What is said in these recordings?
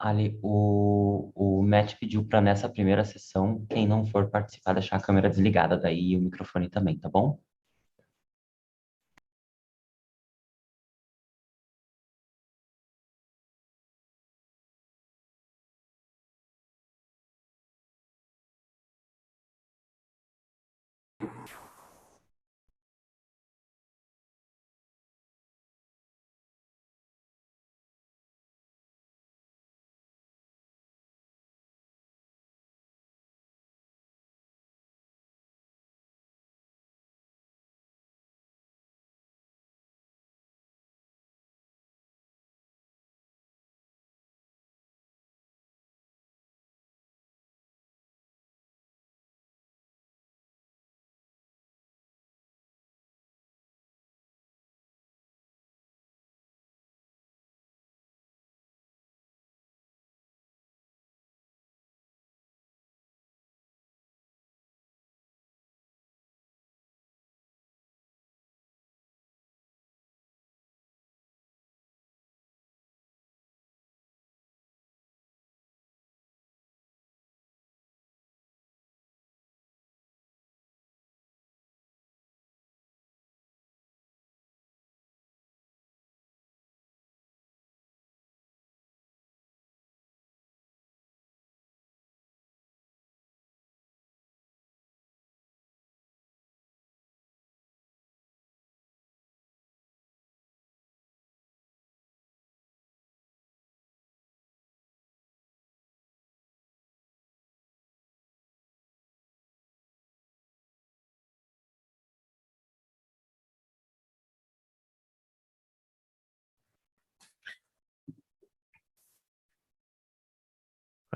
Ali, o Matt pediu para nessa primeira sessão, quem não for participar, deixar a câmera desligada, daí o microfone também, tá bom?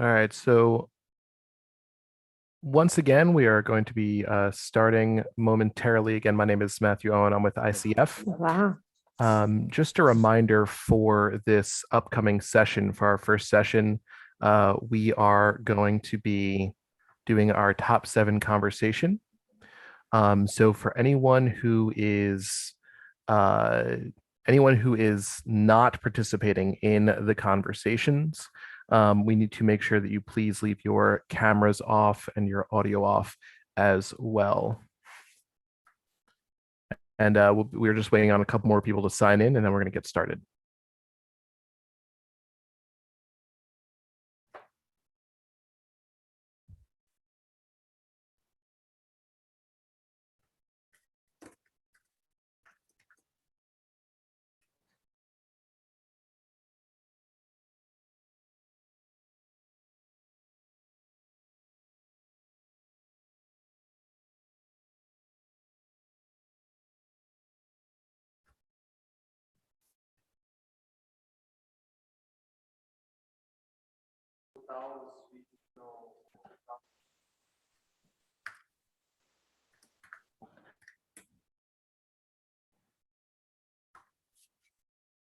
All right, so once again, we are going to be starting momentarily. Again, my name is Matthew Owen. I'm with ICF. Wow. Just a reminder for this upcoming session, for our first session, we are going to be doing our top 7 conversation. So for anyone who is not participating in the conversations, we need to make sure that you please leave your cameras off and your audio off as well. And we're just waiting on a couple more people to sign in, and then we're going to get started.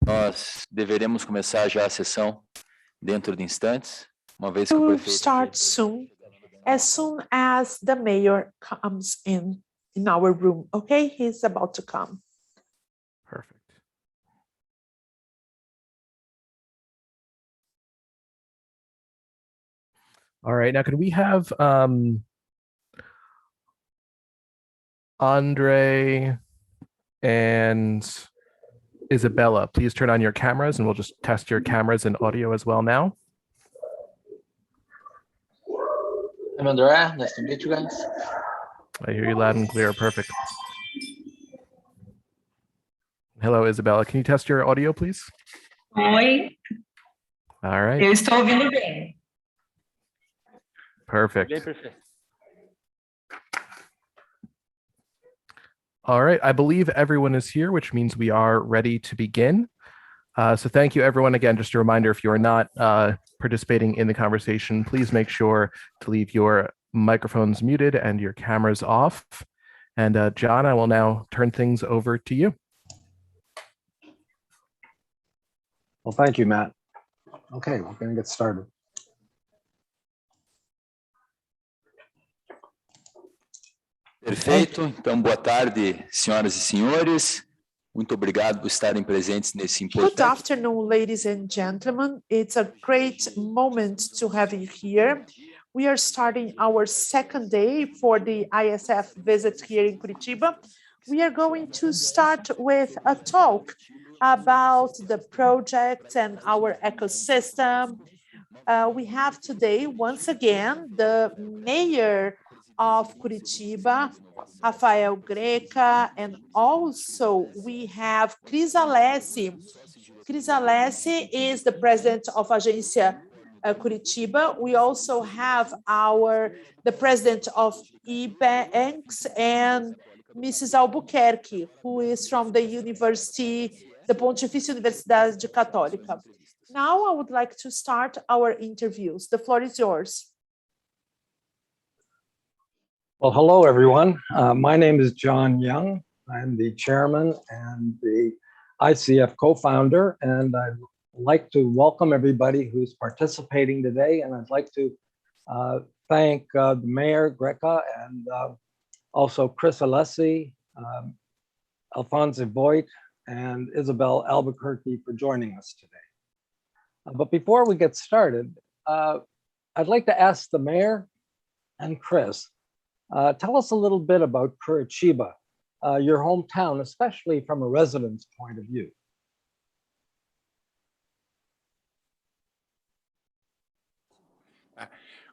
Nós deveremos começar já a sessão dentro de instantes, uma vez que We o will prefeito start soon as the mayor comes in our room. Okay, he's about to come. Perfect. All right, now could we have Andre and Isabella, please turn on your cameras, and we'll just test your cameras and audio as well now. I'm Andrea. Nice to meet you guys. I hear you loud and clear. Perfect. Hello, Isabella. Can you test your audio, please? Oi, All right. eu estou ouvindo bem. Perfect. Bem perfeito. All right. I believe everyone is here, which means we are ready to begin. So thank you, everyone. Again, just a reminder, if you are not participating in the conversation, please make sure to leave your microphones muted and your cameras off. And John, I will now turn things over to you. Well, thank you, Matt. Okay, we're going to get started. Perfeito. Então, boa tarde, senhoras e senhores. Muito obrigado por estarem presentes nesse Good importante afternoon, ladies and gentlemen. It's a great moment to have you here. We are starting our second day for the ICF visit here in Curitiba. We are going to start with a talk about the project and our ecosystem. We have today, once again, the mayor of Curitiba, Rafael Greca, and also we have Cris Alessi. Cris Alessi is the president of Agência Curitiba. We also have the president of eBanks and Mrs. Albuquerque, who is from the university, the Pontifícia Universidade Católica. Now I would like to start our interviews. The floor is yours. Well, hello, everyone. My name is John Young. I'm the chairman and the ICF co-founder, and I'd like to welcome everybody who's participating today. And I'd like to thank the Mayor Greca and also Cris Alessi, Alphonse Voigt, and Isabel Albuquerque for joining us today. But before we get started, I'd like to ask the Mayor and Cris, tell us a little bit about Curitiba, your hometown, especially from a resident's point of view.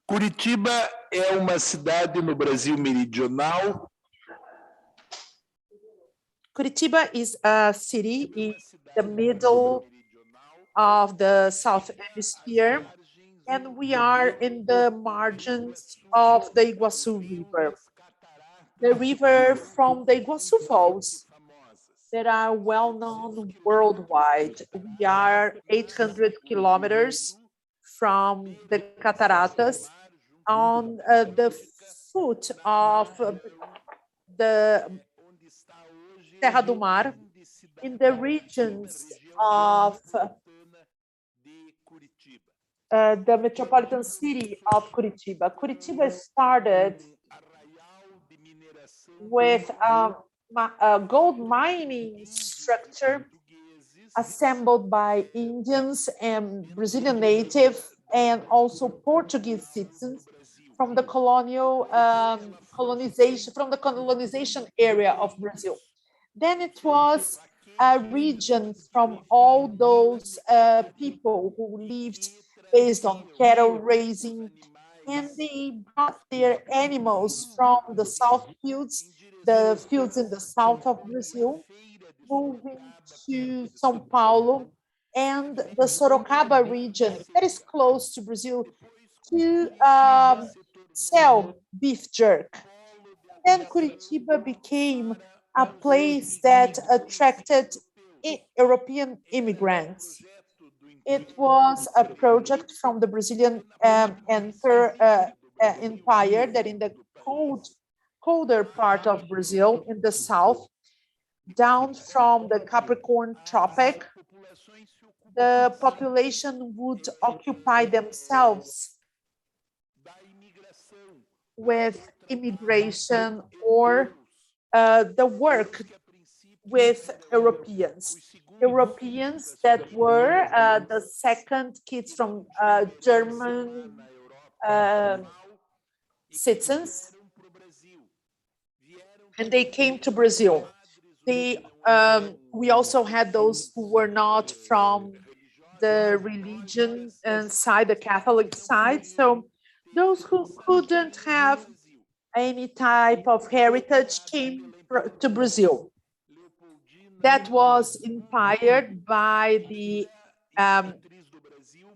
Curitiba é uma cidade no Brasil meridional. Curitiba is a city in the middle of the South Hemisphere, and we are in the margins of the Iguaçu River. The river from the Iguaçu Falls that are well known worldwide. We are 800 kilometers from the Cataratas on the foot of the Terra do Mar in the regions of the metropolitan city of Curitiba. Curitiba started with a gold mining structure assembled by Indians and Brazilian native and also Portuguese citizens from the colonization area of Brazil. Then it was a region from all those people who lived based on cattle raising, and they brought their animals from the the fields in the south of Brazil, moving to São Paulo and the Sorocaba region that is close to Brazil to sell beef jerk. Then Curitiba became a place that attracted European immigrants. It was a project from the Brazilian empire that in the colder part of Brazil, in the south, down from the Capricorn Tropic, the population would occupy themselves with immigration or the work with Europeans that were the second kids from German citizens, and they came to Brazil. We also had those who were not from the religion side, the Catholic side. So those who couldn't have any type of heritage came to Brazil. That was inspired by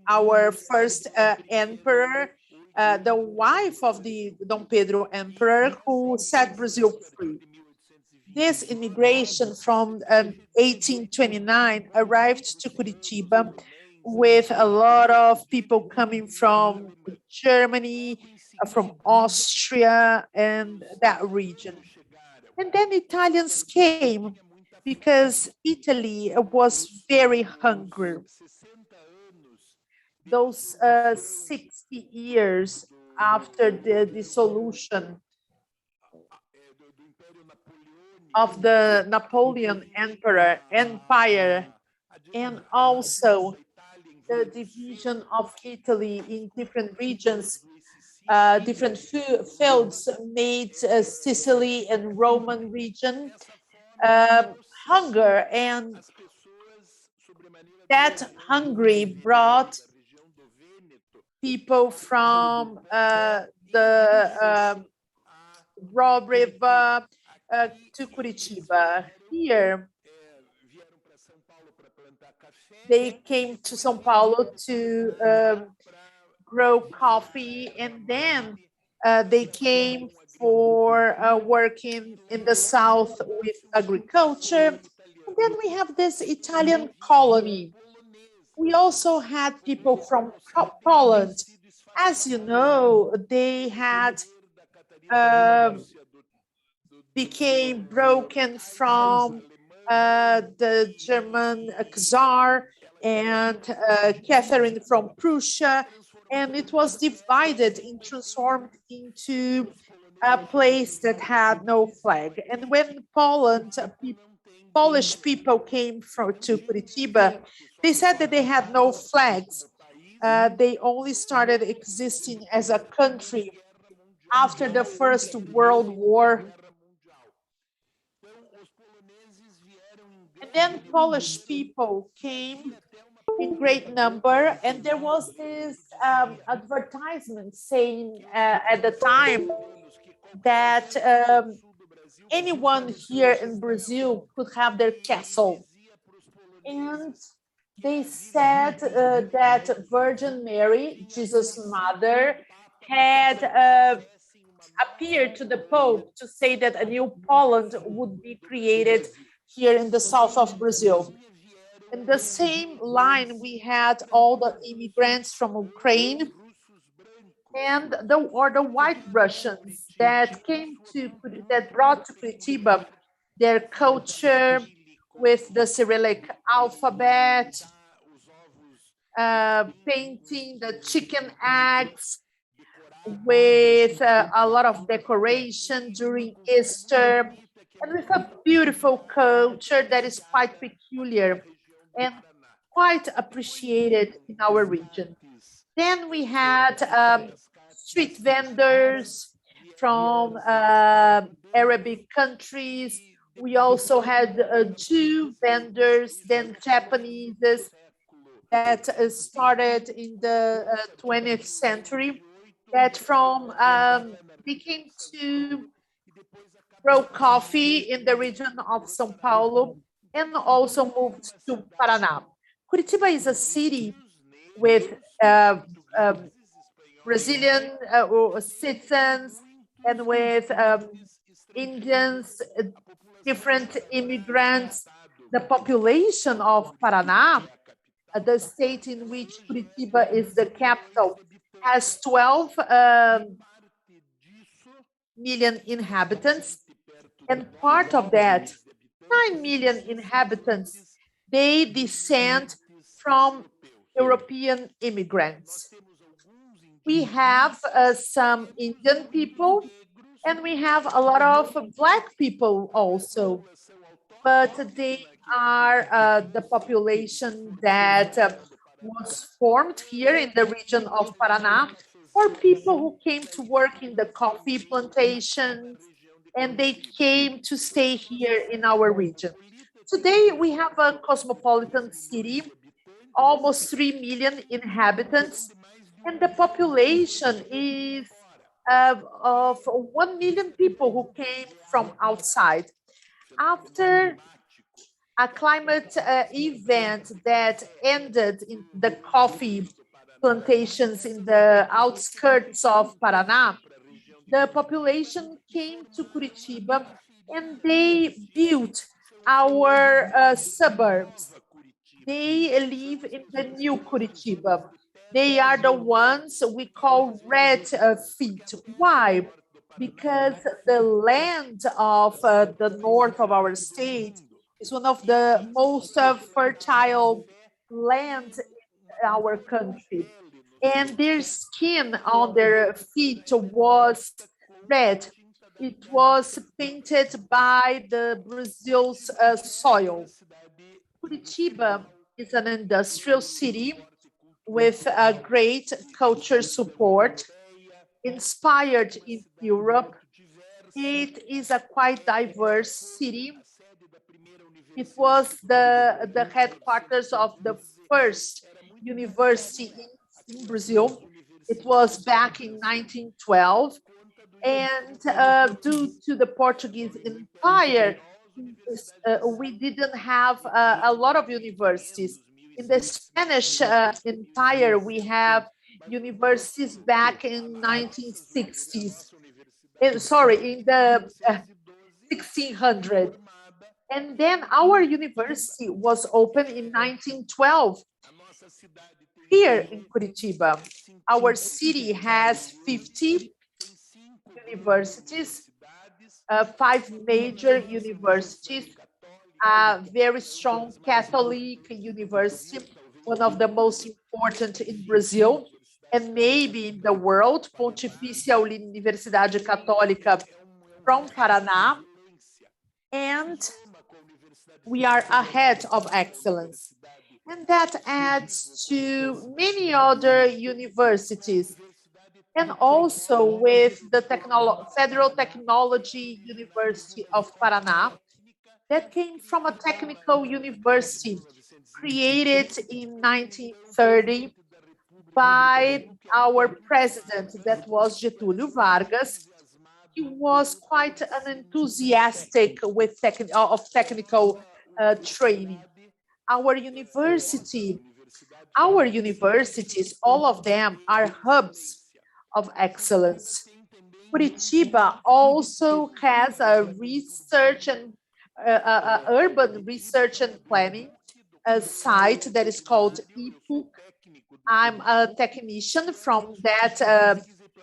our first emperor, the wife of the Dom Pedro emperor, who set Brazil free. This immigration from 1829 arrived to Curitiba with a lot of people coming from Germany, from Austria, and that region. And then Italians came because Italy was very hungry. Those 60 years after the dissolution of the Napoleon Empire, and also the division of Italy in different regions, different fields made Sicily and Roman region hunger, and that Hungary brought people from the Raw River to Curitiba. Here, they came to São Paulo to grow coffee, and then they came for working in the south with agriculture. And then we have this Italian colony. We also had people from Poland. As you know, they had became broken from the German Czar and Catherine from Prussia, and it was divided and transformed into a place that had no flag. And when Polish people came to Curitiba, they said that they had no flags. They only started existing as a country after the First World War. And then Polish people came in great number, and there was this advertisement saying at the time that anyone here in Brazil could have their castle. And they said that Virgin Mary, Jesus' mother, had appeared to the Pope to say that a new Poland would be created here in the south of Brazil. In the same line, we had all the immigrants from Ukraine and the white Russians that brought to Curitiba their culture with the Cyrillic alphabet, painting the chicken eggs with a lot of decoration during Easter, and with a beautiful culture that is quite peculiar and quite appreciated in our region. Then we had street vendors from Arabic countries. We also had Jew vendors, then Japanese that started in the 20th century, that began to grow coffee in the region of São Paulo and also moved to Paraná. Curitiba is a city with Brazilian citizens and with Indians, different immigrants. The population of Paraná, the state in which Curitiba is the capital, has 12 million inhabitants, and part of that, 9 million inhabitants, they descend from European immigrants. We have some Indian people, and we have a lot of Black people also, but they are the population that was formed here in the region of Paraná, or people who came to work in the coffee plantations, and they came to stay here in our region. Today, we have a cosmopolitan city, almost 3 million inhabitants, and the population is of 1 million people who came from outside. After a climate event that ended in the coffee plantations in the outskirts of Paraná, the population came to Curitiba and they built our suburbs. They live in the new Curitiba. They are the ones we call red feet. Why? Because the land of the north of our state is one of the most fertile lands in our country. And their skin on their feet was red. It was painted by the Brazil's soil. Curitiba is an industrial city with a great culture support, inspired in Europe. It is a quite diverse city. It was the headquarters of the first university in Brazil. It was back in 1912. And due to the Portuguese Empire, we didn't have a lot of universities. In the Spanish Empire, we have universities back in 1960s. Sorry, in the 1600. And then our university was opened in 1912 here in Curitiba. Our city has 50 universities, 5 major universities, a very strong Catholic university, one of the most important in Brazil and maybe in the world, Pontifícia Universidade Católica from Paraná. And we are ahead of excellence. And that adds to many other universities, and also with the Federal Technology University of Paraná, that came from a technical university created in 1930 by our president, that was Getúlio Vargas. He was quite an enthusiastic with technical training. Our universities, all of them are hubs of excellence. Curitiba also has a research and urban research and planning site that is called IPUC. I'm a technician from that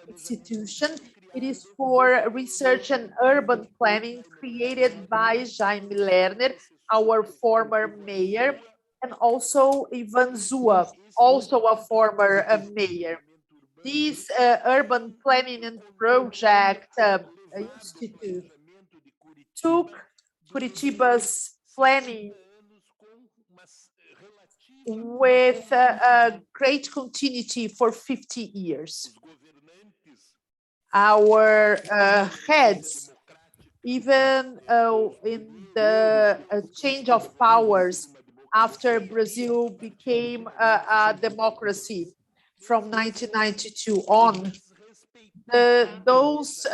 institution. It is for research and urban planning created by Jaime Lerner, our former mayor, and also Ivan Zua, also a former mayor. This urban planning and project institute took Curitiba's planning with a great continuity for 50 years. Our heads, even in the change of powers after Brazil became a democracy from 1992 on, those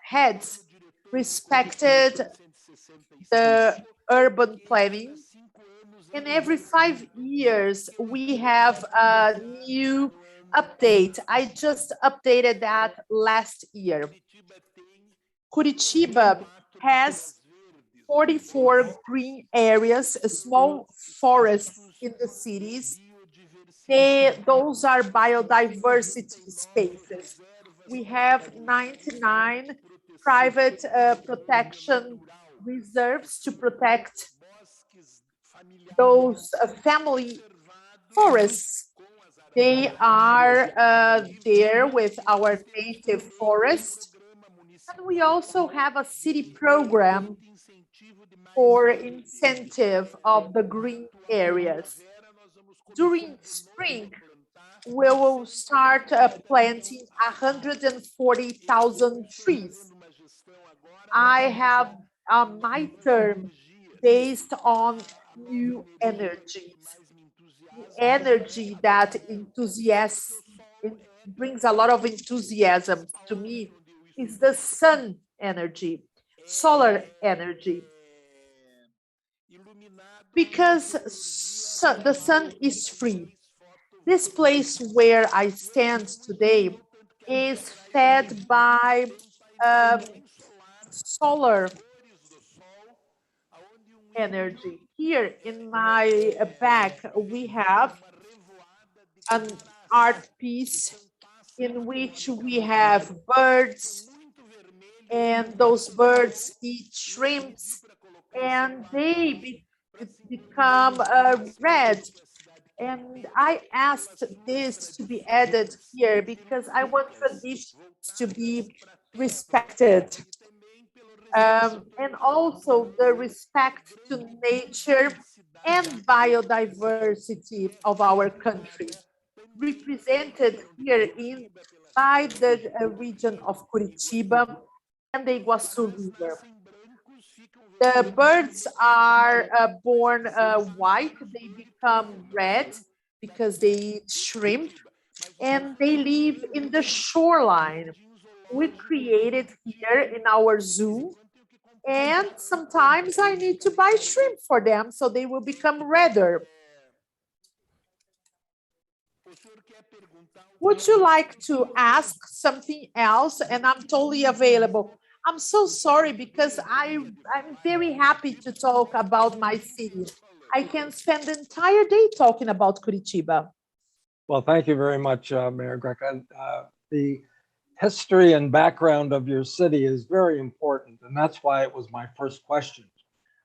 heads respected the urban planning. And every 5 years, we have a new update. I just updated that last year. Curitiba has 44 green areas, small forests in the cities. Those are biodiversity spaces. We have 99 private protection reserves to protect those family forests. They are there with our native forest. And we also have a city program for incentive of the green areas. During spring, we will start planting 140,000 trees. I have my term based on new energies. The energy that brings a lot of enthusiasm to me is the sun energy, solar energy. Because the sun is free. This place where I stand today is fed by solar energy. Here in my back, we have an art piece in which we have birds, and those birds eat shrimps, and they become red. And I asked this to be added here because I want traditions to be respected. And also the respect to nature and biodiversity of our country, represented here by the region of Curitiba and the Iguaçu River. The birds are born white, they become red because they eat shrimp, and they live in the shoreline. We created here in our zoo, and sometimes I need to buy shrimp for them so they will become redder. Would you like to ask something else? And I'm totally available. I'm so sorry because I'm very happy to talk about my city. I can spend the entire day talking about Curitiba. Well, thank you very much, Mayor Greca. The history and background of your city is very important, and that's why it was my first question.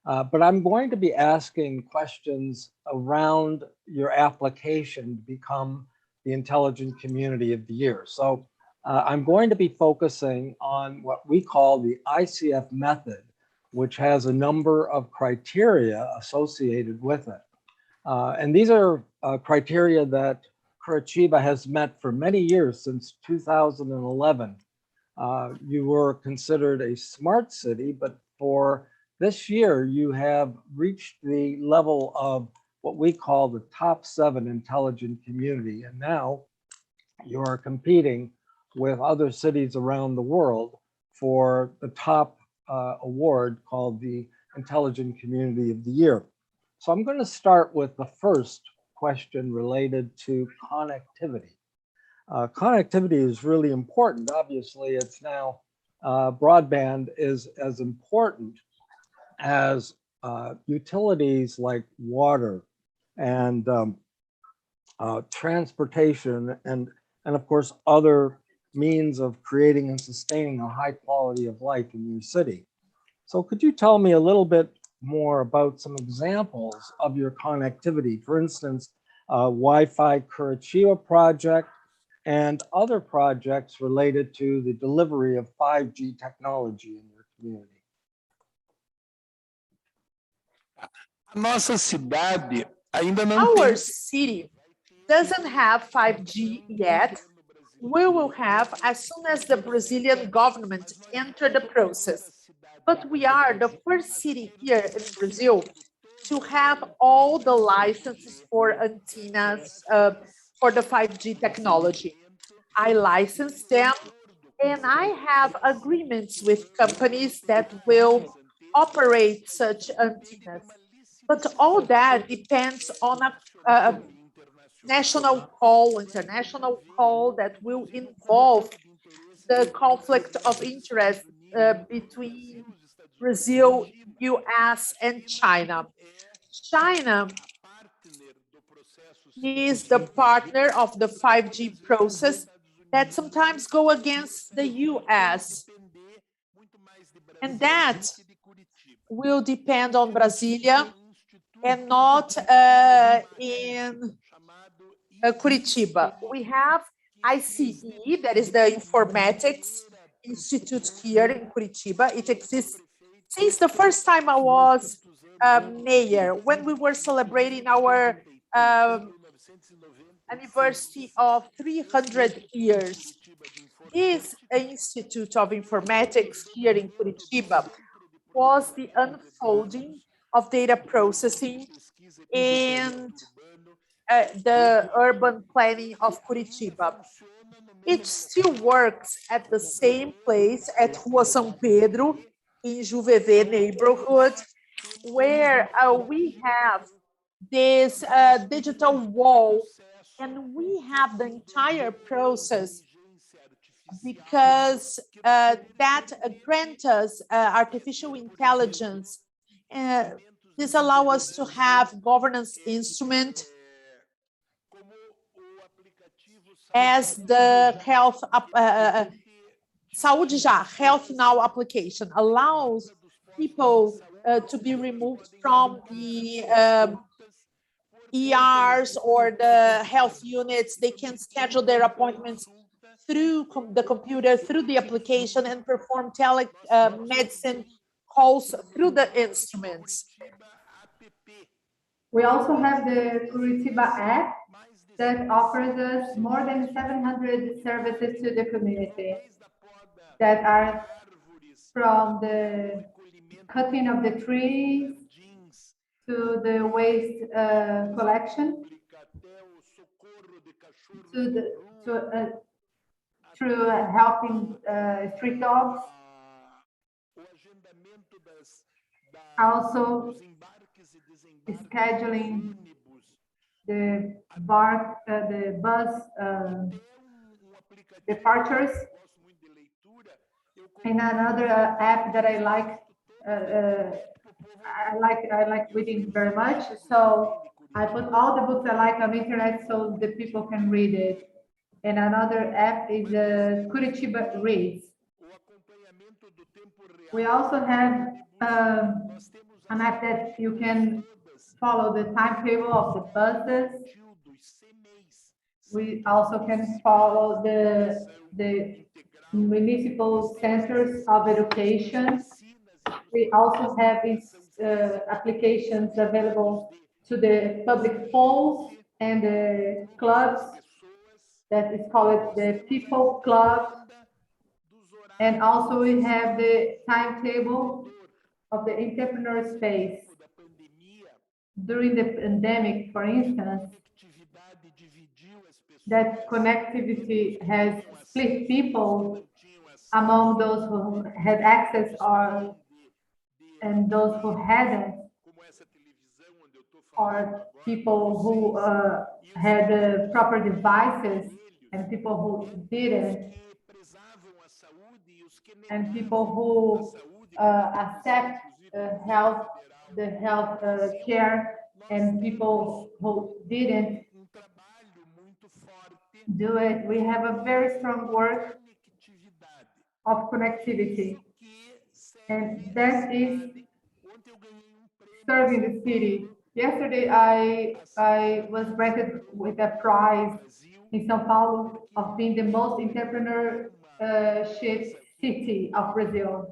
But I'm going to be asking questions around your application to become the Intelligent Community of the Year. So I'm going to be focusing on what we call the ICF method, which has a number of criteria associated with it. And these are criteria that Curitiba has met for many years, since 2011. You were considered a smart city, but for this year, you have reached the level of what we call the top 7 intelligent community. And now you are competing with other cities around the world for the top award called the Intelligent Community of the Year. So I'm going to start with the first question related to connectivity. Connectivity is really important. Obviously, it's now broadband is as important as utilities like water and transportation and of course other means of creating and sustaining a high quality of life in your city. So could you tell me a little bit more about some examples of your connectivity? For instance, Wi-Fi Curitiba project and other projects related to the delivery of 5G technology in your community. Nossa cidade ainda não Our tem. city doesn't have 5G yet. We will have as soon as the Brazilian government enter the process. But we are the first city here in Brazil to have all the licenses for antennas for the 5G technology. I license them, and I have agreements with companies that will operate such antennas. But all that depends on a national call, international call that will involve the conflict of interest between Brazil, US, and China. China is the partner of the 5G process that sometimes go against the US. And that will depend on Brasilia and not in Curitiba. We have ICE, that is the Informatics Institute here in Curitiba. It exists since the first time I was mayor, when we were celebrating our anniversary of 300 years. This Institute of Informatics here in Curitiba was the unfolding of data processing and the urban planning of Curitiba. It still works at the same place at Rua São Pedro in Juvevê neighborhood, where we have this digital wall, and we have the entire process because that grants us artificial intelligence. This allows us to have governance instrument as the health Saúde Já, Health Now application allows people to be removed from the ERs or the health units. They can schedule their appointments through the computer, through the application, and perform telemedicine calls through the instruments. We also have the Curitiba app that offers us more than 700 services to the community that are from the cutting of the trees to the waste collection through helping street dogs. Also scheduling the bus departures. And another app that I like reading very much. So I put all the books I like on the internet so the people can read it. And another app is Curitiba Reads. We also have an app that you can follow the timetable of the buses. We also can follow the municipal centers of education. We also have applications available to the public polls and the clubs that is called the People Club. And also we have the timetable of the entrepreneur space. During the pandemic, for instance, that connectivity has split people among those who had access and those who hadn't, or people who had proper devices and people who didn't, and people who accept the health care, and people who didn't do it. We have a very strong work of connectivity, and that is serving the city. Yesterday, I was granted with a prize in São Paulo of being the most entrepreneurship city of Brazil.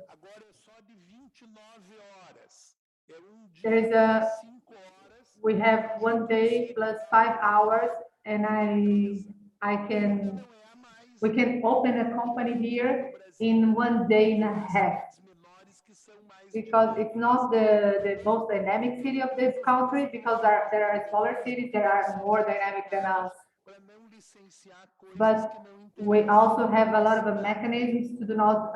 We have 1 day plus 5 hours, and we can open a company here in 1 day and a half, because it's not the most dynamic city of this country, because there are smaller cities that are more dynamic than us. But we also have a lot of mechanisms to do not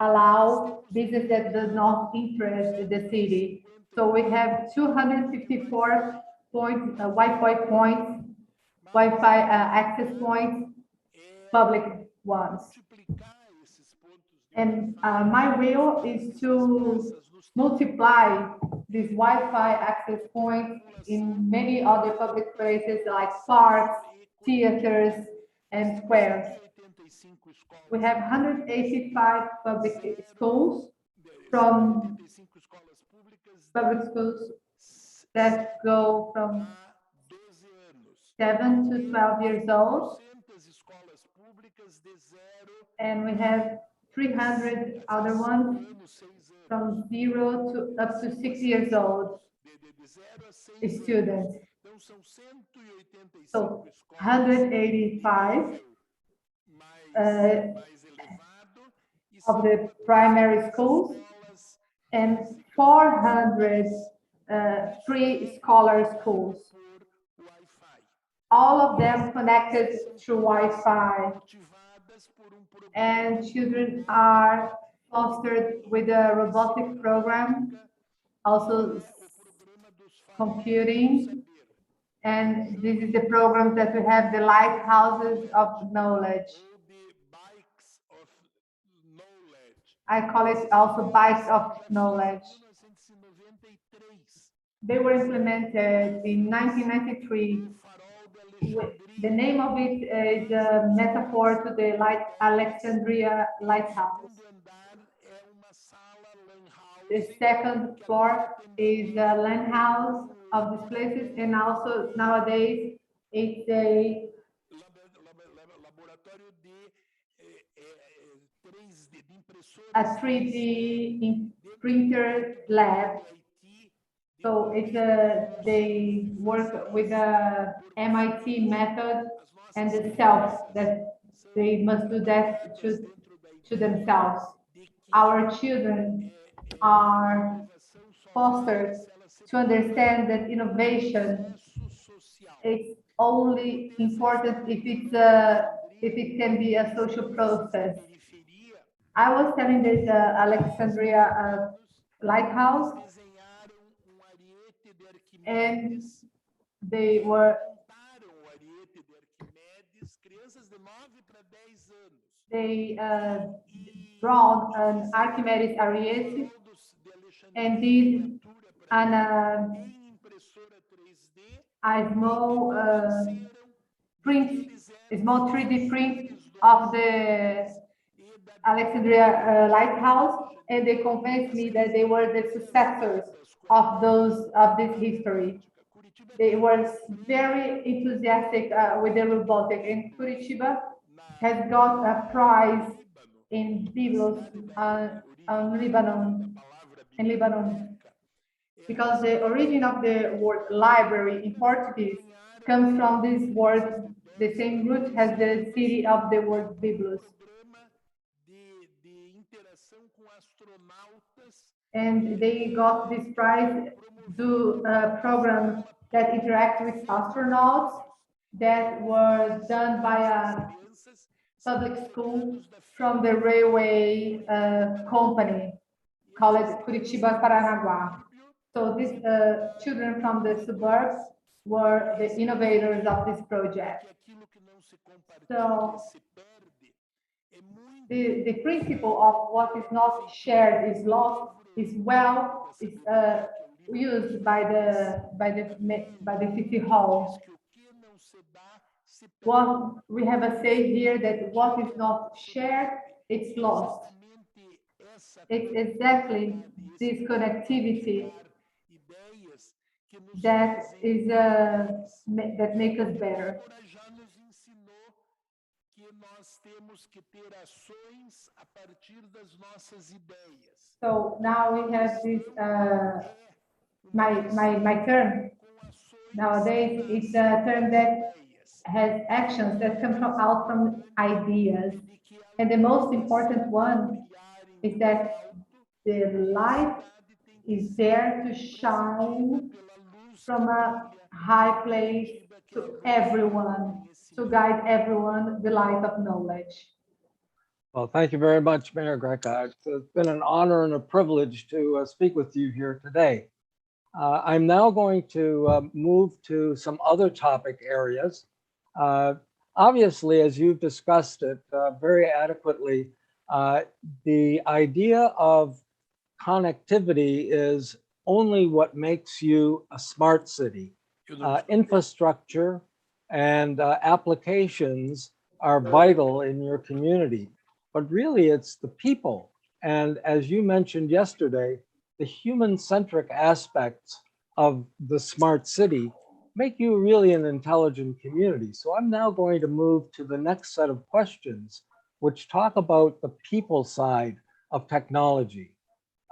allow business that does not interest the city. So we have 254 points, Wi-Fi points, Wi-Fi access points, public ones. And my will is to multiply these Wi-Fi access points in many other public places like parks, theaters, and squares. We have 185 public schools, from public schools that go from 7 to 12 years old, and we have 300 other ones from 0 to up to 6 years old students. So 185 of the primary schools and 400 free scholar schools. All of them connected through Wi-Fi, and children are fostered with a robotic program, also computing, and this is the program that we have, the lighthouses of knowledge. I call it also bikes of knowledge. They were implemented in 1993. The name of it is a metaphor to the Alexandria Lighthouse. The second floor is a LAN house of these places, and also nowadays it's a a 3D printer lab. So it's they work with the MIT method and the self that they must do that to themselves. Our children are fostered to understand that innovation is only important if it can be a social process. I was telling this Alexandria lighthouse, and they were they brought an Archimedes Ariete and did a small print, a small 3D print of the Alexandria lighthouse, and they convinced me that they were the successors of this history. They were very enthusiastic with the robotic, and Curitiba has got a prize in Biblos in Lebanon, because the origin of the word library in Portuguese comes from this word, the same root as the city of the word Biblos. And they got this prize to a program that interacts with astronauts that were done by a public school from the railway company called Curitiba Paranaguá. So these children from the suburbs were the innovators of this project. So the principle of what is not shared is lost is used by the city hall. What we have a say here that what is not shared, it's lost. It's exactly this connectivity that is that makes us better. So now we have this my term nowadays. It's a term that has actions that come out from ideas, and the most important one is that the light is there to shine from a high place to everyone, to guide everyone the light of knowledge. Well, thank you very much, Mayor Greca. It's been an honor and a privilege to speak with you here today. I'm now going to move to some other topic areas. Obviously, as you've discussed it very adequately, the idea of connectivity is only what makes you a smart city. Infrastructure and applications are vital in your community, but really it's the people. And as you mentioned yesterday, the human-centric aspects of the smart city make you really an intelligent community. So I'm now going to move to the next set of questions, which talk about the people side of technology.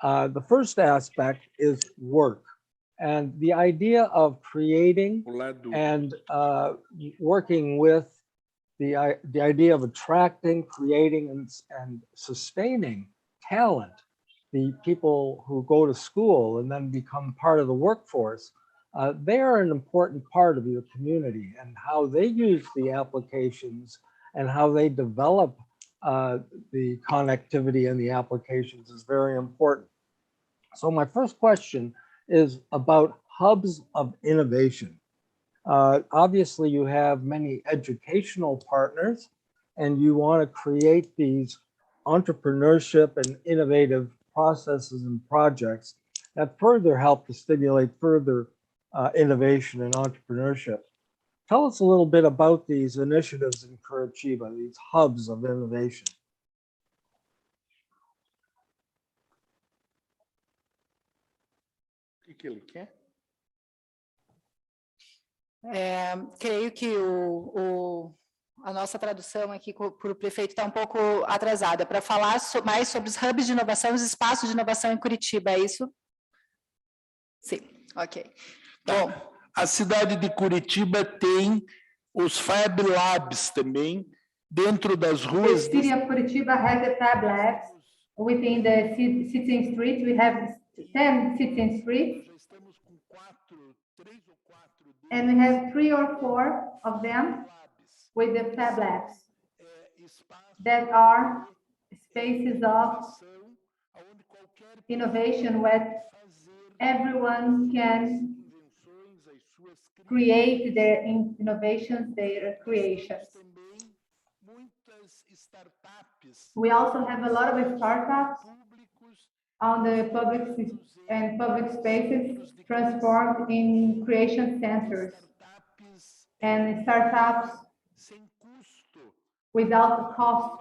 The first aspect is work. And the idea of creating and working with the idea of attracting, creating, and sustaining talent, the people who go to school and then become part of the workforce, they are an important part of your community, and how they use the applications and how they develop the connectivity and the applications is very important. So my first question is about hubs of innovation. Obviously, you have many educational partners, and you want to create these entrepreneurship and innovative processes and projects that further help to stimulate further innovation and entrepreneurship. Tell us a little bit about these initiatives in Curitiba, these hubs of innovation. Que ele quer? Creio que o A nossa tradução aqui por o prefeito está um pouco atrasada, para falar mais sobre os hubs de inovação, os espaços de inovação em Curitiba, é isso? Sim, ok. Bom, A cidade de Curitiba tem os Fab Labs também, dentro das The ruas. city of Curitiba has the Fab Labs. Within the city streets, we have 10 city streets. Já estamos com 3 ou 4 deles. And we have 3 or 4 of them with the Fab Labs that are spaces of innovation where everyone can create their innovations, their creations. We also have a lot of startups on the public spaces transformed in creation centers and startups without cost,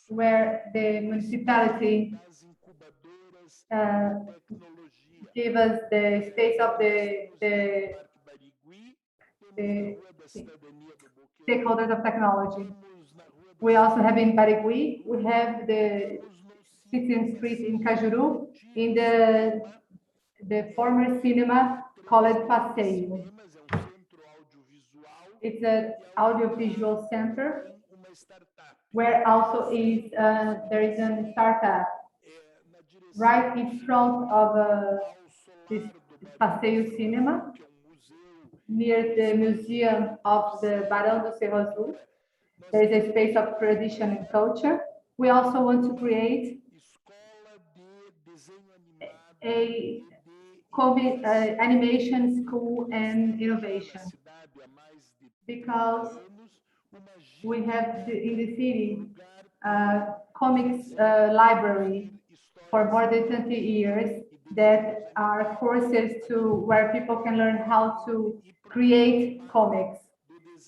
where the municipality gave us the space of the stakeholders of technology. We also have in Barigui, we have the city street in Cajuru, in the former cinema called Passeio. It's an audiovisual center where also is there is a startup right in front of this Passeio Cinema, near the Museum of the Barão do Cerro Azul. There is a space of tradition and culture. We also want to create a animation school and innovation, because we have in the city comics library for more than 20 years that are courses to where people can learn how to create comics.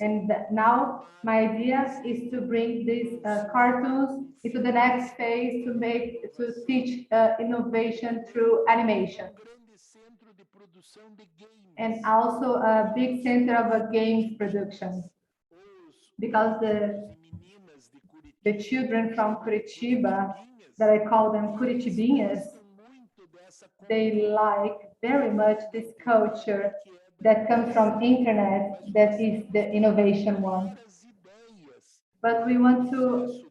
And now my idea is to bring these cartoons into the next phase to teach innovation through animation. And also a big center of games production, because the children from Curitiba, that I call them Curitibinhas, they like very much this culture that comes from internet, that is the innovation one. But we want to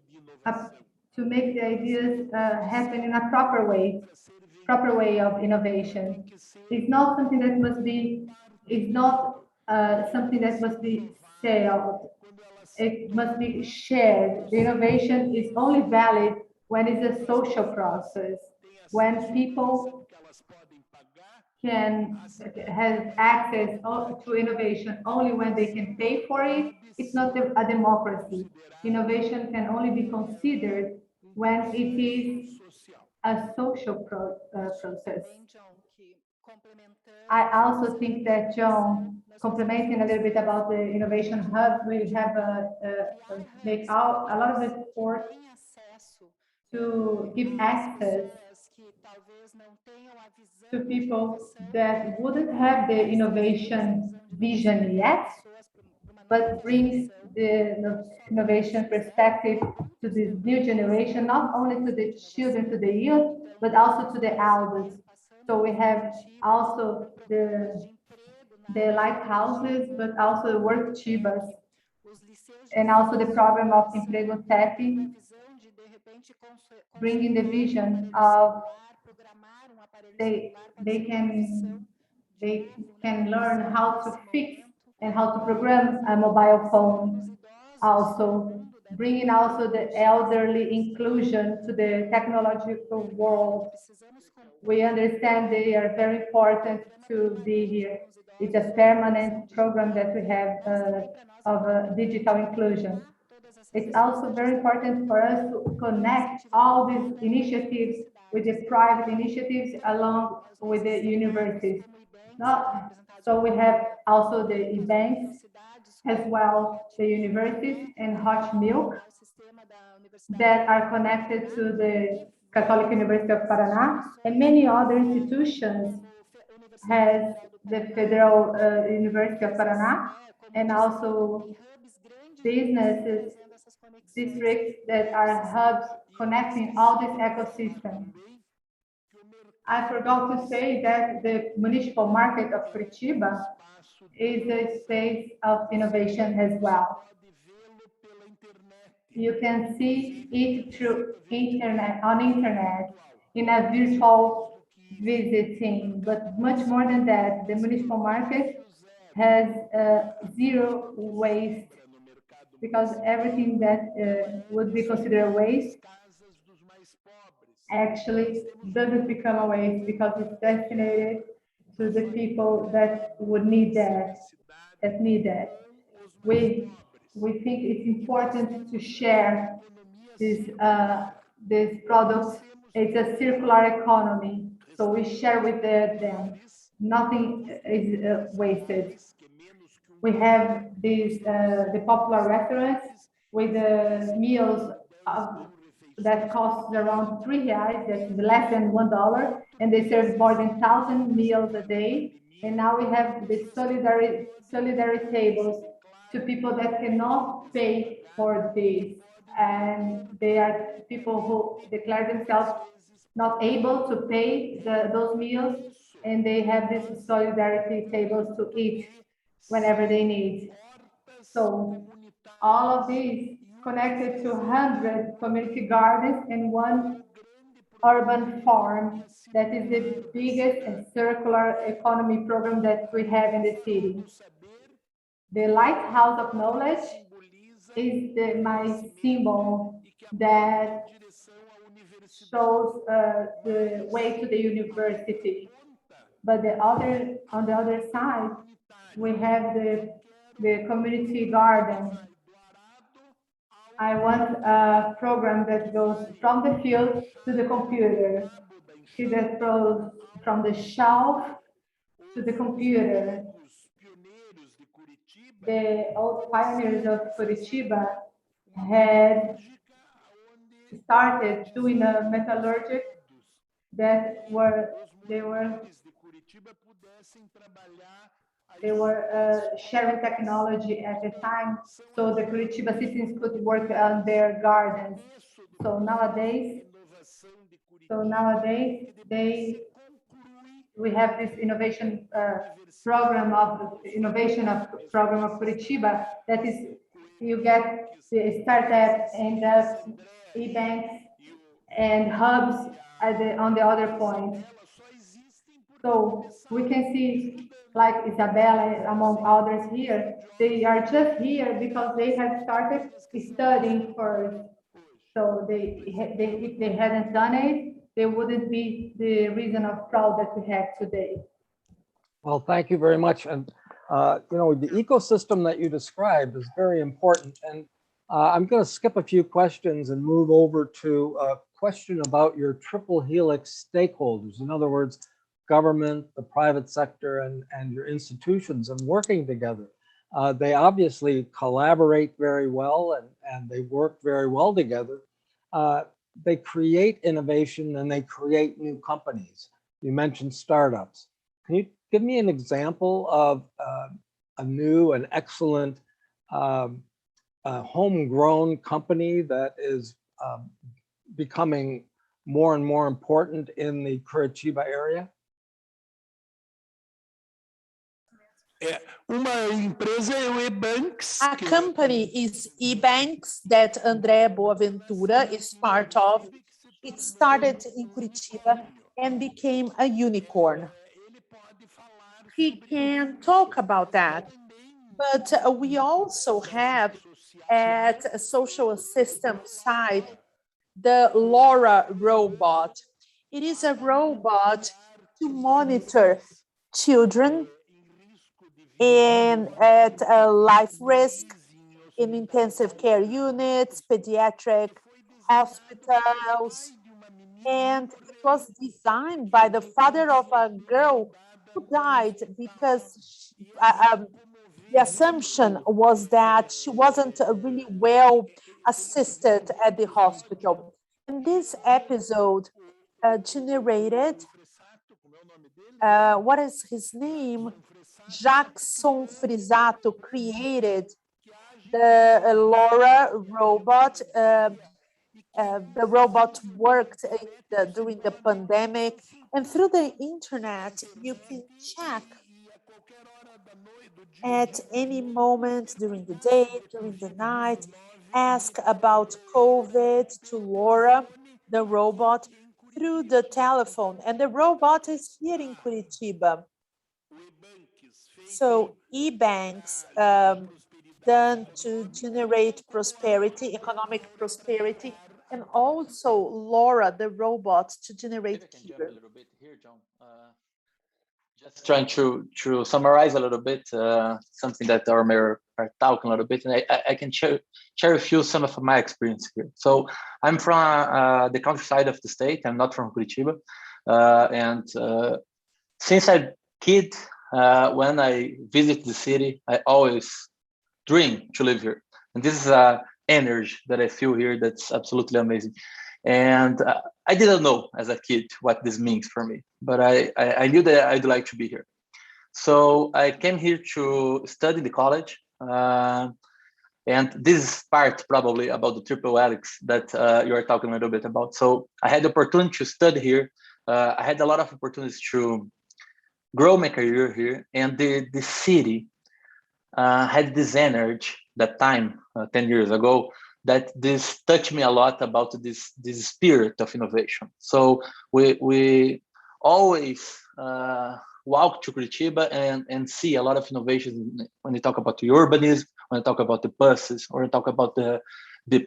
make the ideas happen in a proper way of innovation. It's not something that must be, something that must be sold. It must be shared. The innovation is only valid when it's a social process, when people can have access to innovation only when they can pay for it. It's not a democracy. Innovation can only be considered when it is a social process. I also think that, John, complementing a little bit about the innovation hub, we have make out a lot of effort to give access to people that wouldn't have the innovation vision yet, but brings the innovation perspective to this new generation, not only to the children, to the youth, but also to the elders. So we have also the lighthouses, but also the work chibas, and also the program of Emprego Tech, bringing the vision of they can learn how to fix and how to program a mobile phone. Also bringing also the elderly inclusion to the technological world. We understand they are very important to be here. It's a permanent program that we have of digital inclusion. It's also very important for us to connect all these initiatives with the private initiatives along with the universities. So we have also the events as well, the universities and hot milk that are connected to the Catholic University of Paraná and many other institutions has the Federal University of Paraná, and also businesses, districts that are hubs connecting all this ecosystem. I forgot to say that the municipal market of Curitiba is a space of innovation as well. You can see it through internet, on internet, in a virtual visiting, but much more than that, the municipal market has zero waste, because everything that would be considered waste actually doesn't become a waste, because it's designated to the people that would need that, We think it's important to share this product. It's a circular economy, so we share with them. Nothing is wasted. We have these the popular restaurants with the meals that costs around R$3, that's less than $1, and they serve more than 1,000 meals a day. And now we have the solidarity tables to people that cannot pay for this, and they are people who declare themselves not able to pay those meals, and they have these solidarity tables to eat whenever they need. So all of these connected to 100 community gardens and one urban farm that is the biggest and circular economy program that we have in the city. The lighthouse of knowledge is my symbol that shows the way to the university. But on the other side, we have the community garden. I want a program that goes from the field to the computer, that goes from the shelf to the computer. The old pioneers of Curitiba had started doing a metallurgic that they were sharing technology at the time, so the Curitiba citizens could work on their gardens. So nowadays, we have this innovation program of Curitiba, that is, you get the startup and the e-banks and hubs on the other point. So we can see, like Isabella, among others here, they are just here because they have started studying first. So if they hadn't done it, they wouldn't be the reason of proud that we have today. Well, thank you very much. And the ecosystem that you described is very important. And I'm going to skip a few questions and move over to a question about your triple helix stakeholders. In other words, government, the private sector, and your institutions, and working together. They obviously collaborate very well, and they work very well together. They create innovation and they create new companies. You mentioned startups. Can you give me an example of a new and excellent homegrown company that is becoming more and more important in the Curitiba area? A company is eBanks that André Boaventura is part of. It started in Curitiba and became a unicorn. He can talk about that, but we also have at a social system side the Laura robot. It is a robot to monitor children at life risk in intensive care units, pediatric hospitals, and it was designed by the father of a girl who died because the assumption was that she wasn't really well assisted at the hospital. And this episode generated what is his name? Jackson Frisato created the LoRa robot. The robot worked during the pandemic, and through the internet, you can check at any moment during the day, during the night, ask about COVID to LoRa, the robot, through the telephone. And the robot is here in Curitiba. So e-banks done to generate prosperity, economic prosperity, and also LoRa, the robot, to generate Maybe I can jump a little bit here, John. Just trying to summarize a little bit something that our mayor are talking a little bit, and I can share with you some of my experience here. So I'm from the countryside of the state. I'm not from Curitiba, and since I'm kid, when I visit the city, I always dream to live here, and this is a energy that I feel here that's absolutely amazing. And I didn't know as a kid what this means for me, but I knew that I'd like to be here. So I came here to study the college, and this is part probably about the triple helix that you are talking a little bit about. So I had the opportunity to study here. I had a lot of opportunities to grow my career here, and the city had this energy that time 10 years ago that this touched me a lot about this spirit of innovation. So we always walk to Curitiba and see a lot of innovations when you talk about the urbanism, when you talk about the buses, or you talk about the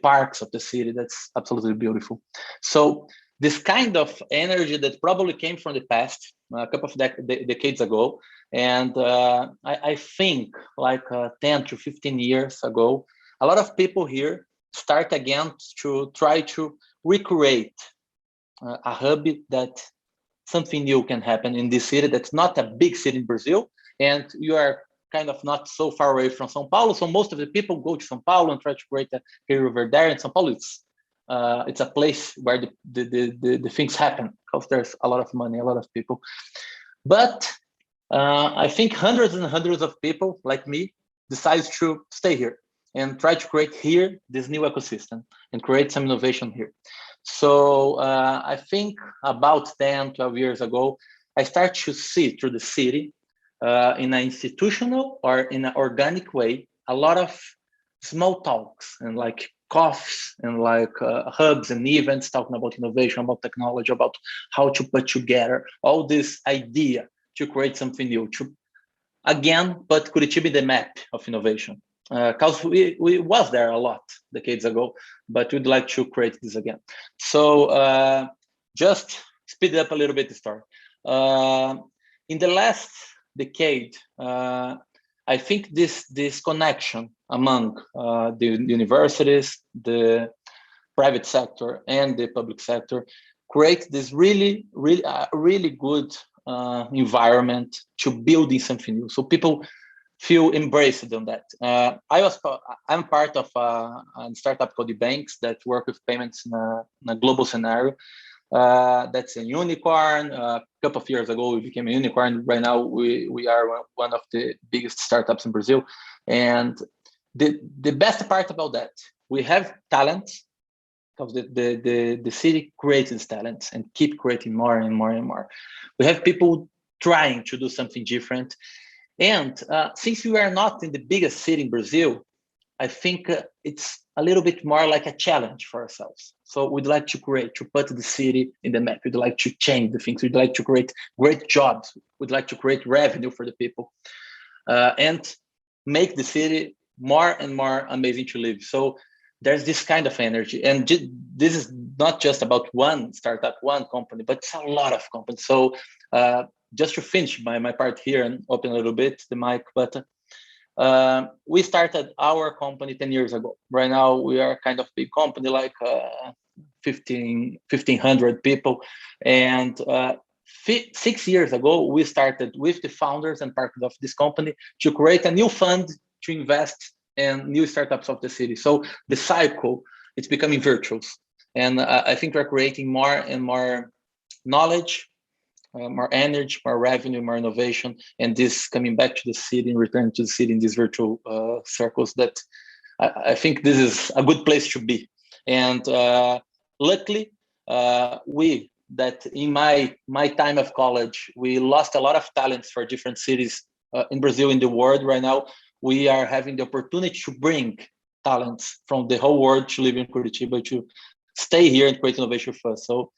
parks of the city. That's absolutely beautiful. So this kind of energy that probably came from the past, a couple of decades ago, and I think like 10 to 15 years ago, a lot of people here start again to try to recreate a hub that something new can happen in this city that's not a big city in Brazil, and you are kind of not so far away from São Paulo. So most of the people go to São Paulo and try to create a career over there. And São Paulo, it's a place where the things happen because there's a lot of money, a lot of people. But I think hundreds and hundreds of people like me decide to stay here and try to create here this new ecosystem and create some innovation here. So I think about 10, 12 years ago, I started to see through the city in an institutional or in an organic way, a lot of small talks and like coffees and like hubs and events talking about innovation, about technology, about how to put together all this idea to create something new, to again put Curitiba in the map of innovation. Because we was there a lot decades ago, but we'd like to create this again. So just speed up a little bit the story. In the last decade, I think this connection among the universities, the private sector, and the public sector create this really good environment to building something new. So people feel embraced on that. I'm part of a startup called the Banks that work with payments in a global scenario. That's a unicorn. A couple of years ago, we became a unicorn. Right now, we are one of the biggest startups in Brazil. And the best part about that, we have talents because the city creates these talents and keep creating more and more and more. We have people trying to do something different. And since we are not in the biggest city in Brazil, I think it's a little bit more like a challenge for ourselves. So we'd like to put the city in the map. We'd like to change the things. We'd like to create great jobs. We'd like to create revenue for the people and make the city more and more amazing to live. So there's this kind of energy. And this is not just about one startup, one company, but it's a lot of companies. So just to finish my part here and open a little bit the mic, but we started our company 10 years ago. Right now, we are kind of big company, like 1,500 people. And 6 years ago, we started with the founders and partners of this company to create a new fund to invest in new startups of the city. So the cycle, it's becoming virtuous. And I think we're creating more and more knowledge, more energy, more revenue, more innovation, and this coming back to the city and returning to the city in these virtual circles. That I think this is a good place to be. And luckily, that in my time of college, we lost a lot of talents for different cities in Brazil, in the world. Right now, we are having the opportunity to bring talents from the whole world to live in Curitiba, to stay here and create innovation for us. So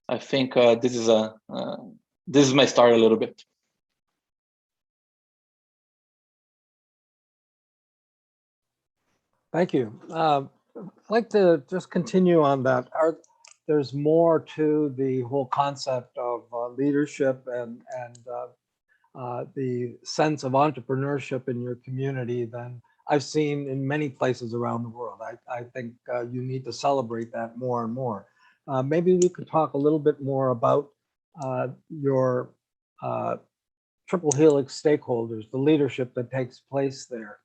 I think this is my story a little bit. Thank you. I'd like to just continue on that. There's more to the whole concept of leadership and the sense of entrepreneurship in your community than I've seen in many places around the world. I think you need to celebrate that more and more. Maybe we could talk a little bit more about your Triple Helix stakeholders, the leadership that takes place there.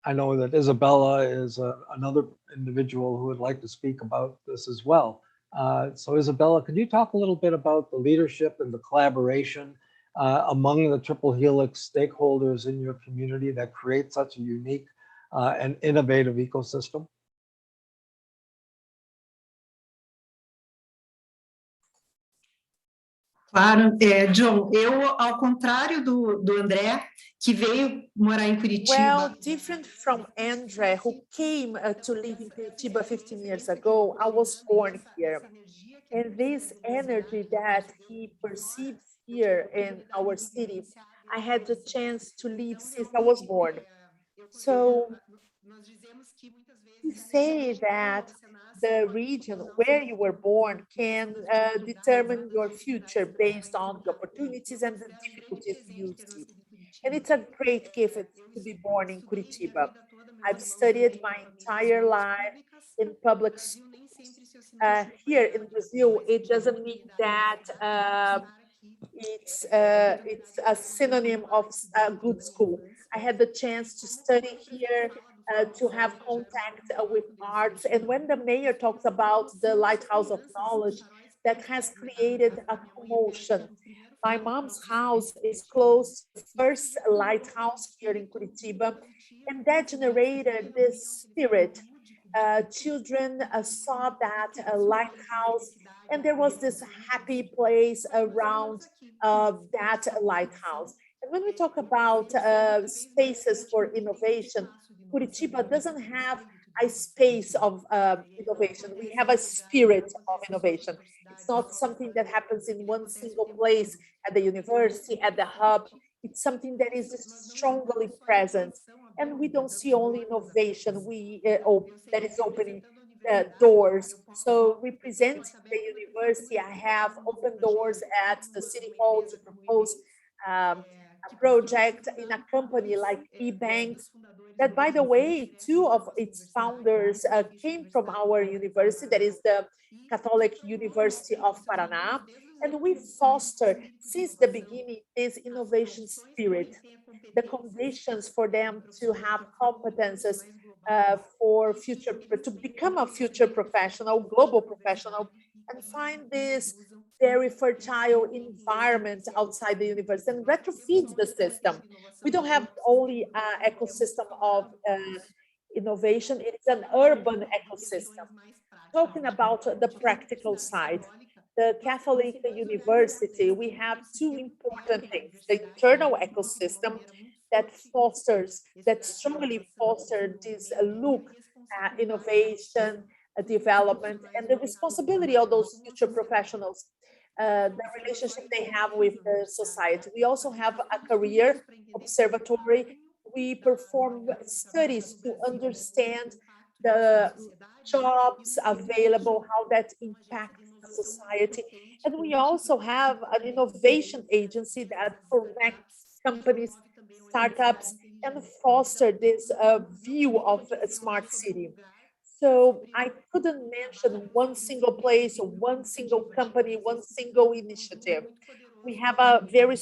I know that Isabella is another individual who would like to speak about this as well. So Isabella, could you talk a little bit about the leadership and the collaboration among the Triple Helix stakeholders in your community that create such a unique and innovative ecosystem? Claro, John, eu, ao contrário do André, que veio morar em Curitiba. Well, different from André, who came to live in Curitiba 15 years ago, I was born here. And this energy that he perceives here in our city, I had the chance to live since I was born. So we say that the region where you were born can determine your future based on the opportunities and the difficulties you see. And it's a great gift to be born in Curitiba. I've studied my entire life in public schools. Here in Brazil, it doesn't mean that it's a synonym of a good school. I had the chance to study here, to have contact with arts. And when the mayor talks about the Lighthouse of Knowledge, that has created a commotion. My mom's house is close to the first lighthouse here in Curitiba, and that generated this spirit. Children saw that lighthouse, and there was this happy place around that lighthouse. And when we talk about spaces for innovation, Curitiba doesn't have a space of innovation. We have a spirit of innovation. It's not something that happens in one single place at the university, at the hub. It's something that is strongly present. And we don't see only innovation that is opening doors. So representing the university, I have opened doors at the City Hall to propose a project in a company like eBank, that, by the way, two of its founders came from our university, that is the Catholic University of Paraná. And we foster, since the beginning, this innovation spirit, the conditions for them to have competences for future, to become a future professional, global professional, and find this very fertile environment outside the university and retrofeed the system. We don't have only an ecosystem of innovation, it is an urban ecosystem. Talking about the practical side, the Catholic University, we have two important things: the internal ecosystem that fosters, that strongly fosters this look at innovation, development, and the responsibility of those future professionals, the relationship they have with the society. We also have a career observatory. We perform studies to understand the jobs available, how that impacts the society. And we also have an innovation agency that connects companies, startups, and foster this view of a smart city. So I couldn't mention one single place or one single company, one single initiative. We have a very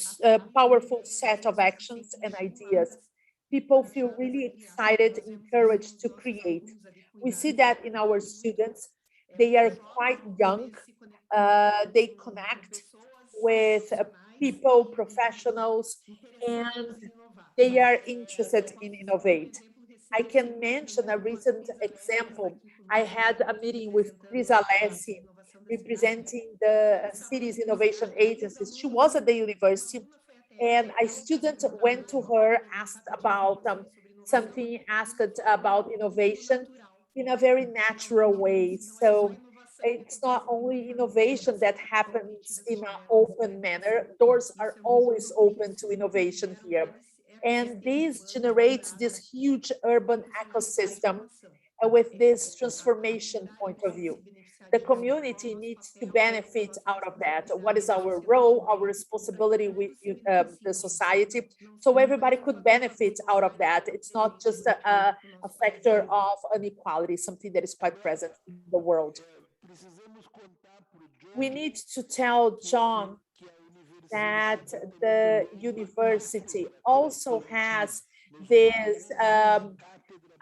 powerful set of actions and ideas. People feel really excited, encouraged to create. We see that in our students. They are quite young. They connect. with people, professionals, and they are interested in innovate. I can mention a recent example. I had a meeting with Chris Alessi, representing the city's innovation agencies. She was at the university, and a student went to her, asked about something, asked about innovation in a very natural way. So it's not only innovation that happens in an open manner, doors are always open to innovation here. And this generates this huge urban ecosystem with this transformation point of view. The community needs to benefit out of that. What is our role, our responsibility with the society? So everybody could benefit out of that. It's not just a factor of inequality, something that is quite present in the world. We need to tell John that the university also has this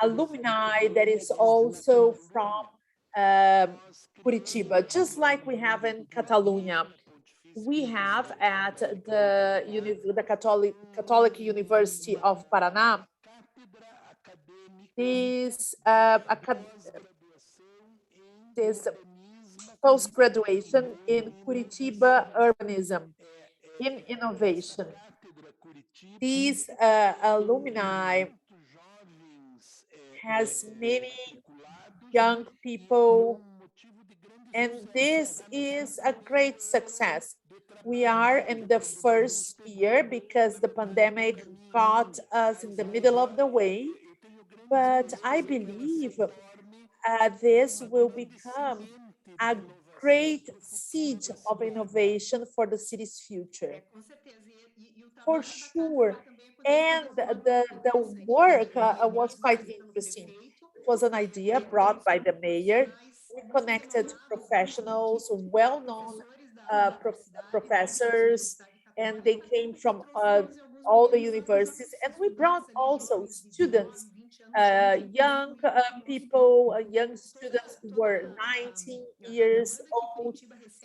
alumni that is also from Curitiba, just like we have in Catalonia. We have at the Catholic University of Paraná this post-graduation in Curitiba urbanism, in innovation. These alumni has many young people, and this is a great success. We are in the first year because the pandemic caught us in the middle of the way, but I believe this will become a great seed of innovation for the city's future. For sure. And the work was quite interesting. It was an idea brought by the mayor. We connected professionals, well-known professors, and they came from all the universities. And we brought also students, young people, young students who were 19 years old.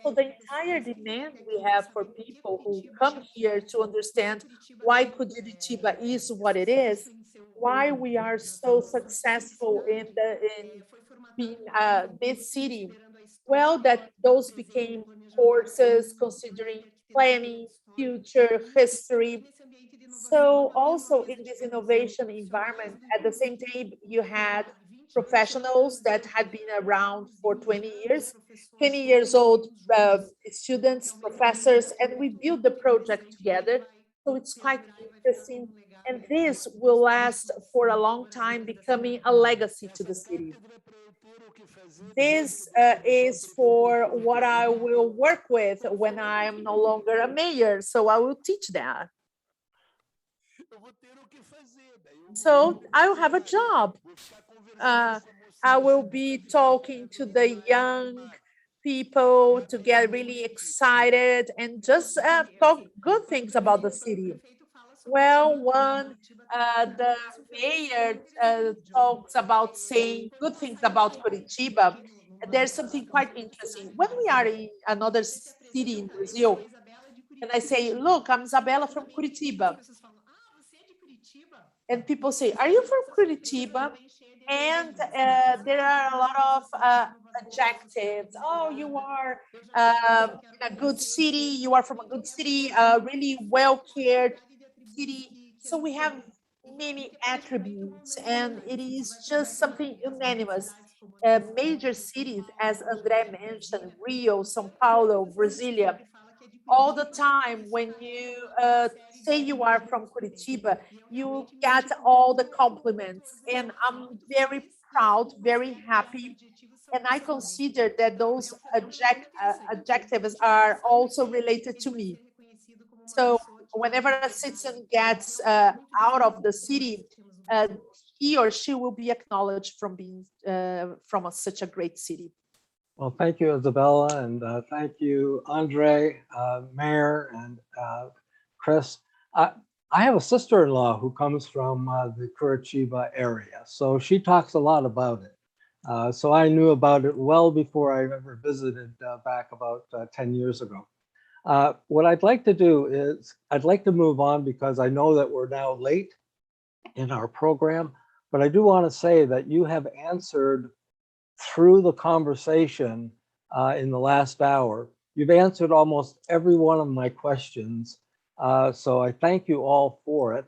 So the entire demand we have for people who come here to understand why Curitiba is what it is, why we are so successful in being this city. Well, that those became courses considering planning, future, history. So also in this innovation environment, at the same time, you had professionals that had been around for 20 years, 20 years old students, professors, and we built the project together. So it's quite interesting. And this will last for a long time, becoming a legacy to the city. This is for what I will work with when I'm no longer a mayor. So I will teach that. So I will have a job. I will be talking to the young people to get really excited and just talk good things about the city. Well, the mayor talks about saying good things about Curitiba. There's something quite interesting. When we are in another city in Brazil, and I say, look, I'm Isabella from Curitiba. And people say, are you from Curitiba? And there are a lot of adjectives. Oh, you are in a good city. You are from a good city, really well cared city. So we have many attributes, and it is just something unanimous. Major cities, as André mentioned, Rio, São Paulo, Brasilia, all the time when you say you are from Curitiba, you get all the compliments. And I'm very proud, very happy. And I consider that those adjectives are also related to me. So whenever a citizen gets out of the city, he or she will be acknowledged from being from such a great city. Well, thank you, Isabella, and thank you, Andre, Mayor, and Chris. I have a sister-in-law who comes from the Curitiba area, so she talks a lot about it. So I knew about it well before I ever visited back about 10 years ago. What I'd like to do is I'd like to move on because I know that we're now late in our program, but I do want to say that you have answered through the conversation in the last hour. You've answered almost every one of my questions. So I thank you all for it.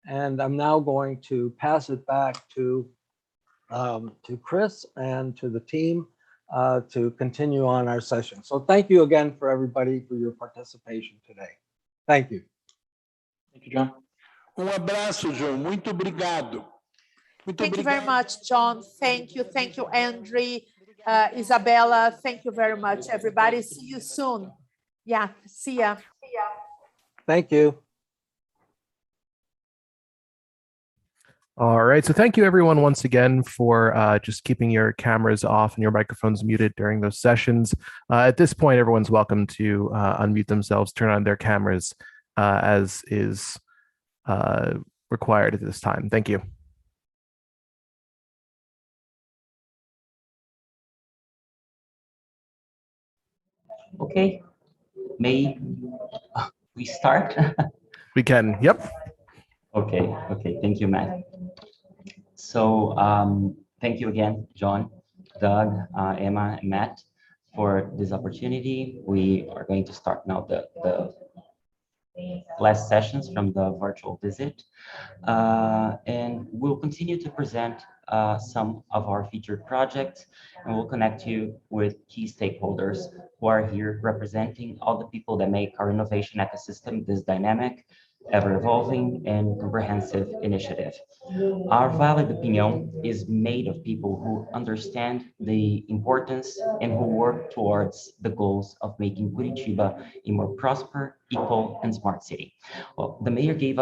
And I'm now going to pass it back to Chris and to the team to continue on our session. So thank you again for everybody for your participation today. Thank you. Thank you, John. Abraço, João. Muito obrigado. Thank you very much, John. Thank you, Andre, Isabella. Thank you very much, everybody. See you soon. Yeah, see ya. Thank you. All right, so thank you everyone once again for just keeping your cameras off and your microphones muted during those sessions. At this point, everyone's welcome to unmute themselves, turn on their cameras as is required at this time. Thank you. Okay, may we start? We can, yep. Okay, thank you, Matt. So thank you again, John, Doug, Emma, and Matt, for this opportunity. We are going to start now the last sessions from the virtual visit. And we'll continue to present some of our featured projects, and we'll connect you with key stakeholders who are here representing all the people that make our innovation ecosystem this dynamic, ever-evolving, and comprehensive initiative. Our valid opinion is made of people who understand the importance and who work towards the goals of making Curitiba a more prosperous, equal, and smart city. Well, the mayor gave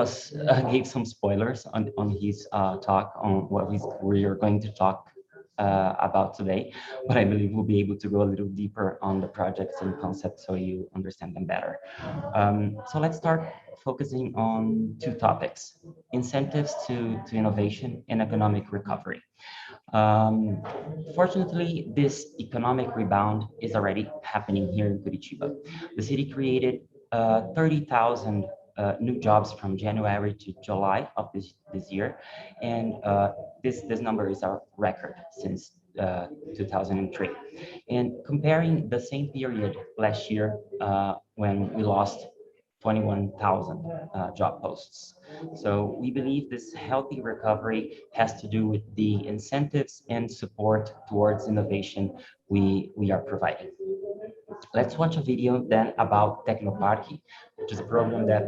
some spoilers on his talk on what we are going to talk about today, but I believe we'll be able to go a little deeper on the projects and concepts so you understand them better. So let's start focusing on two topics: incentives to innovation and economic recovery. Fortunately, this economic rebound is already happening here in Curitiba. The city created 30,000 new jobs from January to July of this year, and this number is our record since 2003. And comparing the same period last year, when we lost 21,000 job posts. So we believe this healthy recovery has to do with the incentives and support towards innovation we are providing. Let's watch a video then about Tecnoparque, which is a program that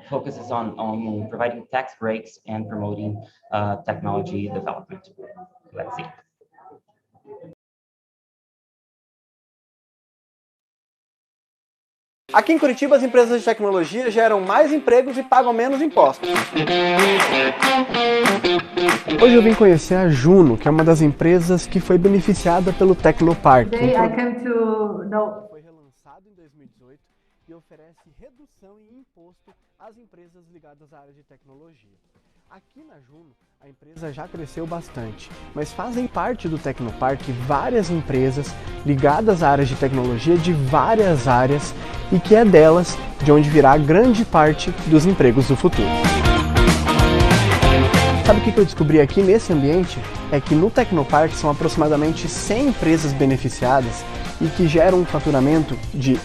focuses on providing tax breaks and promoting technology development. Let's see. Aqui em Curitiba, as empresas de tecnologia geram mais empregos e pagam menos impostos. Hoje eu vim conhecer a Juno, que é uma das empresas que foi beneficiada pelo Tecnoparque. Foi relançado em 2018 e oferece redução em imposto às empresas ligadas à área de tecnologia. Aqui na Juno, a empresa já cresceu bastante, mas fazem parte do Tecnoparque várias empresas ligadas à área de tecnologia de várias áreas e que é delas de onde virá grande parte dos empregos do futuro. Sabe o que eu descobri aqui nesse ambiente? É que no Tecnoparque são aproximadamente 100 empresas beneficiadas e que geram um faturamento de,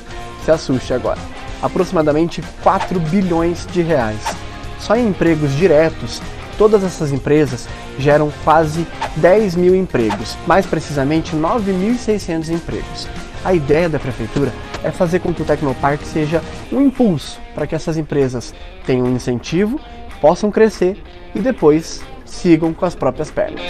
se assuste agora, aproximadamente 4 bilhões de reais. Só em empregos diretos, todas essas empresas geram quase 10 mil empregos, mais precisamente 9.600 empregos. A ideia da prefeitura é fazer com que o Tecnoparque seja um impulso para que essas empresas tenham um incentivo, possam crescer e depois sigam com as próprias pernas.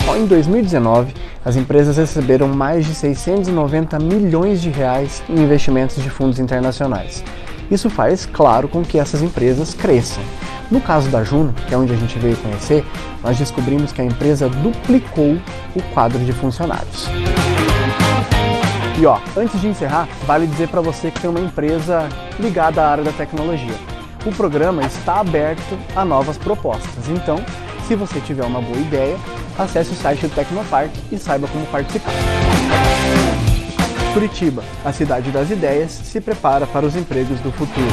Só em 2019, as empresas receberam mais de 690 milhões de reais em investimentos de fundos internacionais. Isso faz, claro, com que essas empresas cresçam. No caso da Juno, que é onde a gente veio conhecer, nós descobrimos que a empresa duplicou o quadro de funcionários. E antes de encerrar, vale dizer para você que tem uma empresa ligada à área da tecnologia. O programa está aberto a novas propostas, então, se você tiver uma boa ideia, acesse o site do Tecnopark e saiba como participar. Curitiba, a cidade das ideias, se prepara para os empregos do futuro.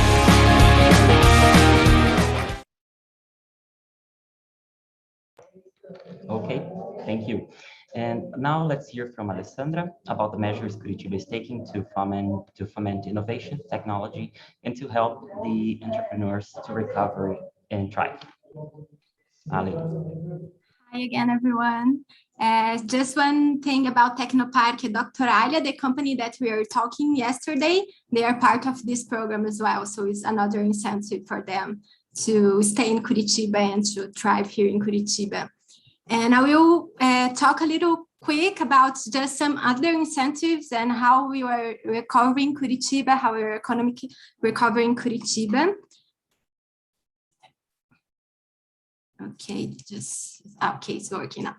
Okay, thank you. And now let's hear from Alessandra about the measures Curitiba is taking to foment innovation, technology, and to help the entrepreneurs to recover and thrive. Ali. Hi again, everyone. Just one thing about Tecnopark, Dr. Alia, the company that we were talking yesterday, they are part of this program as well. So it's another incentive for them to stay in Curitiba and to thrive here in Curitiba. And I will talk a little quick about just some other incentives and how we were recovering Curitiba, how we were economically recovering Curitiba. Okay, it's working now.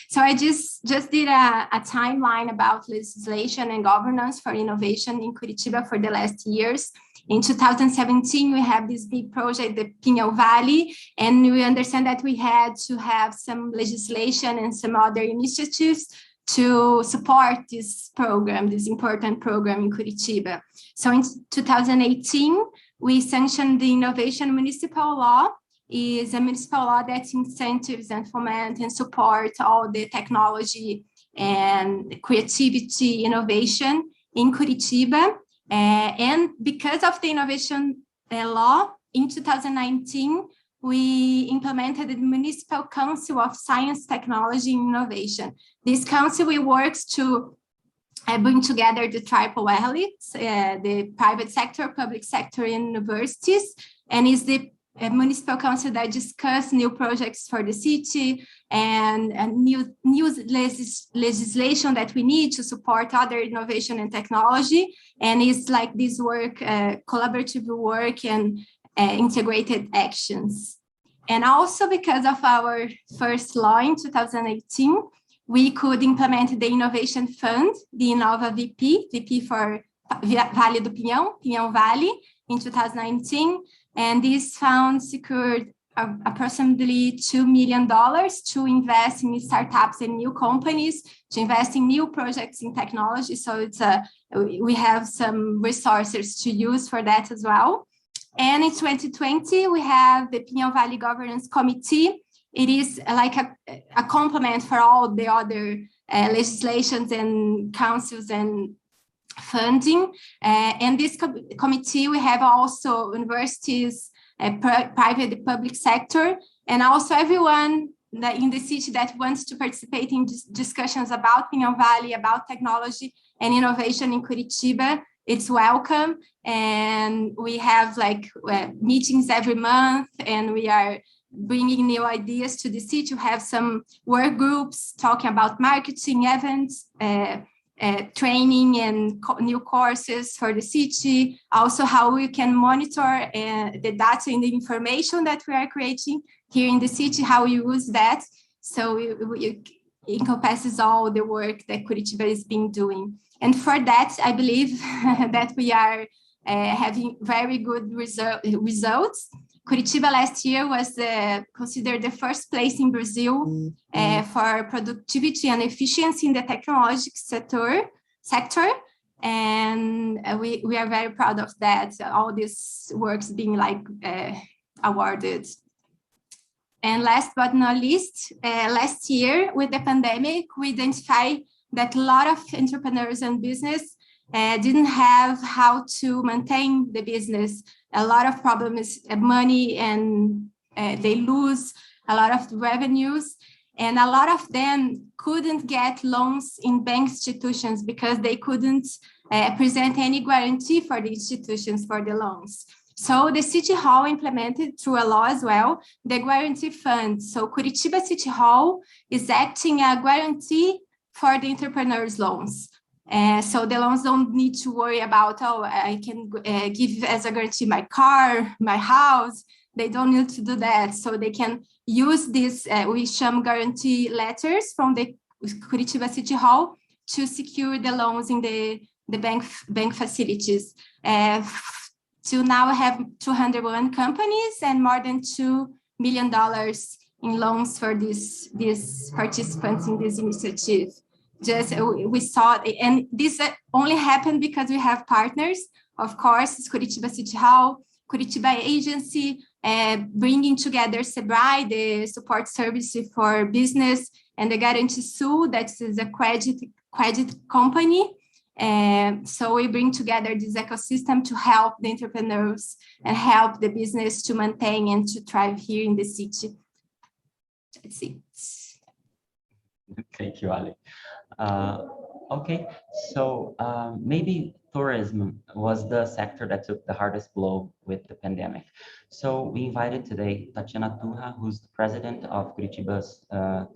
So I just did a timeline about legislation and governance for innovation in Curitiba for the last years. In 2017, we have this big project, the Pinhão Valley, and we understand that we had to have some legislation and some other initiatives to support this program, this important program in Curitiba. So in 2018, we sanctioned the Innovation Municipal Law. Is a municipal law that incentives and foment and support all the technology and creativity innovation in Curitiba. And because of the innovation law, in 2019, we implemented the Municipal Council of Science, Technology, and Innovation. This council works to bring together the triple elites, the private sector, public sector, and universities, and is the a municipal council that discuss new projects for the city and new legislation that we need to support other innovation and technology. And it's like this work, collaborative work and integrated actions. And also because of our first law in 2018, we could implement the Innovation Fund, the Innova VP for Vale do Pinhão, Pinhão Valley in 2019. And this fund secured approximately $2 million to invest in startups and new companies, to invest in new projects in technology. So it's we have some resources to use for that as well. And in 2020, we have the Pinhão Valley Governance Committee. It is like a complement for all the other legislations and councils and funding. And this committee, we have also universities, private, public sector, and also everyone that in the city that wants to participate in discussions about Pinhão Valley, about technology and innovation in Curitiba. It's welcome. And we have like meetings every month, and we are bringing new ideas to the city, to have some work groups talking about marketing events, training and new courses for the city, also how we can monitor the data and the information that we are creating here in the city, how we use that. So it encompasses all the work that Curitiba has been doing. And for that, I believe that we are having very good results. Curitiba last year was considered the first place in Brazil for productivity and efficiency in the technology sector. And we are very proud of that, all these works being like awarded. And last but not least, last year with the pandemic, we identified that a lot of entrepreneurs and business didn't have how to maintain the business. A lot of problems, money, and they lose a lot of revenues. And a lot of them couldn't get loans in bank institutions because they couldn't present any guarantee for the institutions for the loans. So the City Hall implemented through a law as well, the guarantee fund. So Curitiba City Hall is acting a guarantee for the entrepreneurs' loans. So the loans don't need to worry about, oh, I can give as a guarantee my car, my house. They don't need to do that. So they can use this Wisham guarantee letters from the Curitiba City Hall to secure the loans in the bank facilities. Till now, I have 201 companies and more than $2 million in loans for these participants in this initiative. Just we saw, and this only happened because we have partners, of course, it's Curitiba City Hall, Curitiba Agency, bringing together SEBRAE, the support service for business, and the Guarantee Sul, that is a credit company. So we bring together this ecosystem to help the entrepreneurs and help the business to maintain and to thrive here in the city. That's it. Thank you, Ali. Okay, so maybe tourism was the sector that took the hardest blow with the pandemic. So we invited today Tatiana Turra, who's the president of Curitiba's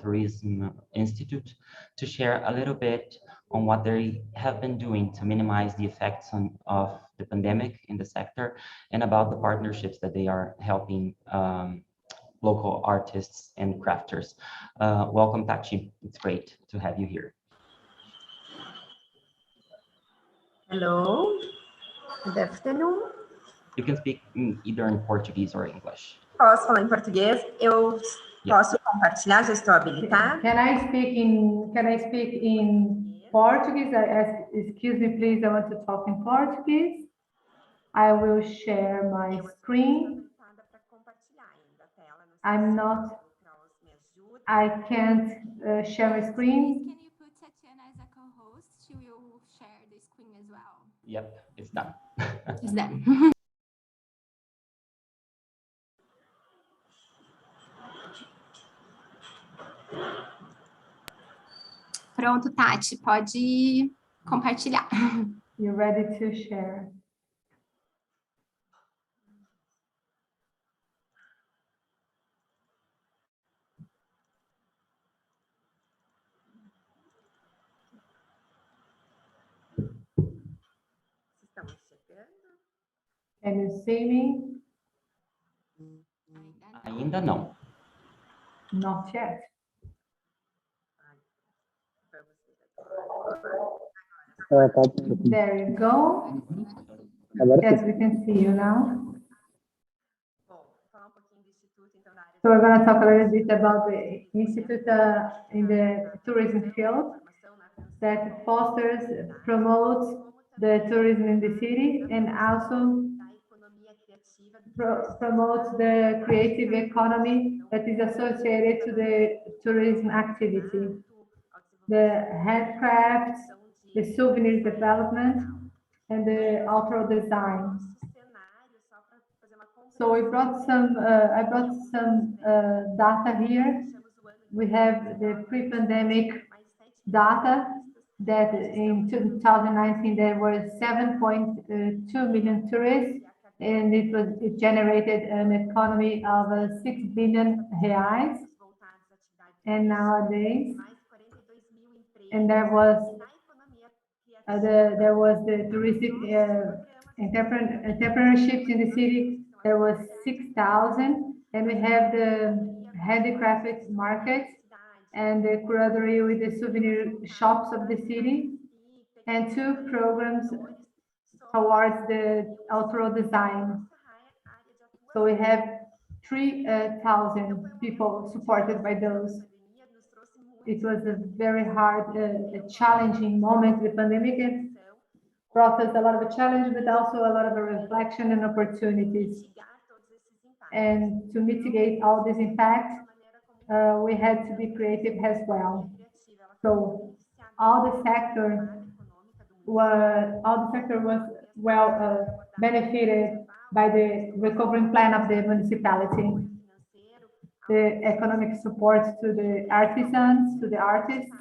Tourism Institute, to share a little bit on what they have been doing to minimize the effects of the pandemic in the sector, and about the partnerships that they are helping local artists and crafters. Welcome, Tati. It's great to have you here. Hello, good afternoon. You can speak either in Portuguese or English. Posso falar em português? Eu posso compartilhar, já estou habilitada. Can I speak in Portuguese? Excuse me, please, I want to talk in Portuguese. I will share my screen. I can't share my screen. Can you put Tatiana as a co-host? She will share the screen as well. Yep, it's done. It's done. Pronto, Tati, pode compartilhar. You're ready to share. Can you see me? Ainda não. Not yet. There you go. Yes, we can see you now. So we're going to talk a little bit about the institute in the tourism field that fosters, promotes the tourism in the city, and also promotes the creative economy that is associated to the tourism activity. The handcrafts, the souvenir development, and the outdoor design. So I brought some data here. We have the pre-pandemic data that in 2019 there were 7.2 million tourists, and it generated an economy of 6 billion reais. And nowadays, and there was the touristic entrepreneurships in the city. There was 6,000, and we have the handicrafted market and the curadory with the souvenir shops of the city, and 2 programs towards the outdoor design. So we have 3,000 people supported by those. It was a very hard, challenging moment. The pandemic brought us a lot of a challenge, but also a lot of a reflection and opportunities. And to mitigate all this impact, we had to be creative as well. So all the sector was well benefited by the recovery plan of the municipality. The economic support to the artisans, to the artists,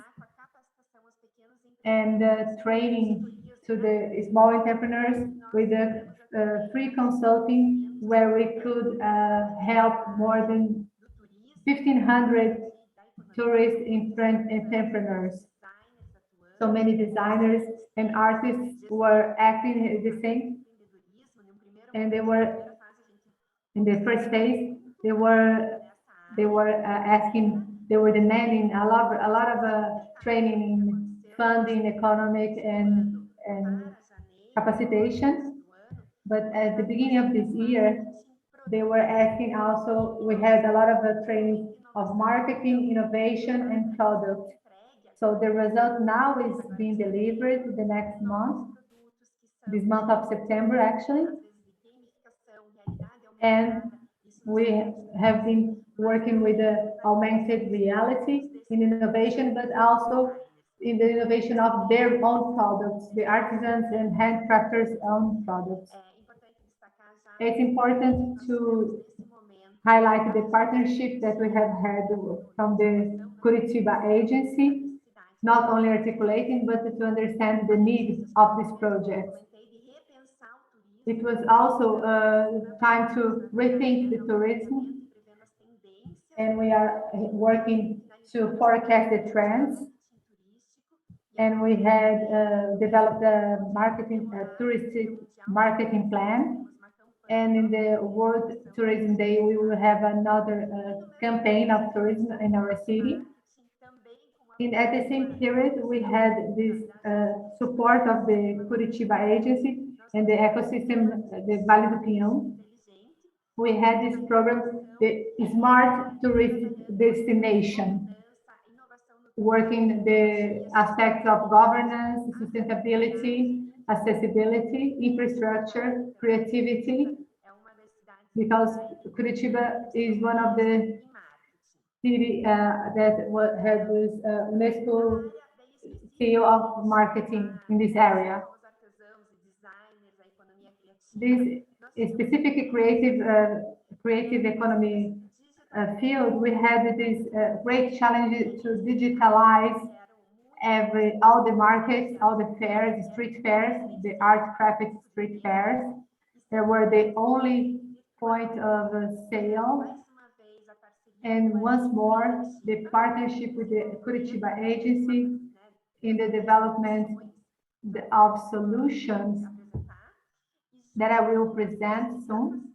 and training to the small entrepreneurs with the free consulting, where we could help more than 1,500 tourist entrepreneurs. So many designers and artists were acting the same, and they were in the first phase. They were demanding a lot of training in funding, economic, and capacitation. But at the beginning of this year, they were asking also. We had a lot of training of marketing, innovation, and product. So the result now is being delivered the next month, this month of September, actually. And we have been working with the augmented reality in innovation, but also in the innovation of their own products, the artisans and handcrafters' own products. It's important to highlight the partnership that we have had from the Curitiba agency, not only articulating, but to understand the need of this project. It was also time to rethink the tourism, and we are working to forecast the trends. And we had developed a touristic marketing plan. And in the World Tourism Day, we will have another campaign of tourism in our city. And at the same period, we had this support of the Curitiba agency and the ecosystem, the Vale do Pinhão. We had this program, the Smart Tourist Destination, working the aspects of governance, sustainability, accessibility, infrastructure, creativity, because Curitiba is one of the city that had this UNESCO seal of marketing in this area. This specific creative economy field, we had this great challenge to digitalize all the markets, all the fairs, street fairs, the art craft street fairs. They were the only point of sale. And once more, the partnership with the Curitiba agency in the development of solutions that I will present soon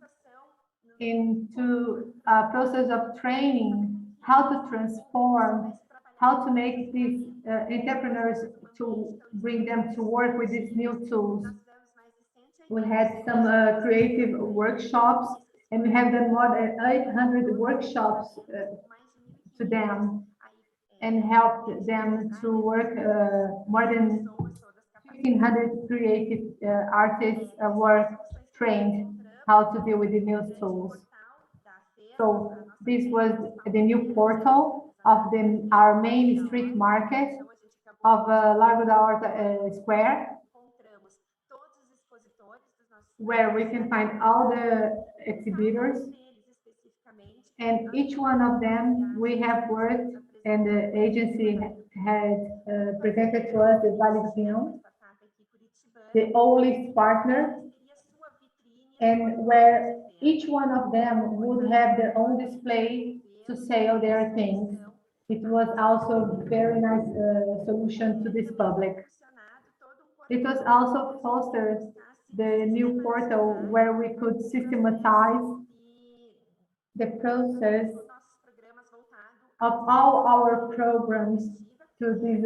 into a process of training, how to transform, how to make these entrepreneurs, to bring them to work with these new tools. We had some creative workshops, and we have done more than 800 workshops to them and helped them to work. More than 1,500 creative artists were trained how to deal with the new tools. So this was the new portal of our main street market of Largo da Horta Square, where we can find all the exhibitors, and each one of them we have worked, and the agency had presented to us the Vale do Pinhão, the oldest partner, and where each one of them would have their own display to sell their things. It was also a very nice solution to this public. It was also fostered the new portal where we could systematize the process of all our programs to these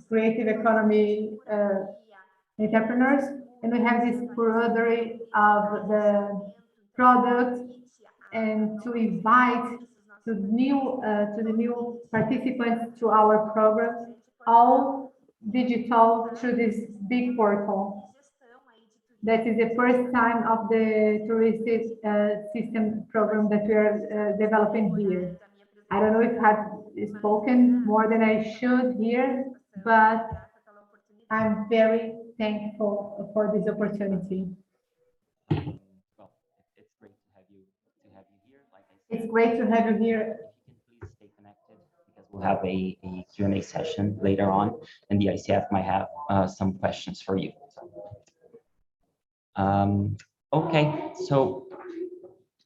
creative economy entrepreneurs. And we have this curadory of the product, and to invite to the new participants to our programs, all digital through this big portal. That is the first time of the touristic system program that we are developing here. I don't know if I've spoken more than I should here, but I'm very thankful for this opportunity. Well, it's great to have you here. Like I said, it's great to have you here. If you can please stay connected, because we'll have a Q&A session later on, and the ICF might have some questions for you. Okay, so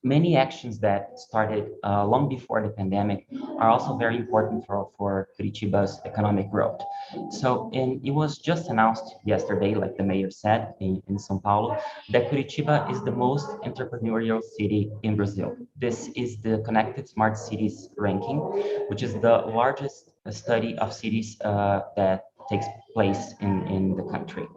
many actions that started long before the pandemic are also very important for Curitiba's economic growth. So, and it was just announced yesterday, like the mayor said in São Paulo, that Curitiba is the most entrepreneurial city in Brazil. This is the Connected Smart Cities ranking, which is the largest study of cities that takes place in the country.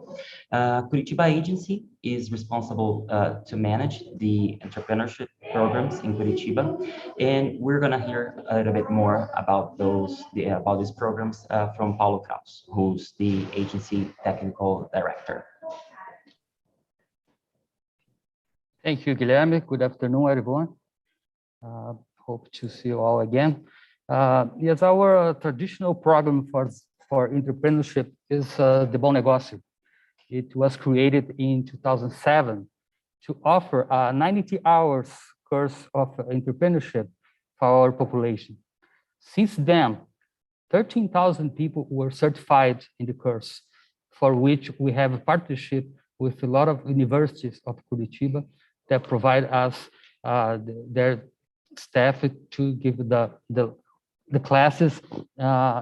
Curitiba agency is responsible to manage the entrepreneurship programs in Curitiba, and we're gonna hear a little bit more about these programs from Paulo Kraus, who's the agency technical director. Thank you, Guilherme. Good afternoon, everyone. Hope to see you all again. Yes, our traditional program for entrepreneurship is the Bom Negócio. It was created in 2007 to offer a 90 hours course of entrepreneurship for our population. Since then, 13,000 people were certified in the course, for which we have a partnership with a lot of universities of Curitiba that provide us their staff to give the classes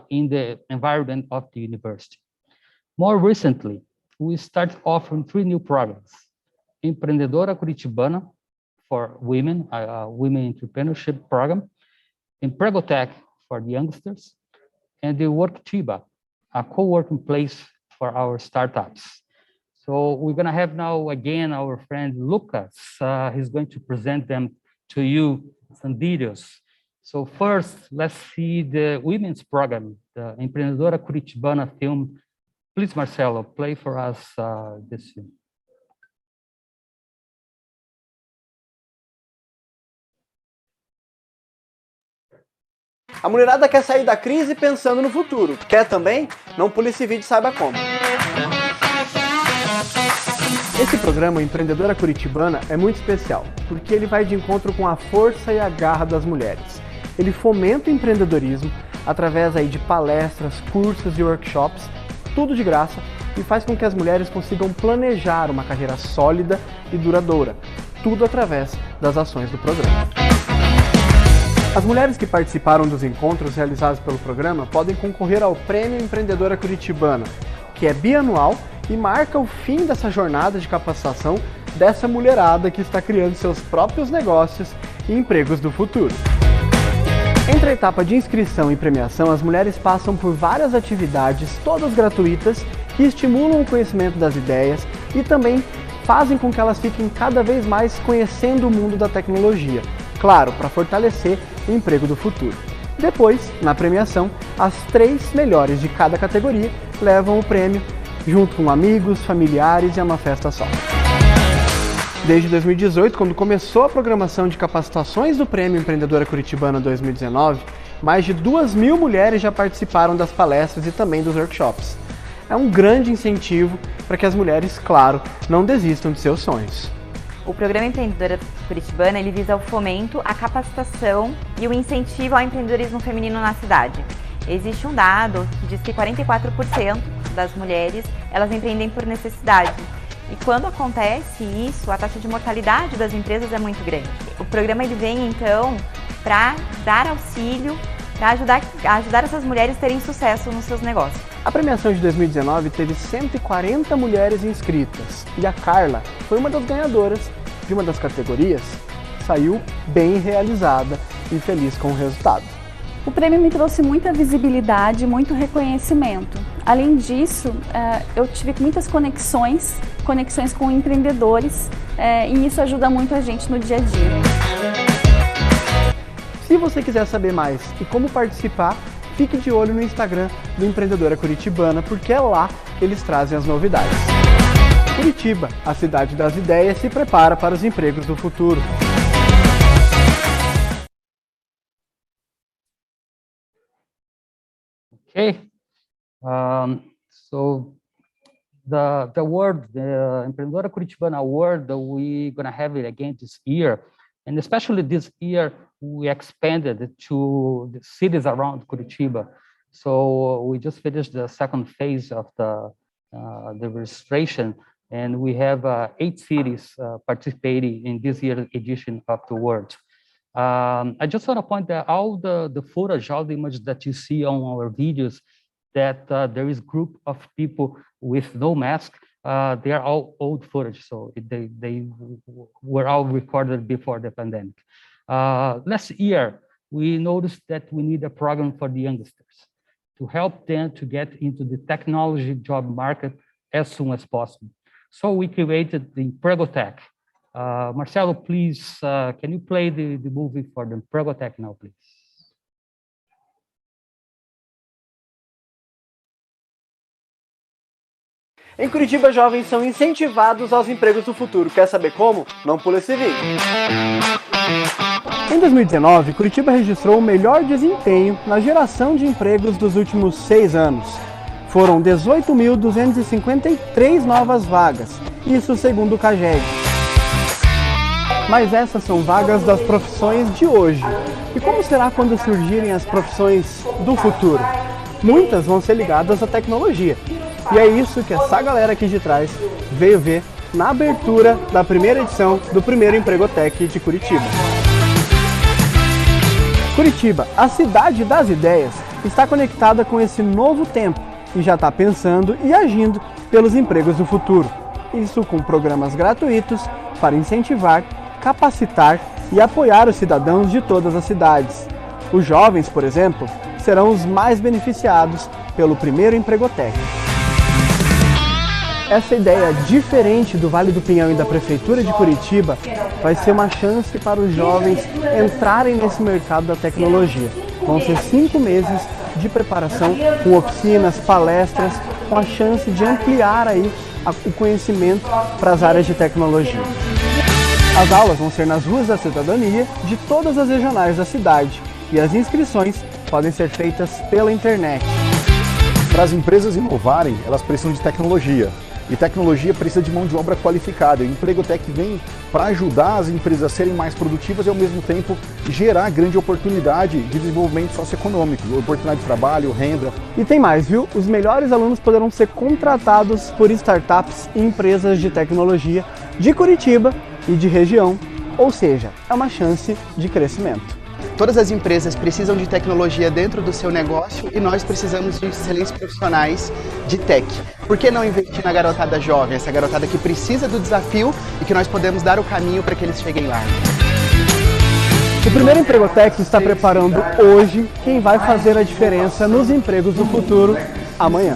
in the environment of the university. More recently, we started offering 3 new programs. Empreendedora Curitibana for women, a women entrepreneurship program, Empregotech for the youngsters, and the Worktiba, a co-working place for our startups. So we're gonna have now again our friend Lucas. He's going to present them to you, some videos. So first, let's see the women's program, the Empreendedora Curitibana film. Please, Marcelo, play for us this film. A mulherada quer sair da crise pensando no futuro. Quer também? Não pule esse vídeo e saiba como. Esse programa, Empreendedora Curitibana, é muito especial, porque ele vai de encontro com a força e a garra das mulheres. Ele fomenta o empreendedorismo através aí de palestras, cursos e workshops, tudo de graça, e faz com que as mulheres consigam planejar uma carreira sólida e duradoura, tudo através das ações do programa. As mulheres que participaram dos encontros realizados pelo programa podem concorrer ao Prêmio Empreendedora Curitibana, que é bianual e marca o fim dessa jornada de capacitação dessa mulherada que está criando seus próprios negócios e empregos do futuro. Entre a etapa de inscrição e premiação, as mulheres passam por várias atividades, todas gratuitas, que estimulam o conhecimento das ideias e também fazem com que elas fiquem cada vez mais conhecendo o mundo da tecnologia. Claro, para fortalecer o emprego do futuro. Depois, na premiação, as 3 melhores de cada categoria levam o prêmio, junto com amigos, familiares e uma festa só. Desde 2018, quando começou a programação de capacitações do Prêmio Empreendedora Curitibana 2019, mais de 2.000 mulheres já participaram das palestras e também dos workshops. É um grande incentivo para que as mulheres, claro, não desistam de seus sonhos. O programa Empreendedora Curitibana ele visa o fomento, a capacitação e o incentivo ao empreendedorismo feminino na cidade. Existe um dado que diz que 44% das mulheres elas empreendem por necessidade. E quando acontece isso, a taxa de mortalidade das empresas é muito grande. O programa ele vem então para dar auxílio, para ajudar essas mulheres a terem sucesso nos seus negócios. A premiação de 2019 teve 140 mulheres inscritas e a Carla foi uma das ganhadoras de uma das categorias. Saiu bem realizada e feliz com o resultado. O prêmio me trouxe muita visibilidade, muito reconhecimento. Além disso, eu tive muitas conexões com empreendedores e isso ajuda muito a gente no dia a dia. Se você quiser saber mais e como participar, fique de olho no Instagram do Empreendedora Curitibana, porque é lá que eles trazem as novidades. Curitiba, a cidade das ideias, se prepara para os empregos do futuro. Okay, so the award, the Empreendedora Curitibana Award, we're gonna have it again this year, and especially this year we expanded to the cities around Curitiba. So we just finished the second phase of the registration, and we have 8 cities participating in this year's edition of the award. I just want to point that all the footage, all the images that you see on our videos, that there is a group of people with no mask. They are all old footage, so they were all recorded before the pandemic. Last year, we noticed that we need a program for the youngsters to help them to get into the technology job market as soon as possible. So we created the Empregotech, Marcelo, please, can you play the movie for the Empregotech now, please? Em Curitiba, jovens são incentivados aos empregos do futuro. Quer saber como? Não pula esse vídeo. Em 2019, Curitiba registrou o melhor desempenho na geração de empregos dos últimos 6 anos. Foram 18.253 novas vagas, isso segundo o CAGED. Mas essas são vagas das profissões de hoje. E como será quando surgirem as profissões do futuro? Muitas vão ser ligadas à tecnologia. E é isso que essa galera aqui de trás veio ver na abertura da primeira edição do primeiro Empregotech de Curitiba. Curitiba, a cidade das ideias, está conectada com esse novo tempo e já está pensando e agindo pelos empregos do futuro. Isso com programas gratuitos para incentivar, capacitar e apoiar os cidadãos de todas as cidades. Os jovens, por exemplo, serão os mais beneficiados pelo primeiro Empregotech. Essa ideia diferente do Vale do Pinhão e da Prefeitura de Curitiba vai ser uma chance para os jovens entrarem nesse mercado da tecnologia. Vão ser 5 meses de preparação com oficinas, palestras, com a chance de ampliar aí o conhecimento para as áreas de tecnologia. As aulas vão ser nas ruas da cidadania de todas as regionais da cidade e as inscrições podem ser feitas pela internet. Para as empresas inovarem, elas precisam de tecnologia. E tecnologia precisa de mão de obra qualificada. O Empregotech vem para ajudar as empresas a serem mais produtivas e, ao mesmo tempo, gerar grande oportunidade de desenvolvimento socioeconômico, oportunidade de trabalho, renda. E tem mais, viu? Os melhores alunos poderão ser contratados por startups e empresas de tecnologia de Curitiba e de região, ou seja, é uma chance de crescimento. Todas as empresas precisam de tecnologia dentro do seu negócio e nós precisamos de excelentes profissionais de tech. Por que não investir na garotada jovem, essa garotada que precisa do desafio e que nós podemos dar o caminho para que eles cheguem lá? O primeiro Empregotech está preparando hoje quem vai fazer a diferença nos empregos do futuro amanhã.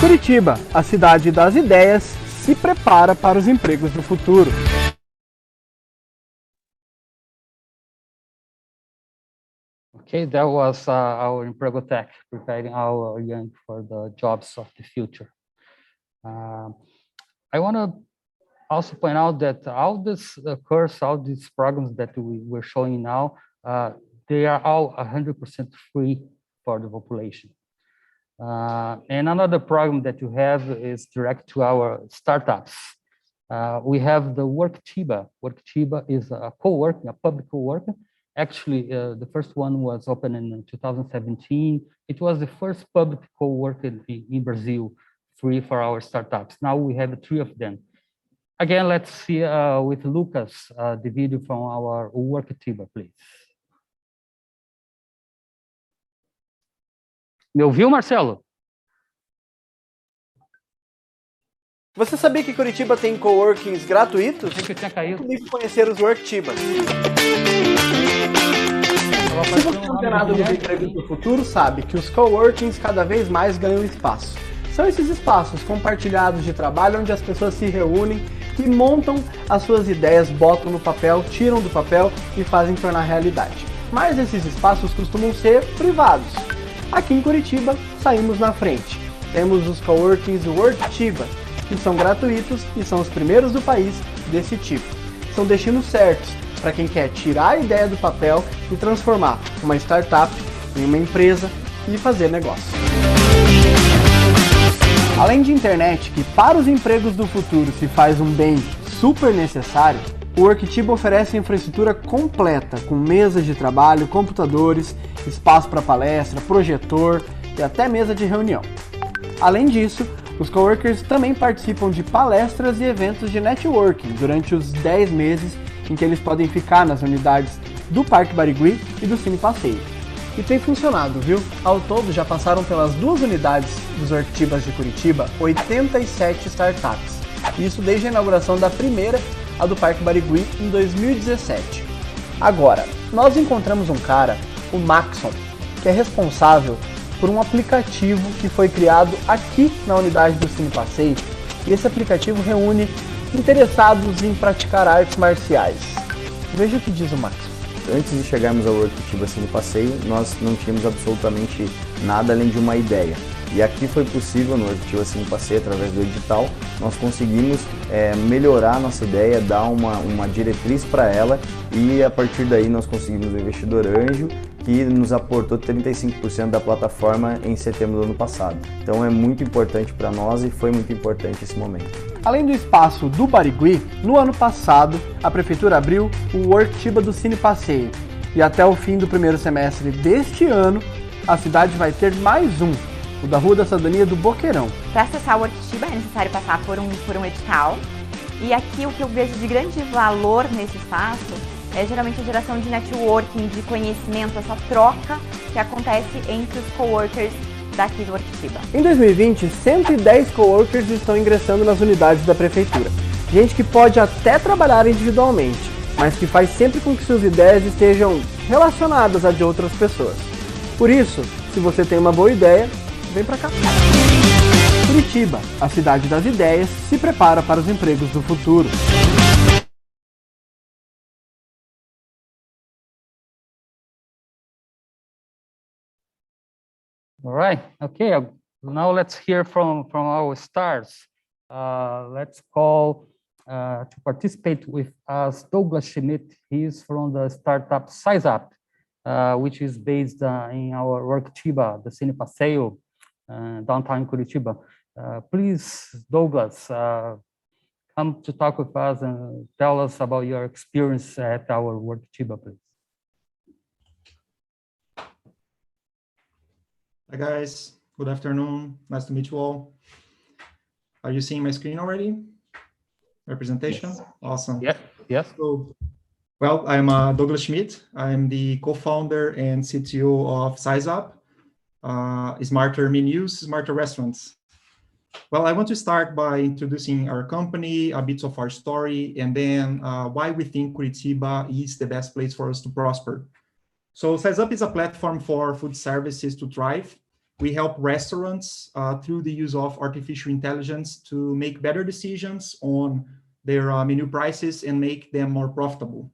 Curitiba, a cidade das ideias, se prepara para os empregos do futuro. Okay, that was our Empregotech, preparing our young for the jobs of the future. I want to also point out that all this course, all these programs that we're showing now, they are all 100% free for the population. And another program that you have is direct to our startups. We have the Worktiba. Worktiba is a co-working, a public co-working. Actually, the first one was opened in 2017. It was the first public co-working in Brazil, free for our startups. Now we have 3 of them. Again, let's see with Lucas the video from our Worktiba, please. Me ouviu, Marcelo? Você sabia que Curitiba tem coworkings gratuitos? Achei que eu tinha caído. Vem conhecer os Worktiba. Se você não tem nada dos empregos do futuro, sabe que os coworkings cada vez mais ganham espaço. São esses espaços compartilhados de trabalho onde as pessoas se reúnem e montam as suas ideias, botam no papel, tiram do papel e fazem tornar realidade. Mas esses espaços costumam ser privados. Aqui em Curitiba, saímos na frente. Temos os coworkings Worktiba, que são gratuitos e são os primeiros do país desse tipo. São destinos certos para quem quer tirar a ideia do papel e transformar uma startup em uma empresa e fazer negócio. Além de internet, que para os empregos do futuro se faz um bem super necessário, o Worktiba oferece infraestrutura completa, com mesas de trabalho, computadores, espaço para palestra, projetor e até mesa de reunião. Além disso, os coworkers também participam de palestras e eventos de networking durante os 10 meses em que eles podem ficar nas unidades do Parque Barigui e do Cine Passeio. E tem funcionado, viu? Ao todo já passaram pelas 2 unidades dos Worktibas de Curitiba 87 startups. Isso desde a inauguração da primeira, a do Parque Barigui, em 2017. Agora, nós encontramos um cara, o Maxon, que é responsável por um aplicativo que foi criado aqui na unidade do Cine Passeio. E esse aplicativo reúne interessados em praticar artes marciais. Veja o que diz o Max. Antes de chegarmos ao Worktiba Cine Passeio, nós não tínhamos absolutamente nada além de uma ideia. E aqui foi possível, no Worktiba Cine Passeio, através do edital, nós conseguimos melhorar a nossa ideia, dar uma diretriz para ela, e a partir daí nós conseguimos o investidor anjo, que nos aportou 35% da plataforma em setembro do ano passado. Então é muito importante para nós e foi muito importante esse momento. Além do espaço do Barigui, no ano passado, a Prefeitura abriu o Worktiba do Cine Passeio. E até o fim do primeiro semestre deste ano, a cidade vai ter mais um, o da Rua da Cidadania do Boqueirão. Para acessar o Worktiba é necessário passar por um edital. E aqui o que eu vejo de grande valor nesse espaço é geralmente a geração de networking, de conhecimento, essa troca que acontece entre os coworkers daqui do Worktiba. Em 2020, 110 coworkers estão ingressando nas unidades da Prefeitura. Gente que pode até trabalhar individualmente, mas que faz sempre com que suas ideias estejam relacionadas a de outras pessoas. Por isso, se você tem uma boa ideia, vem pra cá. Curitiba, a cidade das ideias, se prepara para os empregos do futuro. All right. Okay. Now let's hear from our stars. Let's call to participate with us Douglas Schmidt. He's from the startup SizeUp, which is based in our Worktiba, the Cine Passeio, downtown Curitiba. Please, Douglas, come to talk with us and tell us about your experience at our Worktiba, please. Hi guys, good afternoon. Nice to meet you all. Are you seeing my screen already? Representation? Yes. Awesome. Yeah. Yes. So, well, I'm Douglas Schmidt. I'm the co-founder and CTO of SizeUp, Smarter Menus, Smarter Restaurants. Well, I want to start by introducing our company, a bit of our story, and then why we think Curitiba is the best place for us to prosper. So SizeUp is a platform for food services to thrive. We help restaurants through the use of artificial intelligence to make better decisions on their menu prices and make them more profitable.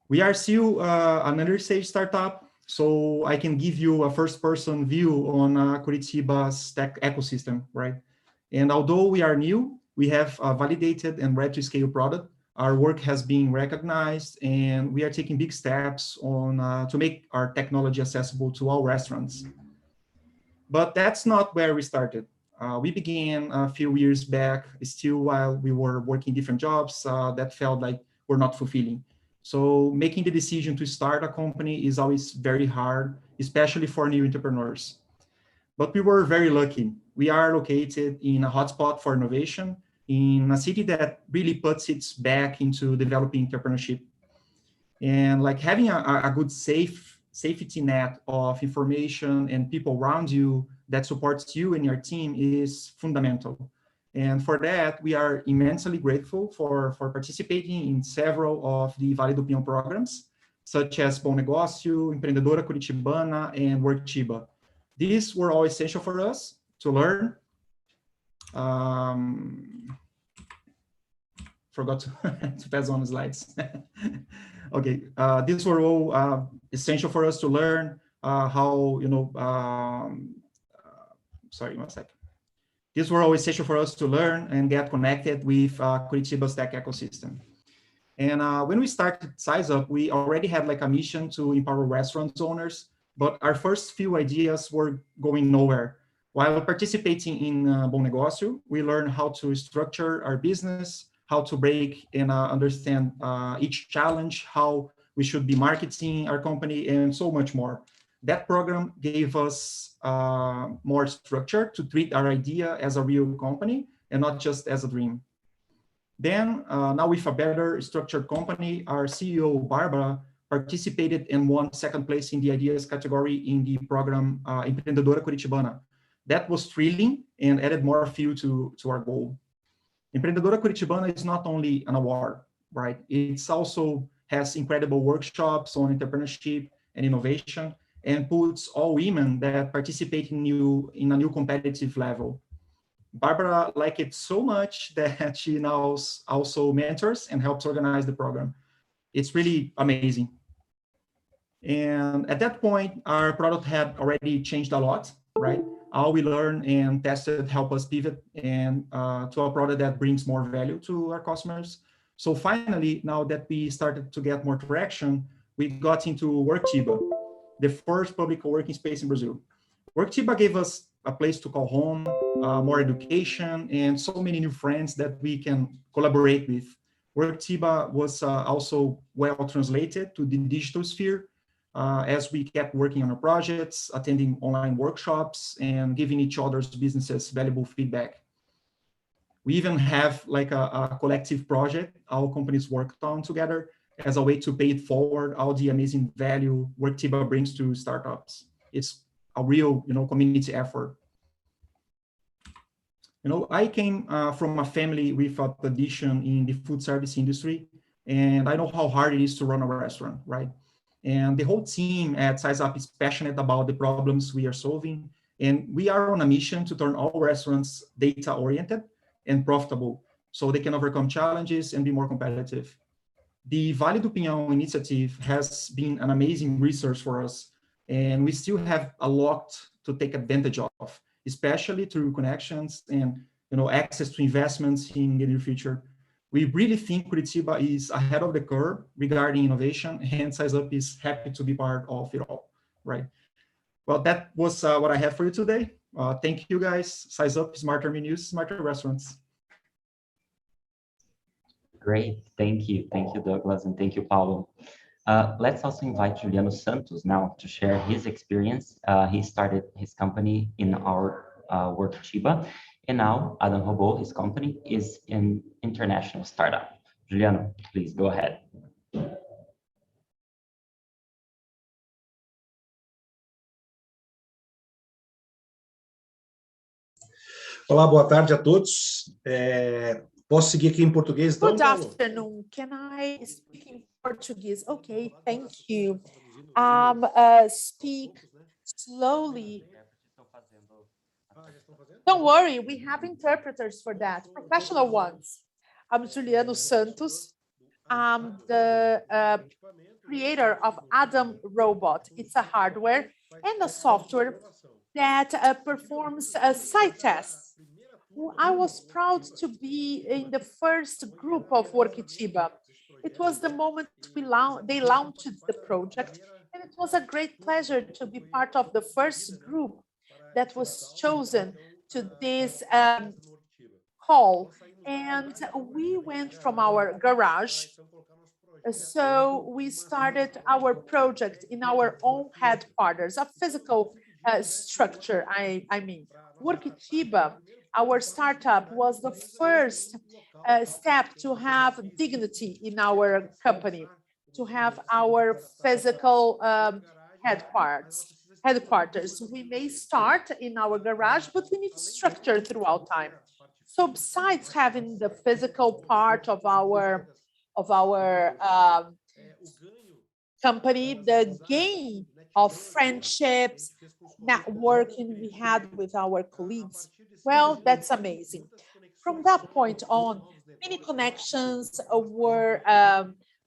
We are still an early stage startup, so I can give you a first-person view on Curitiba's tech ecosystem, right? And although we are new, we have a validated and ready-to-scale product. Our work has been recognized, and we are taking big steps on to make our technology accessible to all restaurants. But that's not where we started. We began a few years back, still while we were working different jobs that felt like were not fulfilling. So making the decision to start a company is always very hard, especially for new entrepreneurs. But we were very lucky. We are located in a hotspot for innovation, in a city that really puts its back into developing entrepreneurship. And like having a good safety net of information and people around you that supports you and your team is fundamental. And for that, we are immensely grateful for participating in several of the Vale do Pinhão programs, such as Bom Negócio, Empreendedora Curitibana, and Worktiba. These were all essential for us to learn. Forgot to pass on the slides. Okay, these were all essential for us to learn how, sorry, one second. These were all essential for us to learn and get connected with Curitiba's tech ecosystem. And when we started SizeUp, we already had like a mission to empower restaurant owners, but our first few ideas were going nowhere. While participating in Bom Negócio, we learned how to structure our business, how to break and understand each challenge, how we should be marketing our company, and so much more. That program gave us more structure to treat our idea as a real company and not just as a dream. Then, now with a better structured company, our CEO, Barbara, participated and won second place in the ideas category in the program Empreendedora Curitibana. That was thrilling and added more fuel to our goal. Empreendedora Curitibana is not only an award, right? It's also has incredible workshops on entrepreneurship and innovation, and puts all women that participate in a new competitive level. Barbara liked it so much that she now also mentors and helps organize the program. It's really amazing. And at that point, our product had already changed a lot, right? All we learned and tested help us pivot and to a product that brings more value to our customers. So finally, now that we started to get more traction, we got into Worktiba, the first public working space in Brazil. Worktiba gave us a place to call home, more education, and so many new friends that we can collaborate with. Worktiba was also well translated to the digital sphere as we kept working on our projects, attending online workshops, and giving each other's businesses valuable feedback. We even have like a collective project our companies worked on together as a way to pay it forward all the amazing value Worktiba brings to startups. It's a real, community effort. I came from a family with a tradition in the food service industry, and I know how hard it is to run a restaurant, right? And the whole team at SizeUp is passionate about the problems we are solving, and we are on a mission to turn all restaurants data-oriented and profitable so they can overcome challenges and be more competitive. The Vale do Pinhão initiative has been an amazing resource for us, and we still have a lot to take advantage of, especially through connections and access to investments in the near future. We really think Curitiba is ahead of the curve regarding innovation, and SizeUp is happy to be part of it all, right? Well, that was what I have for you today. Thank you, guys. SizeUp, smarter menus, smarter restaurants. Great, thank you, Douglas, and thank you, Paulo. Let's also invite Juliano Santos now to share his experience. He started his company in our Worktiba, and now Adam Robô, his company, is an international startup. Juliano, please go ahead. Olá, boa tarde a todos. Posso seguir aqui em português, então? Good afternoon. Can I speak in Portuguese? Okay, thank you. Speak slowly. Don't worry, we have interpreters for that, professional ones. I'm Juliano Santos. I'm the creator of Adam Robot. It's a hardware and a software that performs site tests. I was proud to be in the first group of Worktiba. It was the moment they launched the project, and it was a great pleasure to be part of the first group that was chosen to this call. And we went from our garage. So we started our project in our own headquarters, a physical structure, I mean. Worktiba, our startup, was the first step to have dignity in our company, to have our physical headquarters. We may start in our garage, but we need structure throughout time. So besides having the physical part of our company, the gain of friendships, networking we had with our colleagues, well, that's amazing. From that point on, many connections were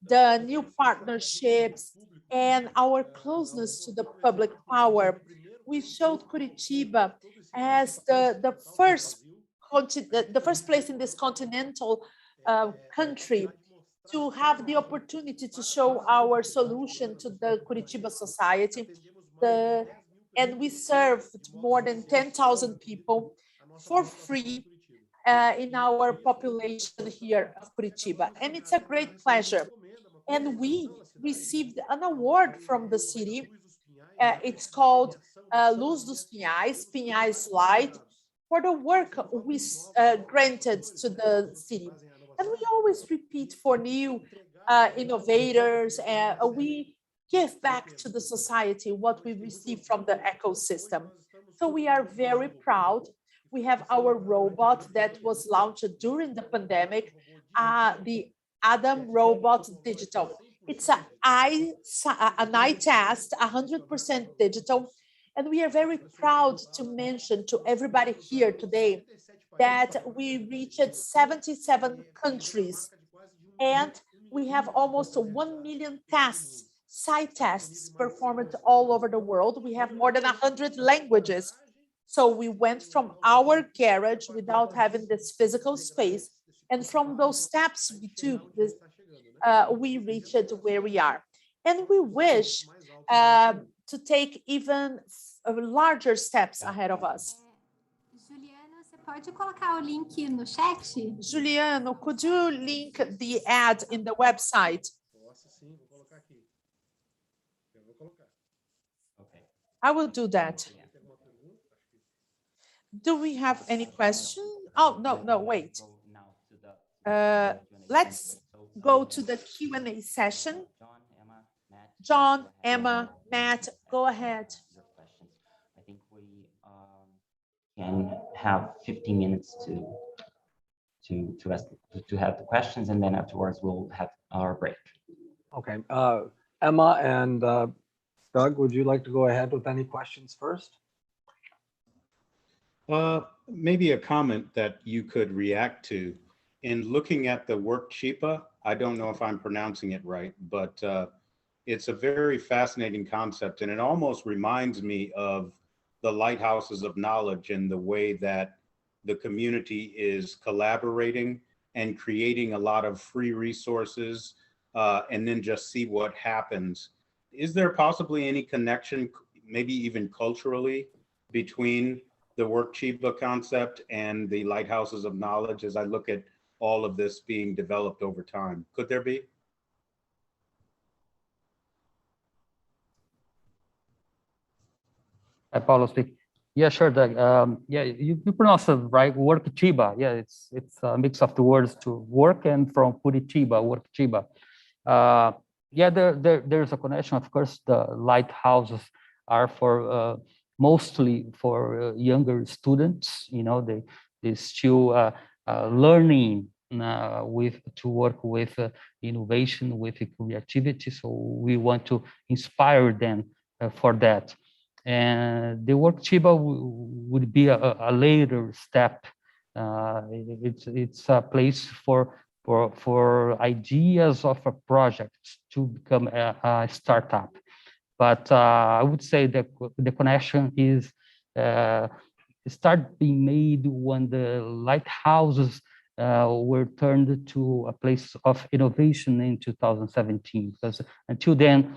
the new partnerships and our closeness to the public power. We showed Curitiba as the first place in this continental country to have the opportunity to show our solution to the Curitiba society. And we served more than 10,000 people for free in our population here of Curitiba. And it's a great pleasure. And we received an award from the city. It's called Luz dos Pinhais Light, for the work we granted to the city. And we always repeat for new innovators, we give back to the society what we receive from the ecosystem. So we are very proud. We have our robot that was launched during the pandemic, the Adam Robot Digital. It's an eye test, 100% digital. And we are very proud to mention to everybody here today that we reached 77 countries, and we have almost 1 million tests, site tests performed all over the world. We have more than 100 languages. So we went from our garage without having this physical space, and from those steps we took, we reached where we are. And we wish to take even larger steps ahead of us. Juliano, você pode colocar o link no chat? Juliano, could you link the ad in the website? I will do that. Do we have any question? Oh, no, wait. Let's go to the Q&A session. John, Emma, Matt, go ahead. I think we can have 15 minutes to have the questions, and then afterwards we'll have our break. Okay, Emma and Doug, would you like to go ahead with any questions first? Maybe a comment that you could react to. In looking at the Workchipa, I don't know if I'm pronouncing it right, but it's a very fascinating concept, and it almost reminds me of the lighthouses of knowledge and the way that the community is collaborating and creating a lot of free resources, and then just see what happens. Is there possibly any connection, maybe even culturally, between the Workchipa concept and the lighthouses of knowledge as I look at all of this being developed over time? Could there be? Hi, Paulo speaking. Yeah, sure, Doug. Yeah, you pronounce it right, Workchipa. Yeah, it's a mix of the words to work and from Curitiba, Workchipa. Yeah, there's a connection. Of course, the lighthouses are for mostly for younger students. You know, they still learning to work with innovation, with creativity. So we want to inspire them for that. And the Workchipa would be a later step. It's a place for ideas of a project to become a startup. But I would say that the connection is start being made when the lighthouses were turned to a place of innovation in 2017. Because until then,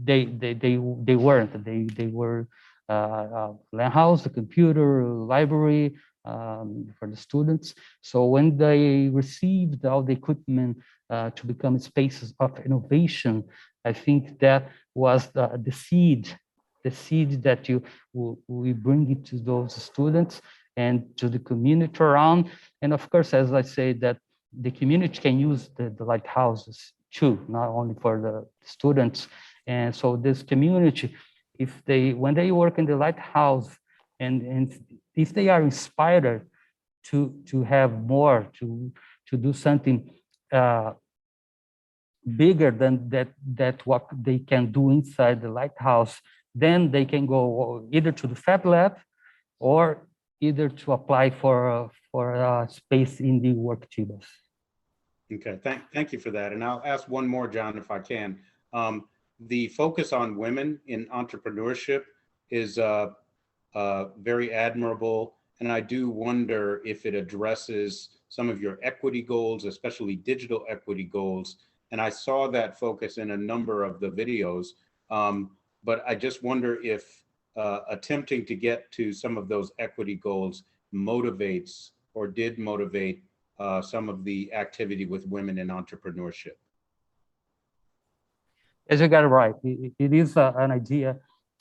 they weren't. They were land house, the computer, library for the students. So when they received all the equipment to become spaces of innovation, I think that was the seed that we bring it to those students and to the community around. And of course, as I say, that the community can use the lighthouses too, not only for the students. And so this community, when they work in the lighthouse, and if they are inspired to have more, to do something bigger than that what they can do inside the lighthouse, then they can go either to the Fab Lab or either to apply for space in the Workchipas. Okay, thank you for that. And I'll ask one more, John, if I can. The focus on women in entrepreneurship is very admirable. And I do wonder if it addresses some of your equity goals, especially digital equity goals. And I saw that focus in a number of the videos. But I just wonder if attempting to get to some of those equity goals motivates or did motivate some of the activity with women in entrepreneurship. As you got it right, it is an idea,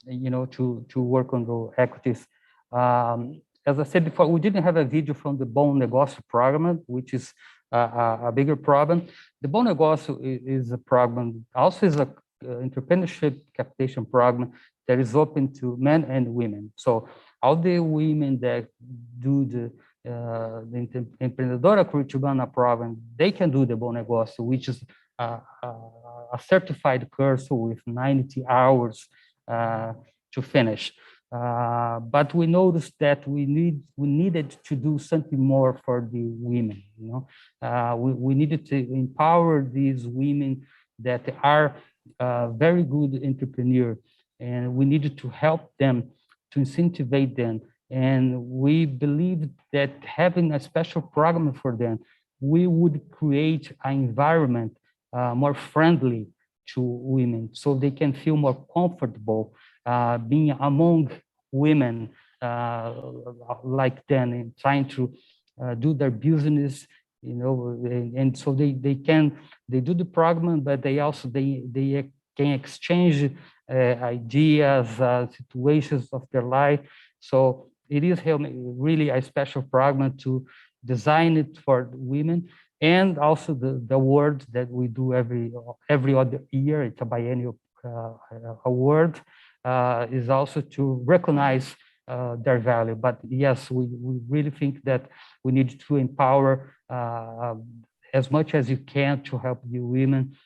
you know, to work on the equities. As I said before, we didn't have a video from the Bom Negócio program, which is a bigger problem. The Bom Negócio is a program, also is a entrepreneurship capitation program that is open to men and women. So all the women that do the Empreendedora Curitibana program, they can do the Bom Negócio, which is a certified course with 90 hours to finish. But we noticed that we needed to do something more for the women. We needed to empower these women that are very good entrepreneurs, and we needed to help them, to incentivize them. And we believed that having a special program for them, we would create an environment more friendly to women, so they can feel more comfortable being among women like them and trying to do their business, and so they do the program, but they also they can exchange ideas, situations of their life. So it is really a special program to design it for women. And also the award that we do every other year, it's a biennial award, is also to recognize their value. But yes, we really think that we need to empower as much as you can to help the women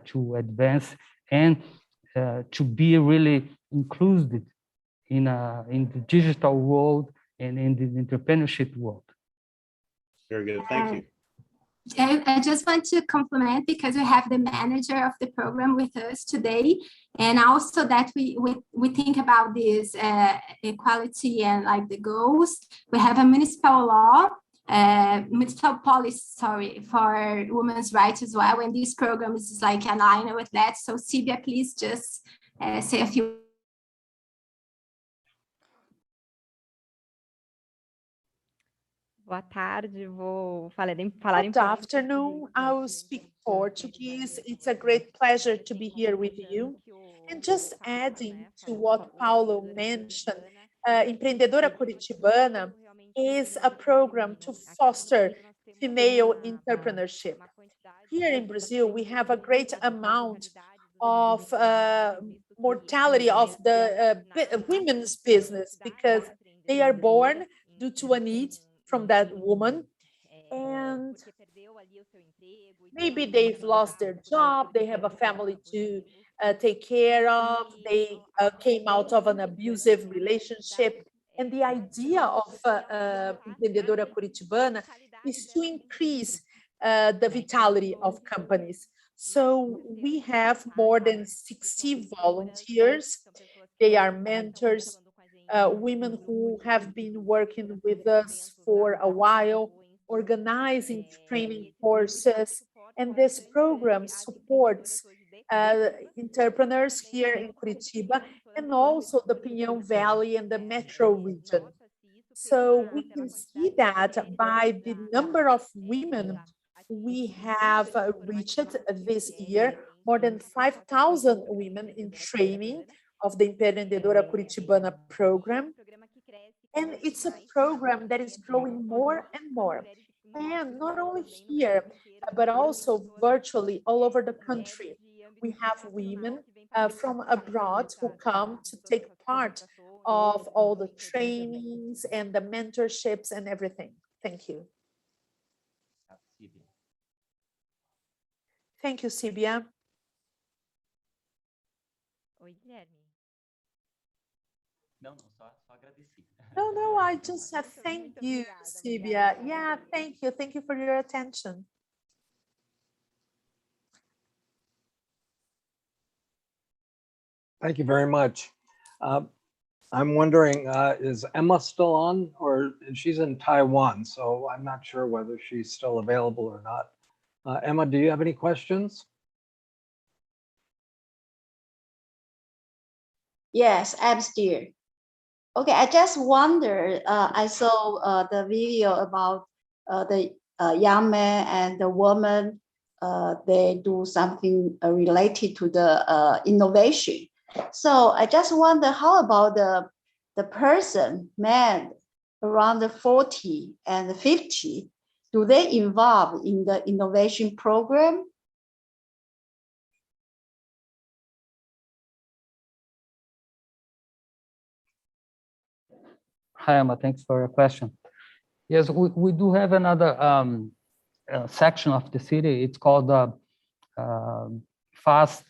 to advance and to be really included in the digital world and in the entrepreneurship world. Very good, thank you. I just want to compliment, because we have the manager of the program with us today, and also that we think about this equality and like the goals. We have a municipal law, municipal policy, sorry, for women's rights as well, and this program is like aligned with that. So Silvia, please just say a few. Boa tarde, vou falar em Good afternoon. I will speak Portuguese. It's a great pleasure to be here with you. And just adding to what Paulo mentioned, Empreendedora Curitibana is a program to foster female entrepreneurship. Here in Brazil, we have a great amount of mortality of the women's business, because they are born due to a need from that woman, and maybe they've lost their job, they have a family to take care of, they came out of an abusive relationship. And the idea of Empreendedora Curitibana is to increase the vitality of companies. So we have more than 60 volunteers. They are mentors, women who have been working with us for a while, organizing training courses, and this program supports entrepreneurs here in Curitiba and also the Pinhão Valley and the metro region. So we can see that by the number of women we have reached this year, more than 5,000 women in training of the Empreendedora Curitibana program. And it's a program that is growing more and more. And not only here, but also virtually all over the country. We have women from abroad who come to take part of all the trainings and the mentorships and everything. Thank you. Thank you, Silvia. No, I just said thank you, Silvia. Yeah, thank you. Thank you for your attention. Thank you very much. I'm wondering, is Emma still on, or she's in Taiwan, so I'm not sure whether she's still available or not. Emma, do you have any questions? Yes, I'm still. Okay, I just wonder, I saw the video about the young man and the woman, they do something related to the innovation. So I just wonder, how about the person, man, around the 40 and 50, do they involve in the innovation program? Hi, Emma, thanks for your question. Yes, we do have another section of the city. It's called FAST,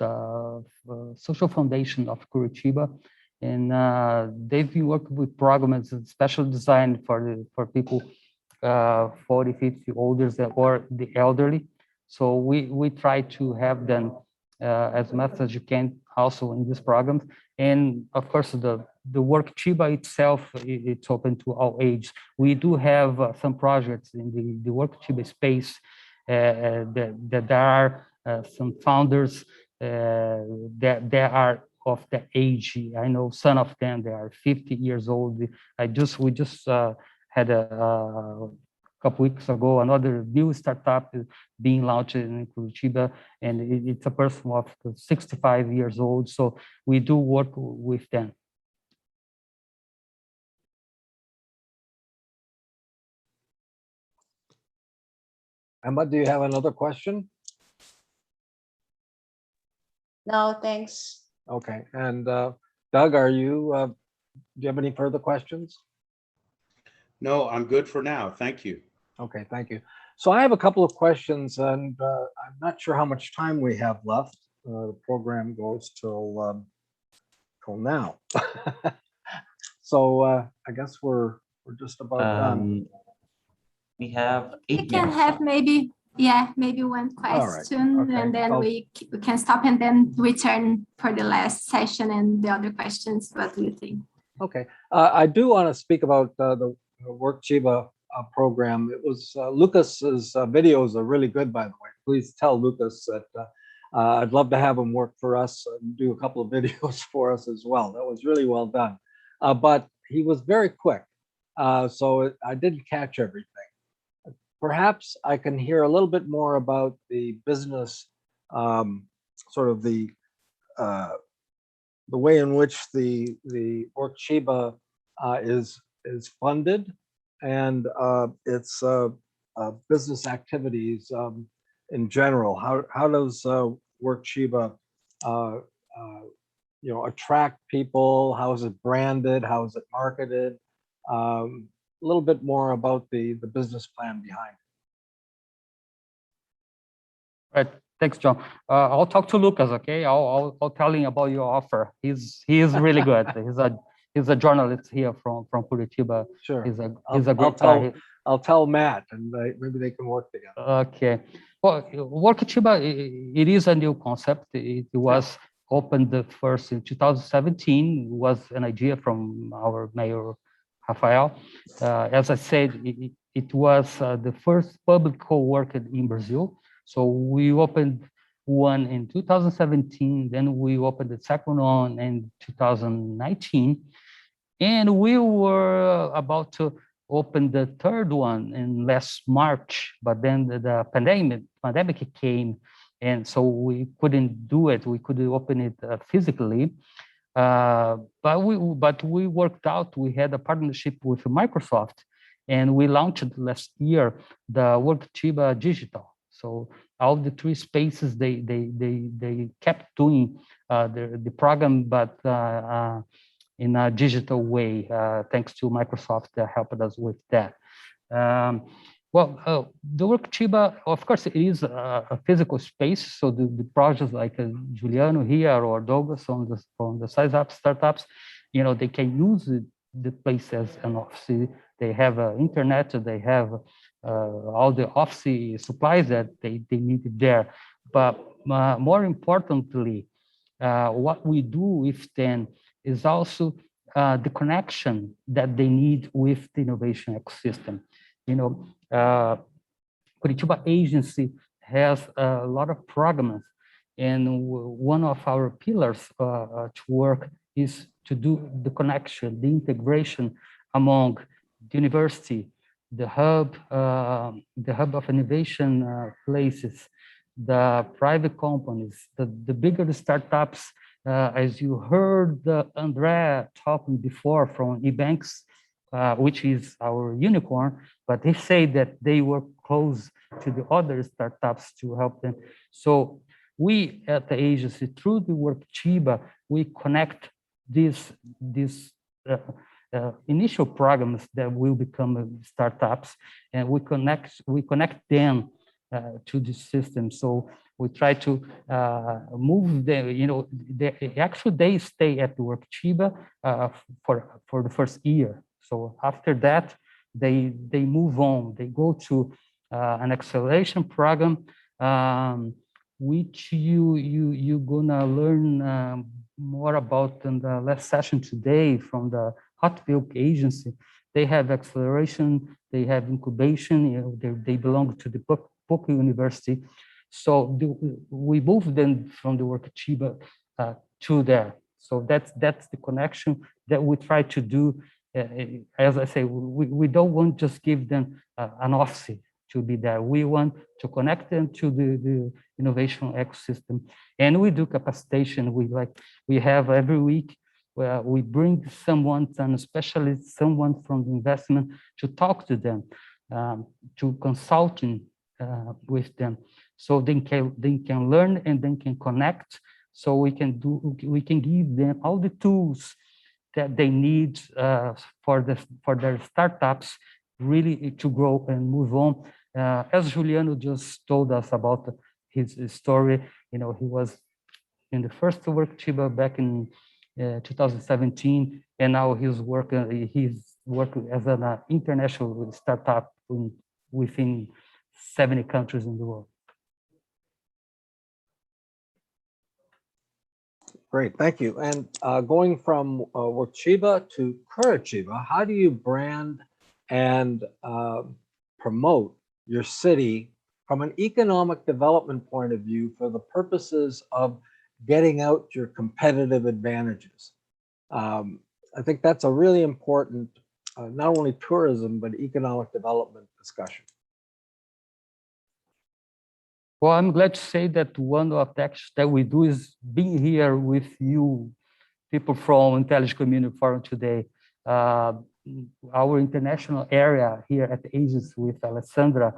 Social Foundation of Curitiba. and they've been working with programs specially designed for people 40, 50 older or the elderly. So we try to have them as much as you can also in this program. And of course, the work Chiba itself, it's open to all ages. We do have some projects in the work Chiba space that there are some founders that are of the age. I know some of them, they are 50 years old. We just had a couple weeks ago, another new startup being launched in Curitiba, and it's a person of 65 years old. So we do work with them. Emma, do you have another question? No, thanks. Okay, and Doug, do you have any further questions? No, I'm good for now. Thank you. Okay, thank you. So I have a couple of questions, and I'm not sure how much time we have left. The program goes till now. So I guess we're just about done. We have 8 We can minutes. have maybe one question, okay. and then we can stop and then return for the last session and the other questions. What do you think? Okay, I do want to speak about the Work Chiba program. It was Lucas's videos are really good, by the way. Please tell Lucas that I'd love to have him work for us and do a couple of videos for us as well. That was really well done. But he was very quick, so I didn't catch everything. Perhaps I can hear a little bit more about the business, sort of the way in which the Work Chiba is funded, and its business activities in general. How does Work Chiba attract people? How is it branded? How is it marketed? A little bit more about the business plan behind it. Right. Thanks, John. I'll talk to Lucas. Okay, I'll tell him about your offer. He is really good. He's a journalist here from Curitiba. Sure. He's a great guy. I'll tell Matt, and maybe they can work together. Okay. Well, Work Chiba, it is a new concept. It was opened the first in 2017. It was an idea from our mayor, Rafael. As I said, it was the first public co-worker in Brazil. So we opened one in 2017, then we opened the second one in 2019. And we were about to open the third one in last March, but then the pandemic came, and so we couldn't do it. We couldn't open it physically. But we worked out. We had a partnership with Microsoft, and we launched last year the Work Chiba Digital. So all the three spaces they kept doing the program, but in a digital way, thanks to Microsoft that helped us with that. The Work Chiba, of course, it is a physical space. So the projects like Juliano here or Douglas from the Size Up startups, they can use the place as an office. They have internet, they have all the office supplies that they needed there. But more importantly, what we do with them is also the connection that they need with the innovation ecosystem. Curitiba Agency has a lot of programs, and one of our pillars to work is to do the connection, the integration among the university, the hub of innovation places, the private companies, the bigger startups. As you heard Andrea talking before from eBanks, which is our unicorn, but they say that they work close to the other startups to help them. So we at the agency, through the Work Chiba, we connect these initial programs that will become startups, and we connect them to the system. So we try to move them, actually they stay at Workchiba for the first year. So after that, they move on, they go to an acceleration program, which you're gonna learn more about in the last session today from the Hot Milk Agency. They have acceleration, they have incubation, they belong to the PUC University. So we move them from the Workchiba to there. So that's the connection that we try to do. As I say, we don't want to just give them an office to be there. We want to connect them to the innovation ecosystem, and we do capacitation. We have every week where we bring someone, and especially someone from the investment, to talk to them, to consulting with them, so they can learn and they can connect. So we can give them all the tools that they need for their startups really to grow and move on. As Juliano just told us about his story, he was in the first Workchiba back in 2017, and now he's working as an international startup within 70 countries in the world. Great, thank you. And going from Workchiba to Curitiba, how do you brand and promote your city from an economic development point of view for the purposes of getting out your competitive advantages? I think that's a really important, not only tourism, but economic development discussion. Well, I'm glad to say that one of the actions that we do is being here with you, people from Intelligent Community Forum today. Our international area here at the agency with Alessandra,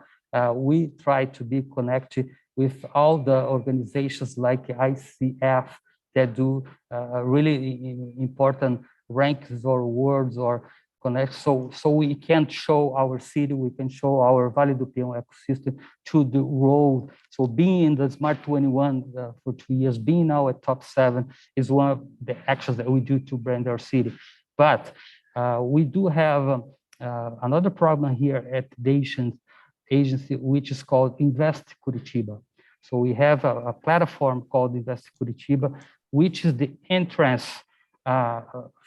we try to be connected with all the organizations like ICF that do really important rankings or awards or connect. So we can show our city, we can show our Vale do Peão ecosystem to the world. So being in the Smart 21 for 2 years, being now at top 7 is one of the actions that we do to brand our city. But we do have another problem here at the agency, which is called Invest Curitiba. So we have a platform called Invest Curitiba, which is the entrance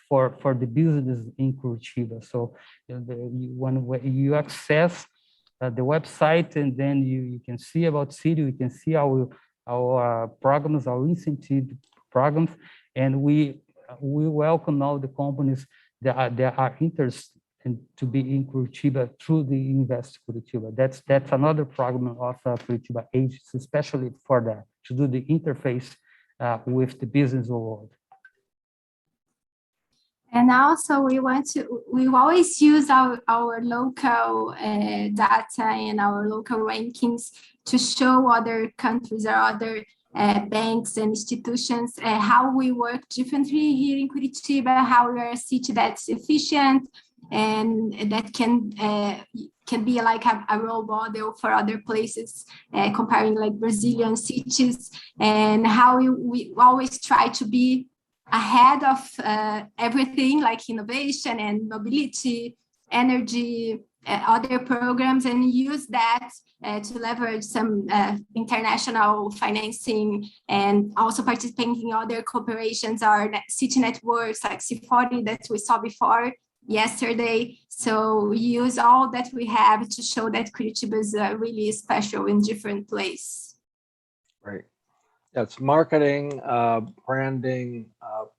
for the business in Curitiba. So when you access the website, and then you can see about city, you can see our programs, our incentive programs, and we welcome all the companies that are interested to be in Curitiba through the Invest Curitiba. That's another program of Curitiba agency, especially for that, to do the interface with the business world. And also we always use our local data and our local rankings to show other countries or other banks and institutions how we work differently here in Curitiba, how we are a city that's efficient and that can be like a role model for other places, comparing like Brazilian cities, and how we always try to be ahead of everything like innovation and mobility, energy, other programs, and use that to leverage some international financing, and also participating in other cooperations or city networks like C40 that we saw before yesterday. So we use all that we have to show that Curitiba is really special in different places. Right. It's marketing, branding,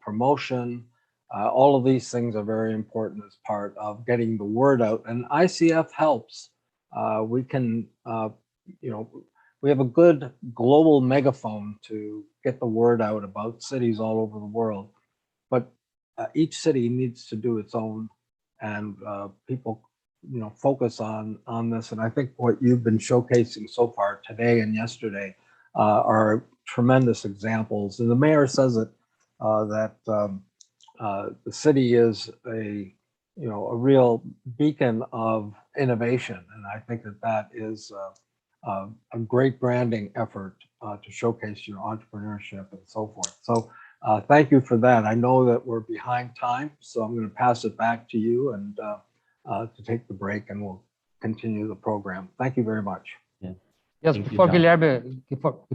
promotion. All of these things are very important as part of getting the word out, and ICF helps. We can, we have a good global megaphone to get the word out about cities all over the world, but each city needs to do its own, and people, focus on this. And I think what you've been showcasing so far today and yesterday are tremendous examples. And the mayor says it, that the city is a real beacon of innovation. And I think that is a great branding effort to showcase your entrepreneurship and so forth. So thank you for that. I know that we're behind time, so I'm going to pass it back to you and to take the break, and we'll continue the program. Thank you very much. Yeah. Yes, Thank you, before John. Guilherme,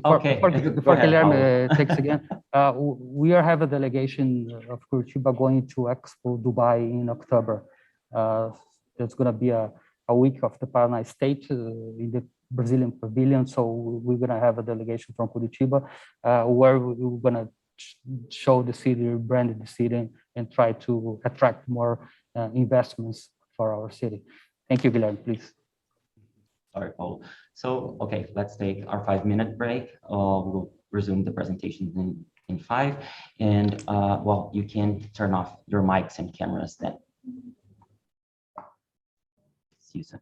Okay. Go before ahead, Guilherme Paulo. takes again, we are have a delegation of Curitiba going to Expo Dubai in October. There's going to be a week of the Paraná State in the Brazilian pavilion. So we're going to have a delegation from Curitiba where we're going to show the city, brand the city, and try to attract more investments for our city. Thank you, Guilherme, please. Sorry, Paul. So, okay, let's take our 5-minute break. We'll resume the presentation in 5. And, well, you can turn off your mics and cameras then. See you soon.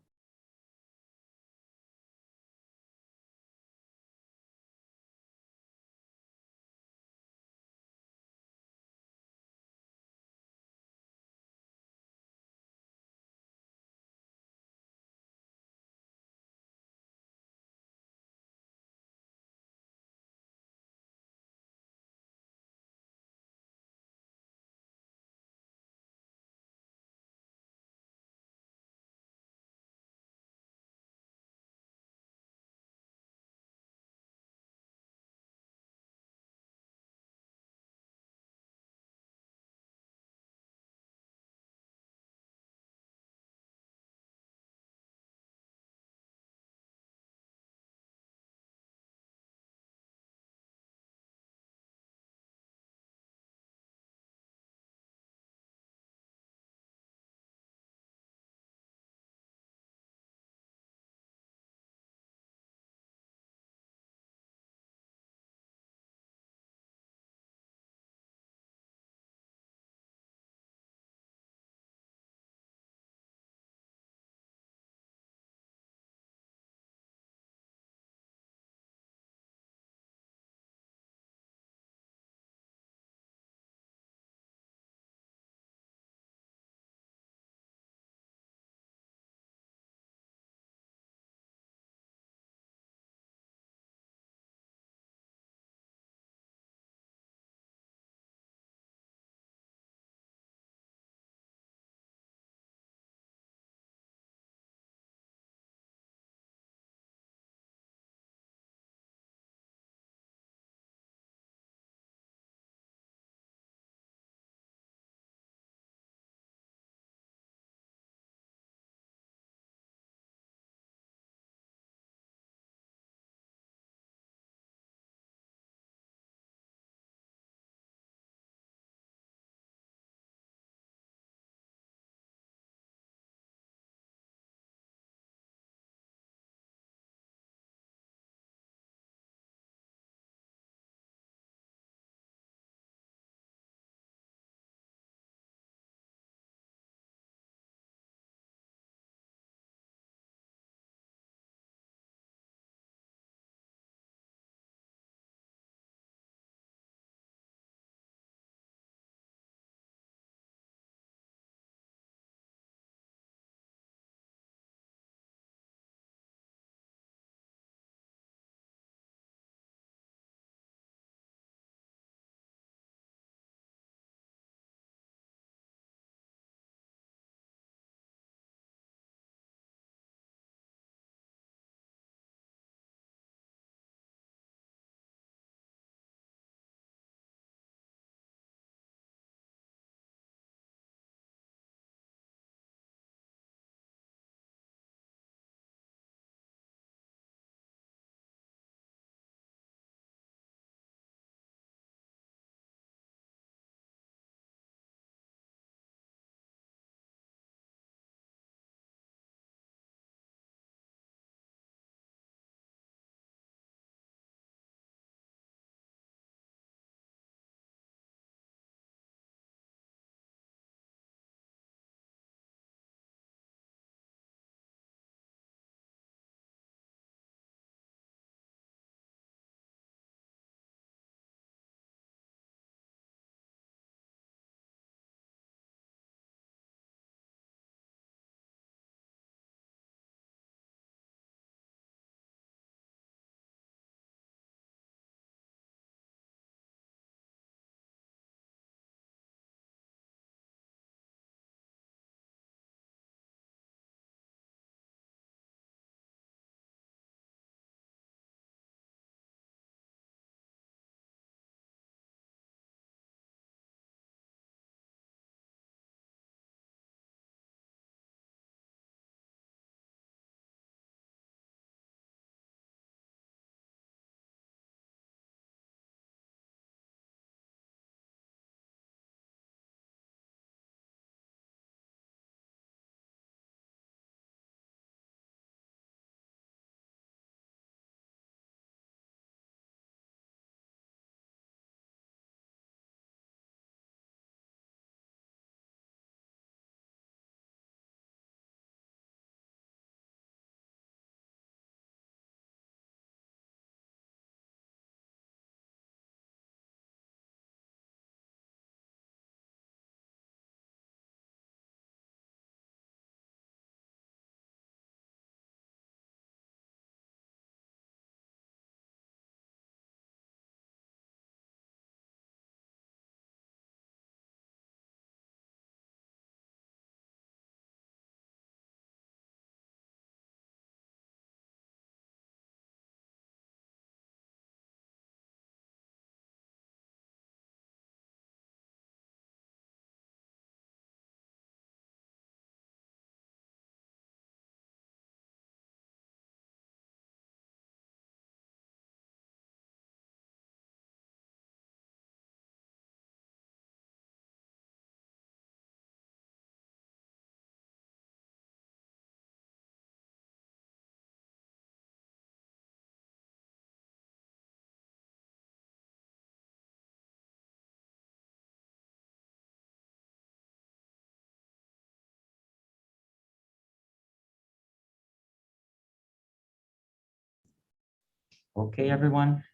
Okay, everyone.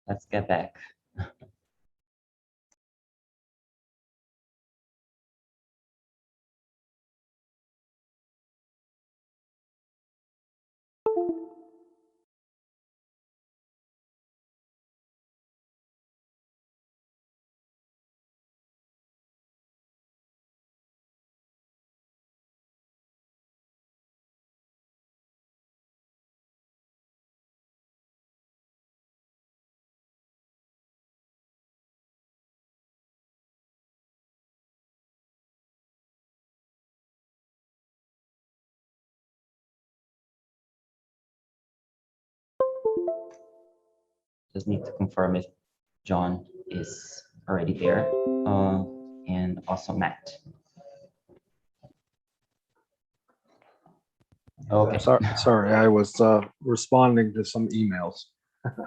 Let's get back. Just need to confirm if John is already there, and also Matt. Okay. Sorry, I was responding to some emails.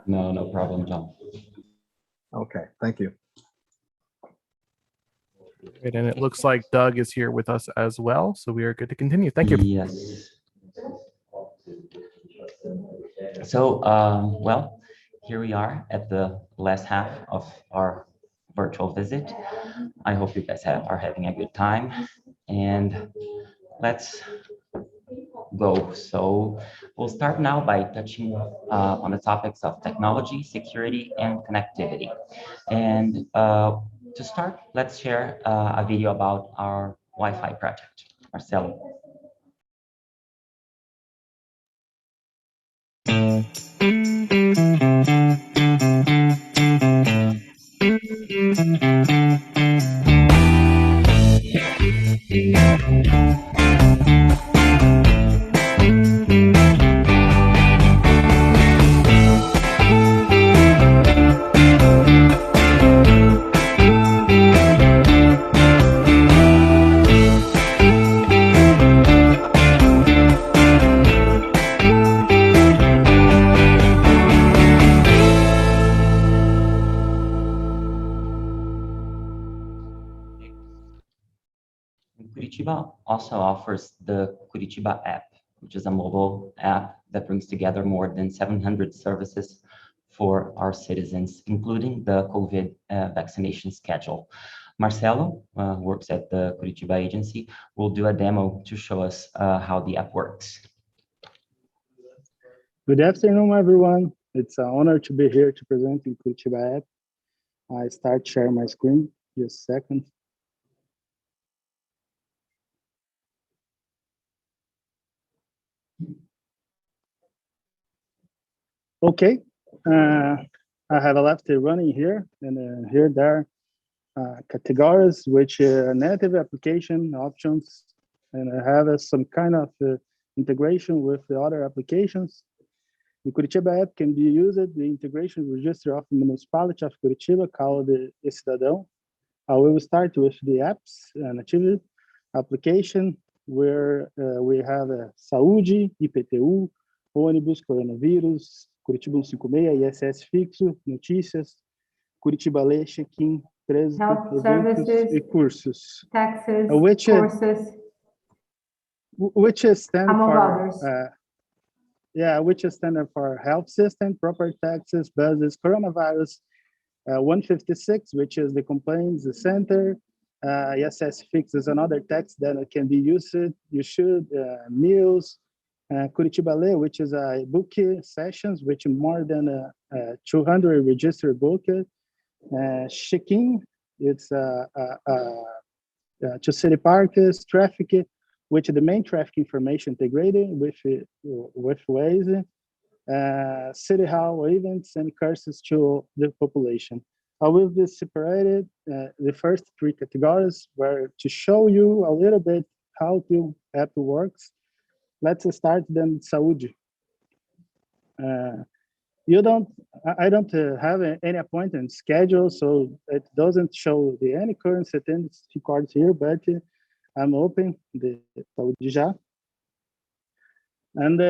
No problem, John. Okay, thank you. Great, and it looks like Doug is here with us as well, so we are good to continue. Thank you. Yes. So, well, here we are at the last half of our virtual visit. I hope you guys are having a good time, and let's go. So we'll start now by touching on the topics of technology, security, and connectivity. And to start, let's share a video about our Wi-Fi project. Marcelo. Curitiba also offers the Curitiba app, which is a mobile app that brings together more than 700 services for our citizens, including the COVID vaccination schedule. Marcelo works at the Curitiba agency, will do a demo to show us how the app works. Good afternoon, everyone. It's an honor to be here to present in Curitiba app. I start sharing my screen, just a second. Okay, I have a left running here, and here there are categories which native application options, and I have some kind of integration with the other applications. The Curitiba app can be used, the integration register of the municipality of Curitiba called the Cidadão. I will start with the apps and activity application, where we have Saúde, IPTU, ônibus, coronavírus, Curitiba 156, ISS fixo, notícias, Curitiba Lê, check-in, trânsito, Health eventos services, e cursos. taxes, Which stand among for others. which is standard for health system, property taxes, buses, coronavirus, 156, which is the complaints center. ISS fix is another tax that can be used. You should meals. Curitiba Lê, which is a book sessions, which more than 200 registered book. Check-in, it's to city parks, traffic, which the main traffic information integrated with Waze, city hall events and courses to the population. I will be separated the first three categories where to show you a little bit how the app works. Let's start then Saúde. I don't have any appointment schedule, so it doesn't show any current attendance cards here, but I'm open the Saúde já. And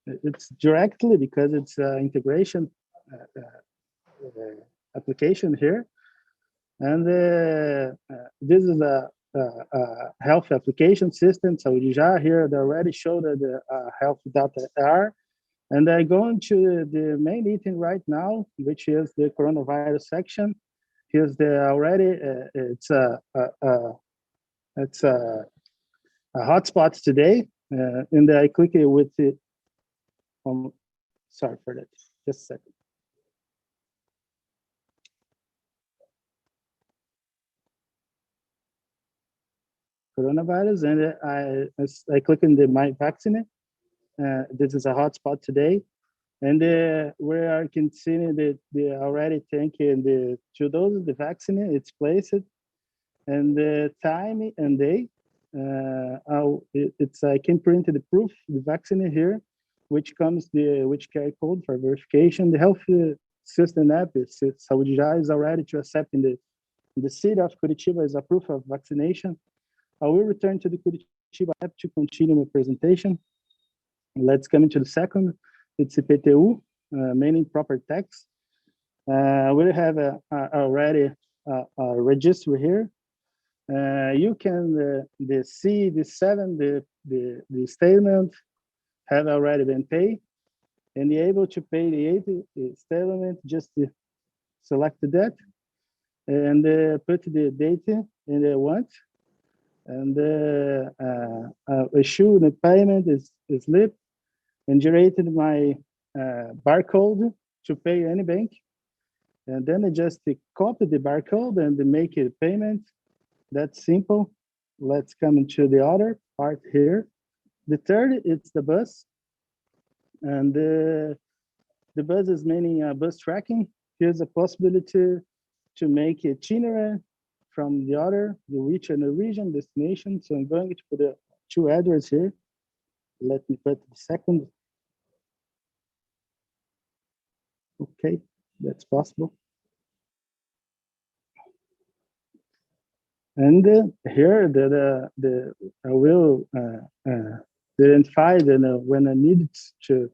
it's directly because it's integration application here. And this is health application system. So here they already showed the health data are. And I go into the main meeting right now, which is the coronavirus section. Here's the already, it's a hotspot today. And I click it with it. Sorry for that, just a second. Coronavirus, and I click in the My Vaccine. This is a hotspot today. And where I can see the already taking the 2 doses, the vaccine, it's placed, and the time and day. I can print the proof, the vaccine here, which comes which QR code for verification. The health system app is Saúde Já is already to accept in the city of Curitiba as a proof of vaccination. I will return to the Curitiba app to continue my presentation. Let's come into the second. It's IPTU, meaning proper tax. We have already a register here. You can see the 7, the statement have already been paid, and you're able to pay the 8 statement. Just select that and put the date in the want, and issue the payment is slip, and generated my barcode to pay any bank, and then I just copy the barcode and make a payment. That's simple. Let's come into the other part here. The third, it's the bus, and the bus is meaning bus tracking. Here's a possibility to make a itinerary from the which and the region destination. So I'm going to put the 2 addresses here. Let me put the second. Okay, that's possible. And here I will identify when I need to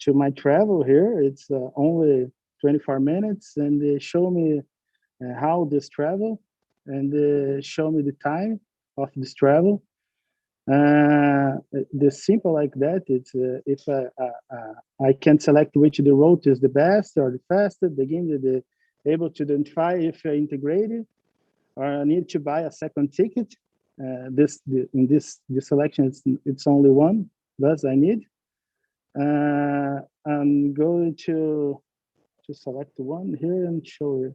my travel here. It's only 24 minutes, and they show me how this travel, and show me the time of this travel. The simple like that. It's if I can select which the route is the best or the fastest. Again, the able to identify if integrated, or I need to buy a second ticket. In this selection, it's only one bus I need. I'm going to select one here and show you.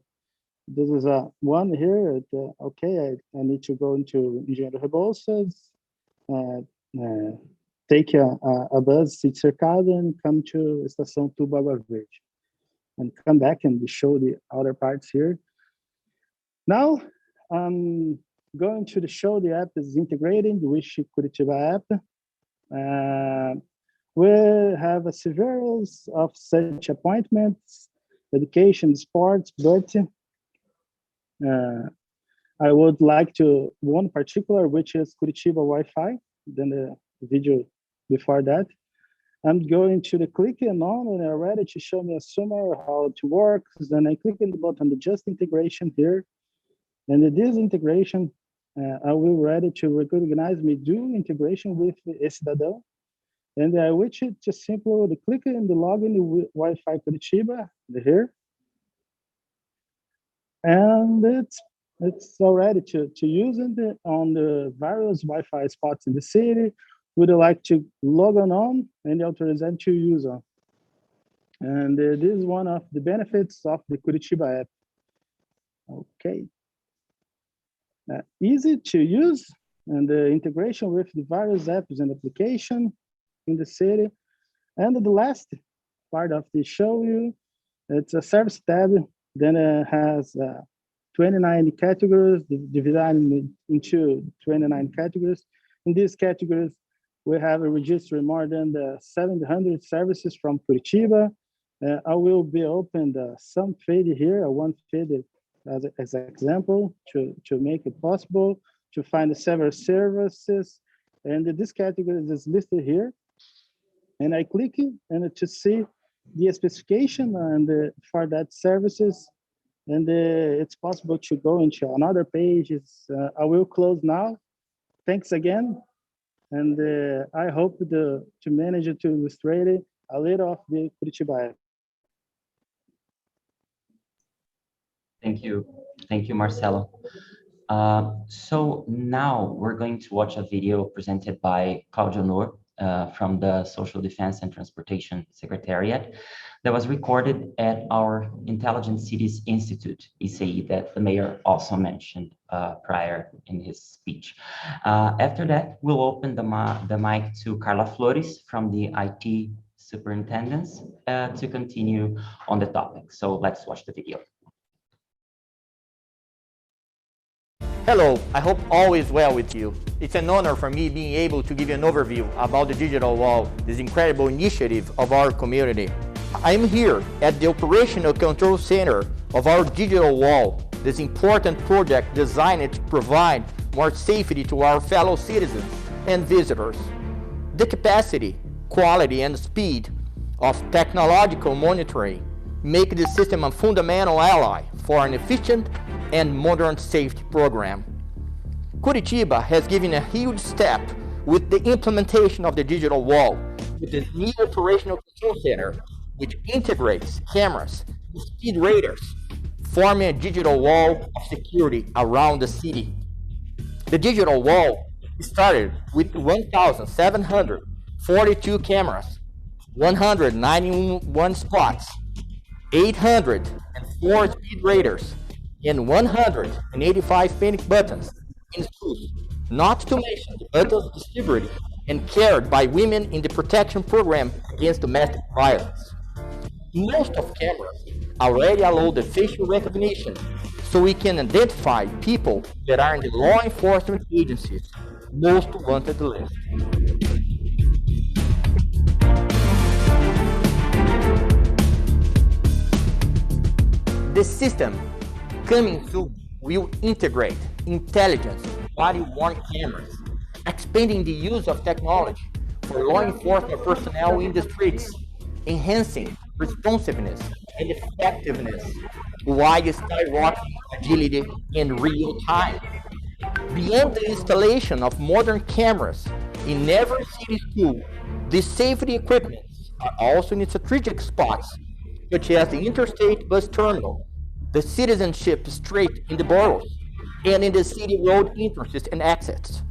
This is one here. Okay, I need to go into Engenheiro Rebouças, take a bus to Cercado and come to Estação Tuba Água Verde, and come back and show the other parts here. Now I'm going to show the app is integrating the Wish Curitiba app. We have a series of such appointments, education, sports, but I would like to one particular, which is Curitiba Wi-Fi. Then the video before that. I'm going to the click and on, and I'm ready to show me a summary how it works. Then I click on the button, the just integration here. And this integration, I will ready to recognize me do integration with Cidadão. And I wish it just simple the click in the login Wi-Fi Curitiba here. And it's already to use it on the various Wi-Fi spots in the city. Would like to log on and authorize to use on. And this is one of the benefits of the Curitiba app. Okay. Easy to use, and the integration with the various apps and application in the city. And the last part of the show you, it's a service tab. Then it has 29 categories, divided into 29 categories. In these categories, we have registered more than 700 services from Curitiba. I will be opened some feed here, one feed as an example to make it possible to find several services. And this category is listed here. And I click it and to see the specification and for that services. and it's possible to go into another page. I will close now. Thanks again. And I hope to manage to illustrate a little of the Curitiba. Thank you, Marcelo. So now we're going to watch a video presented by Claudio Noor from the Social Defense and Transportation Secretariat that was recorded at our Intelligent Cities Institute, ICI, that the mayor also mentioned prior in his speech. After that, we'll open the mic to Carla Flores from the IT Superintendents to continue on the topic. So let's watch the video. Hello, I hope all is well with you. It's an honor for me being able to give you an overview about the digital wall, this incredible initiative of our community. I'm here at the Operational Control Center of our digital wall, this important project designed to provide more safety to our fellow citizens and visitors. The capacity, quality, and speed of technological monitoring make the system a fundamental ally for an efficient and modern safety program. Curitiba has given a huge step with the implementation of the digital wall with the new operational control center, which integrates cameras and speed radars, forming a digital wall of security around the city. The digital wall started with 1,742 cameras, 191 spots, 804 speed radars, and 185 panic buttons in schools, not to mention the buttons distributed and carried by women in the protection program against domestic violence. Most of cameras already allow the facial recognition, so we can identify people that are in the law enforcement agencies' most wanted list. The system coming soon will integrate intelligence body-worn cameras, expanding the use of technology for law enforcement personnel in the streets, enhancing responsiveness and effectiveness while skyrocketing agility in real time. Beyond the installation of modern cameras in every city school, the safety equipment are also in strategic spots, such as the interstate bus terminal, the citizenship street in the boroughs, and in the city road entrances and exits.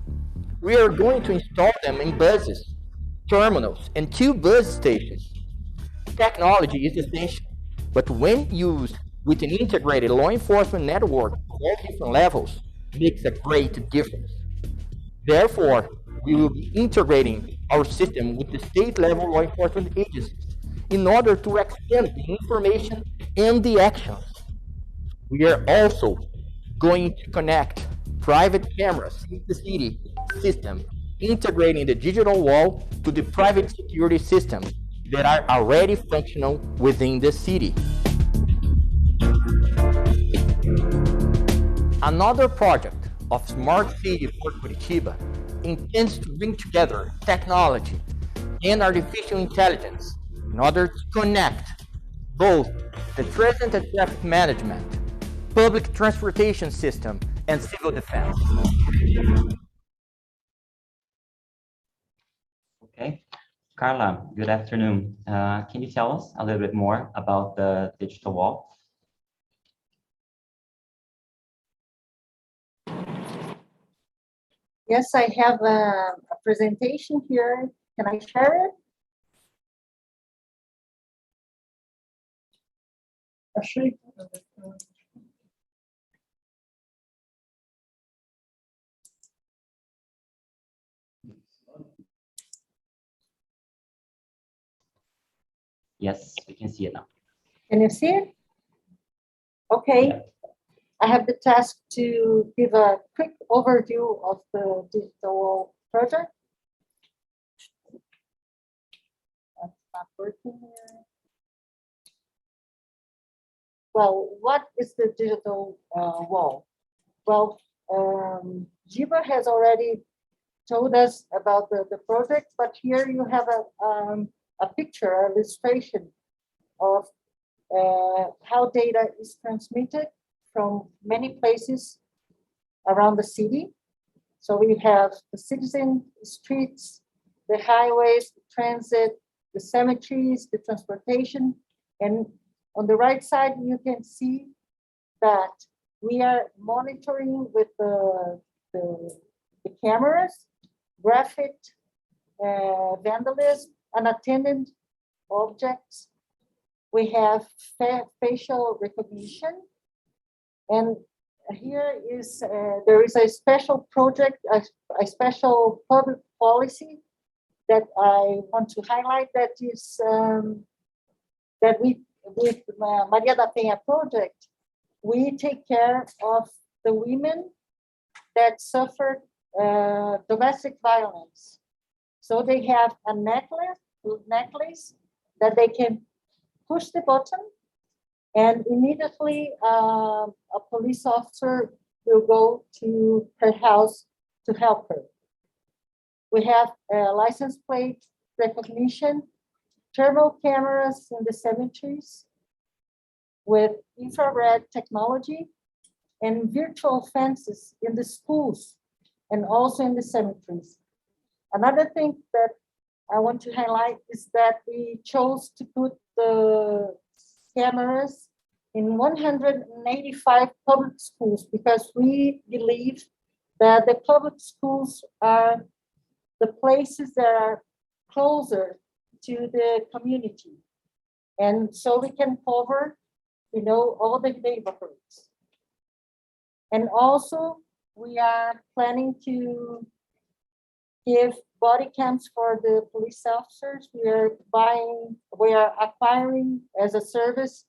We are going to install them in buses, terminals, and 2 bus stations. Technology is essential, but when used with an integrated law enforcement network at all different levels, makes a great difference. Therefore, we will be integrating our system with the state-level law enforcement agencies in order to extend the information and the actions. We are also going to connect private cameras in the city system, integrating the digital wall to the private security systems that are already functional within the city. Another project of Smart City for Curitiba intends to bring together technology and artificial intelligence in order to connect both the transit and traffic management, public transportation system, and civil defense. Okay. Carla, good afternoon. Can you tell us a little bit more about the digital wall? Yes, I have a presentation here. Can I share it? Actually, Yes, we can see it now. can you see it? Okay. I have the task to give a quick overview of the digital project. That's not working here. Well, what is the digital wall? Well, Jiba has already told us about the project, but here you have a picture, an illustration of how data is transmitted from many places around the city. So we have the citizen streets, the highways, the transit, the cemeteries, the transportation. And on the right side, you can see that we are monitoring with the cameras, graffiti, vandalism, unattended objects. We have facial recognition. And here is, there is a special project, a special public policy that I want to highlight, that is, that we, with Maria da Penha project, we take care of the women that suffered domestic violence. So they have a necklace that they can push the button, and immediately a police officer will go to her house to help her. We have license plate recognition, thermal cameras in the cemeteries with infrared technology, and virtual fences in the schools and also in the cemeteries. Another thing that I want to highlight is that we chose to put the cameras in 185 public schools because we believe that the public schools are the places that are closer to the community. And so we can cover, you know, all the neighborhoods. And also we are planning to give body cams for the police officers. We are acquiring as a service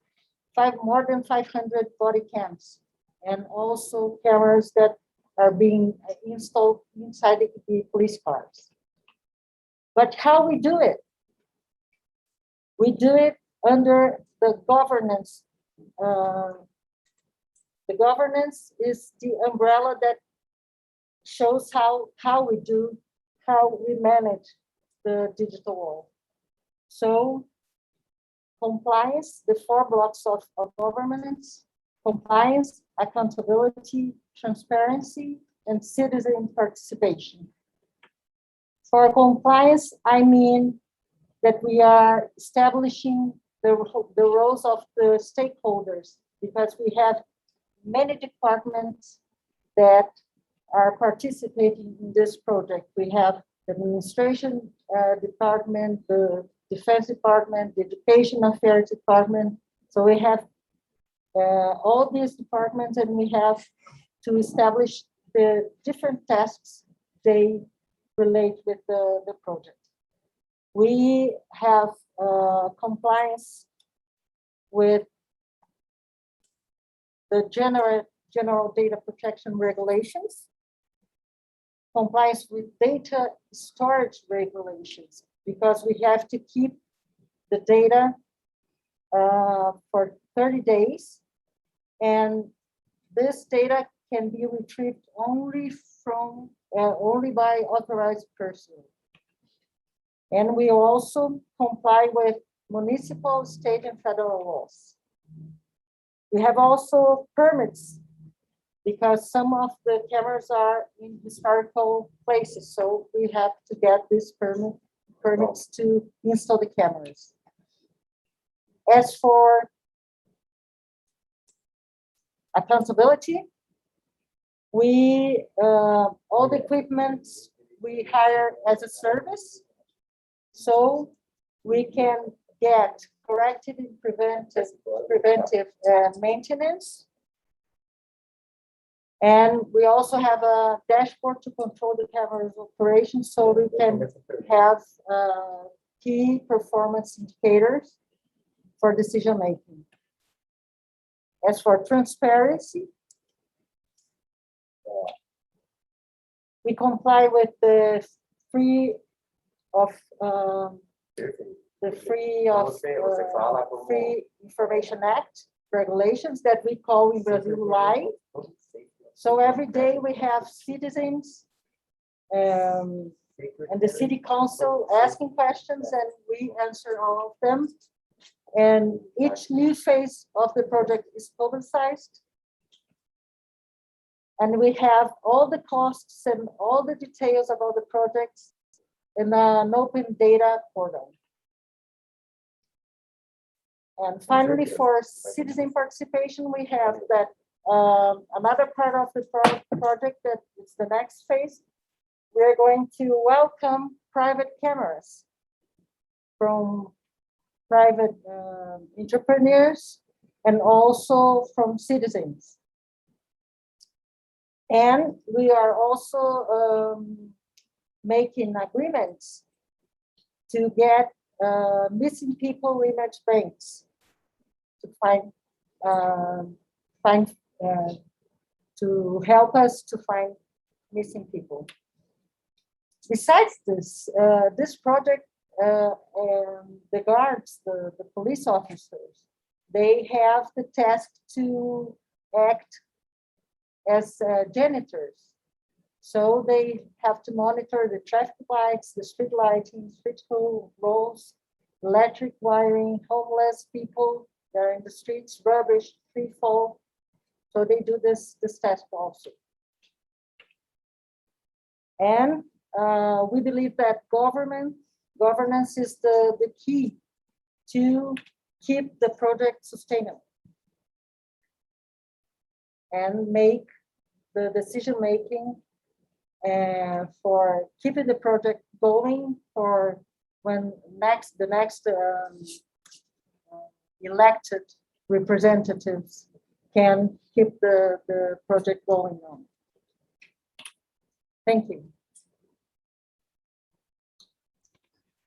more than 500 body cams, and also cameras that are being installed inside the police cars. But how we do it? We do it under the governance. The governance is the umbrella that shows how we manage the digital world. So compliance, the 4 blocks of governance: compliance, accountability, transparency, and citizen participation. For compliance, I mean that we are establishing the roles of the stakeholders, because we have many departments that are participating in this project. We have the administration department, the defense department, the education affairs department. So we have all these departments, and we have to establish the different tasks they relate with the project. We have compliance with the general data protection regulations, compliance with data storage regulations, because we have to keep the data for 30 days, and this data can be retrieved only by authorized personnel. And we also comply with municipal, state, and federal laws. We have also permits, because some of the cameras are in historical places, so we have to get these permits to install the cameras. As for accountability, we all the equipment we hire as a service, so we can get corrective and preventive maintenance. And we also have a dashboard to control the camera's operation, so we can have key performance indicators for decision-making. As for transparency, we comply with the Free Information Act regulations that we call in Brazil LAI. So every day we have citizens and the city council asking questions, and we answer all of them. And each new phase of the project is publicized. And we have all the costs and all the details about the projects in an open data portal. And finally, for citizen participation, we have that another part of the project that is the next phase. We're going to welcome private cameras from private entrepreneurs and also from citizens. And we are also making agreements to get missing people image banks to to help us to find missing people. Besides this, this project, the guards, the police officers, they have the task to act as janitors. So they have to monitor the traffic lights, the street lighting, street roads, electric wiring, homeless people, they're in the streets, rubbish, free fall. So they do this task also. And we believe that governance is the key to keep the project sustainable and make the decision-making for keeping the project going for when the next elected representatives can keep the project going on. Thank you.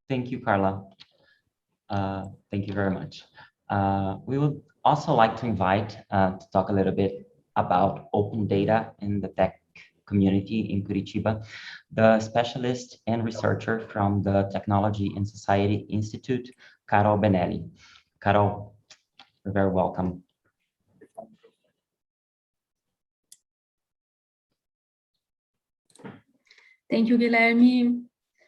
Thank you, Carla. Thank you very much. We would also like to invite to talk a little bit about open data in the tech community in Curitiba, the specialist and researcher from the Technology and Society Institute, Carol Benelli. Carol, you're very welcome. Thank you, Guilherme.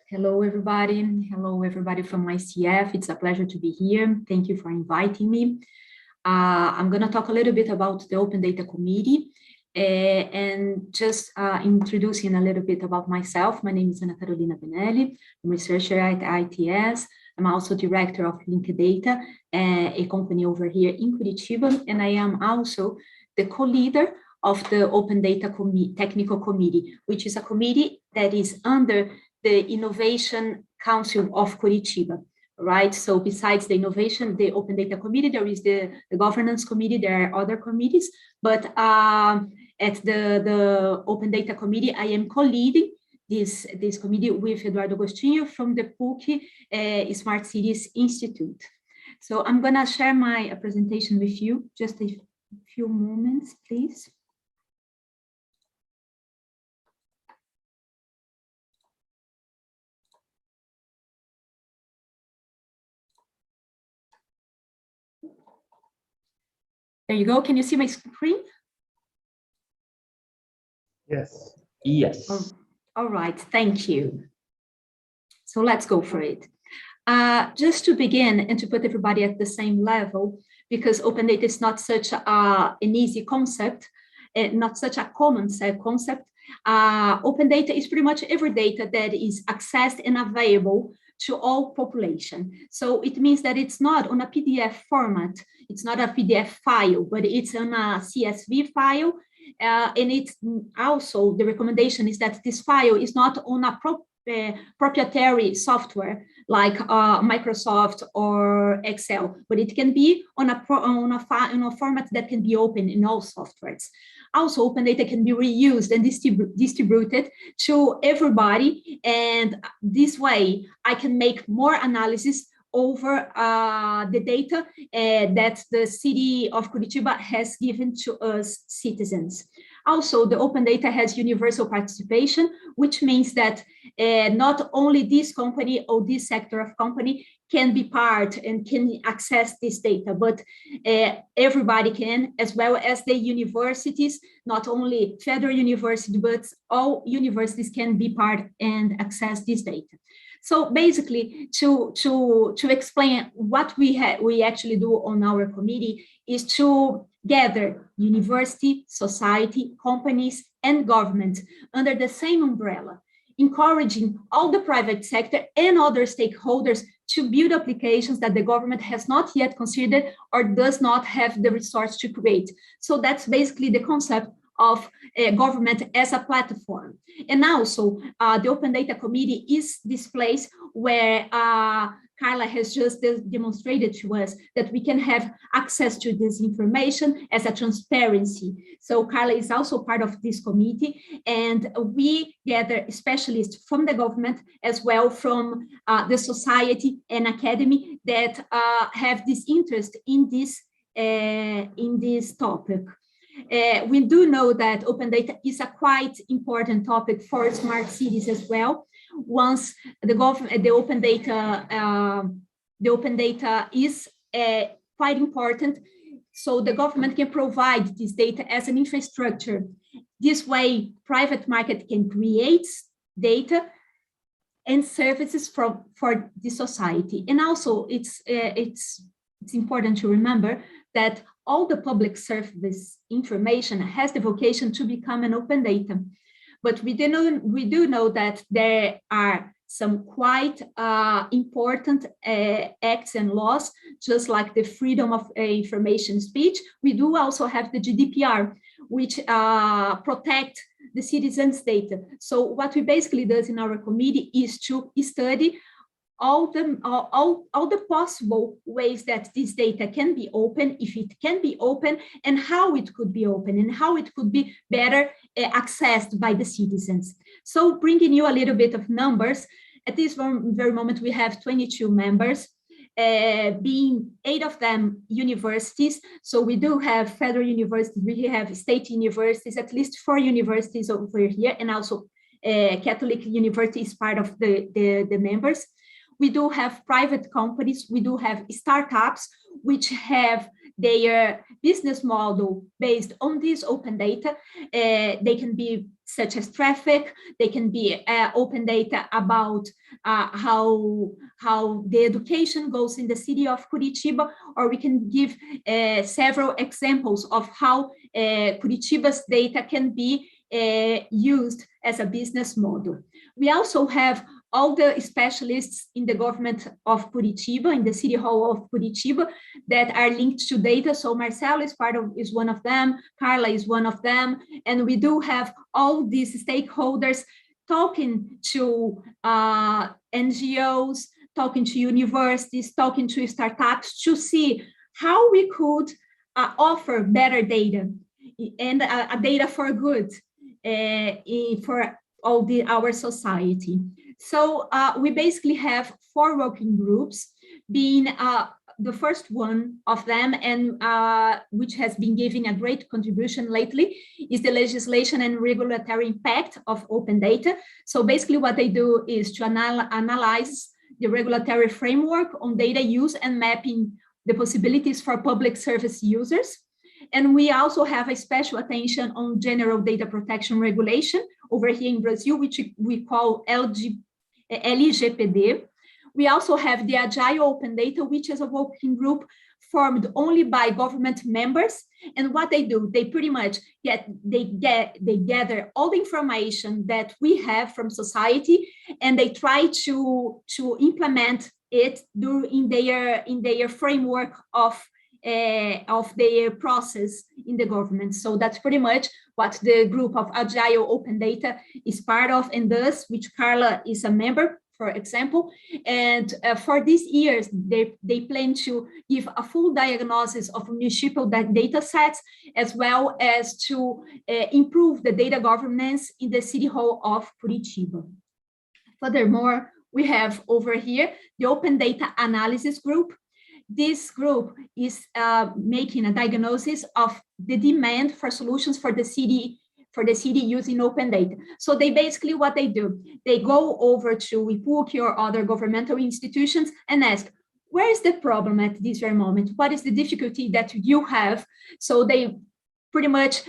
Hello, everybody. Hello, everybody from ICF. It's a pleasure to be here. Thank you for inviting me. I'm going to talk a little bit about the Open Data Committee and just introducing a little bit about myself. My name is Ana Carolina Benelli. I'm a researcher at ITS. I'm also director of Link Data, a company over here in Curitiba, and I am also the co-leader of the Open Data Technical Committee, which is a committee that is under the Innovation Council of Curitiba, right? So besides the Open Data Committee, there is the Governance Committee, there are other committees, but at the Open Data Committee, I am co-leading this committee with Eduardo Agostinho from the PUC Smart Cities Institute. So I'm gonna share my presentation with you, just a few moments, please. There you go. Can you see my screen? Yes. Yes. All right. Thank you. So let's go for it. Just to begin and to put everybody at the same level, because open data is not such an easy concept, not such a common concept. Open data is pretty much every data that is accessed and available to all population. So it means that it's not on a PDF format, it's not a PDF file, but it's on a CSV file. And it's also, the recommendation is that this file is not on a proprietary software like Microsoft or Excel, but it can be on a format that can be open in all softwares. Also, open data can be reused and distributed to everybody, and this way I can make more analysis over the data that the city of Curitiba has given to us citizens. Also, the open data has universal participation, which means that not only this company or this sector of company can be part and can access this data, but everybody can, as well as the universities, not only federal university, but all universities can be part and access this data. So basically, to explain what we actually do on our committee is to gather university, society, companies, and government under the same umbrella, encouraging all the private sector and other stakeholders to build applications that the government has not yet considered or does not have the resource to create. So that's basically the concept of government as a platform. And also, the Open Data Committee is this place where Carla has just demonstrated to us that we can have access to this information as a transparency. So Carla is also part of this committee, and we gather specialists from the government as well from the society and academy that have this interest in this topic. We do know that open data is a quite important topic for smart cities as well. Once the open data is quite important, so the government can provide this data as an infrastructure. This way, private market can create data and services for the society. And also, it's important to remember that all the public service information has the vocation to become an open data. But we do know that there are some quite important acts and laws, just like the freedom of information speech. We do also have the GDPR, which protect the citizens' data. So what we basically do in our committee is to study all the possible ways that this data can be open, if it can be open, and how it could be open, and how it could be better accessed by the citizens. So bringing you a little bit of numbers, at this very moment we have 22 members, being 8 of them universities. So we do have federal universities, we have state universities, at least 4 universities over here, and also Catholic University is part of the members. We do have private companies, we do have startups, which have their business model based on this open data. They can be such as traffic, they can be open data about how the education goes in the city of Curitiba, or we can give several examples of how Curitiba's data can be used as a business model. We also have all the specialists in the government of Curitiba, in the City Hall of Curitiba, that are linked to data. So Marcelo is one of them, Carla is one of them, and we do have all these stakeholders talking to NGOs, talking to universities, talking to startups to see how we could offer better data and data for good for all our society. So we basically have 4 working groups, being the first one of them, and which has been giving a great contribution lately, is the legislation and regulatory impact of open data. So basically what they do is to analyze the regulatory framework on data use and mapping the possibilities for public service users. And we also have a special attention on general data protection regulation over here in Brazil, which we call LGPD. We also have the Agile Open Data, which is a working group formed only by government members. And what they do, they pretty much they gather all the information that we have from society, and they try to implement it in their framework of their process in the government. So that's pretty much what the group of Agile Open Data is part of and does, which Carla is a member, for example. And for these years, they plan to give a full diagnosis of municipal data sets, as well as to improve the data governance in the City Hall of Curitiba. Furthermore, we have over here the Open Data Analysis Group. This group is making a diagnosis of the demand for solutions for the city using open data. So they basically, what they do, they go over to WIPUC or other governmental institutions and ask, where is the problem at this very moment? What is the difficulty that you have? So they pretty much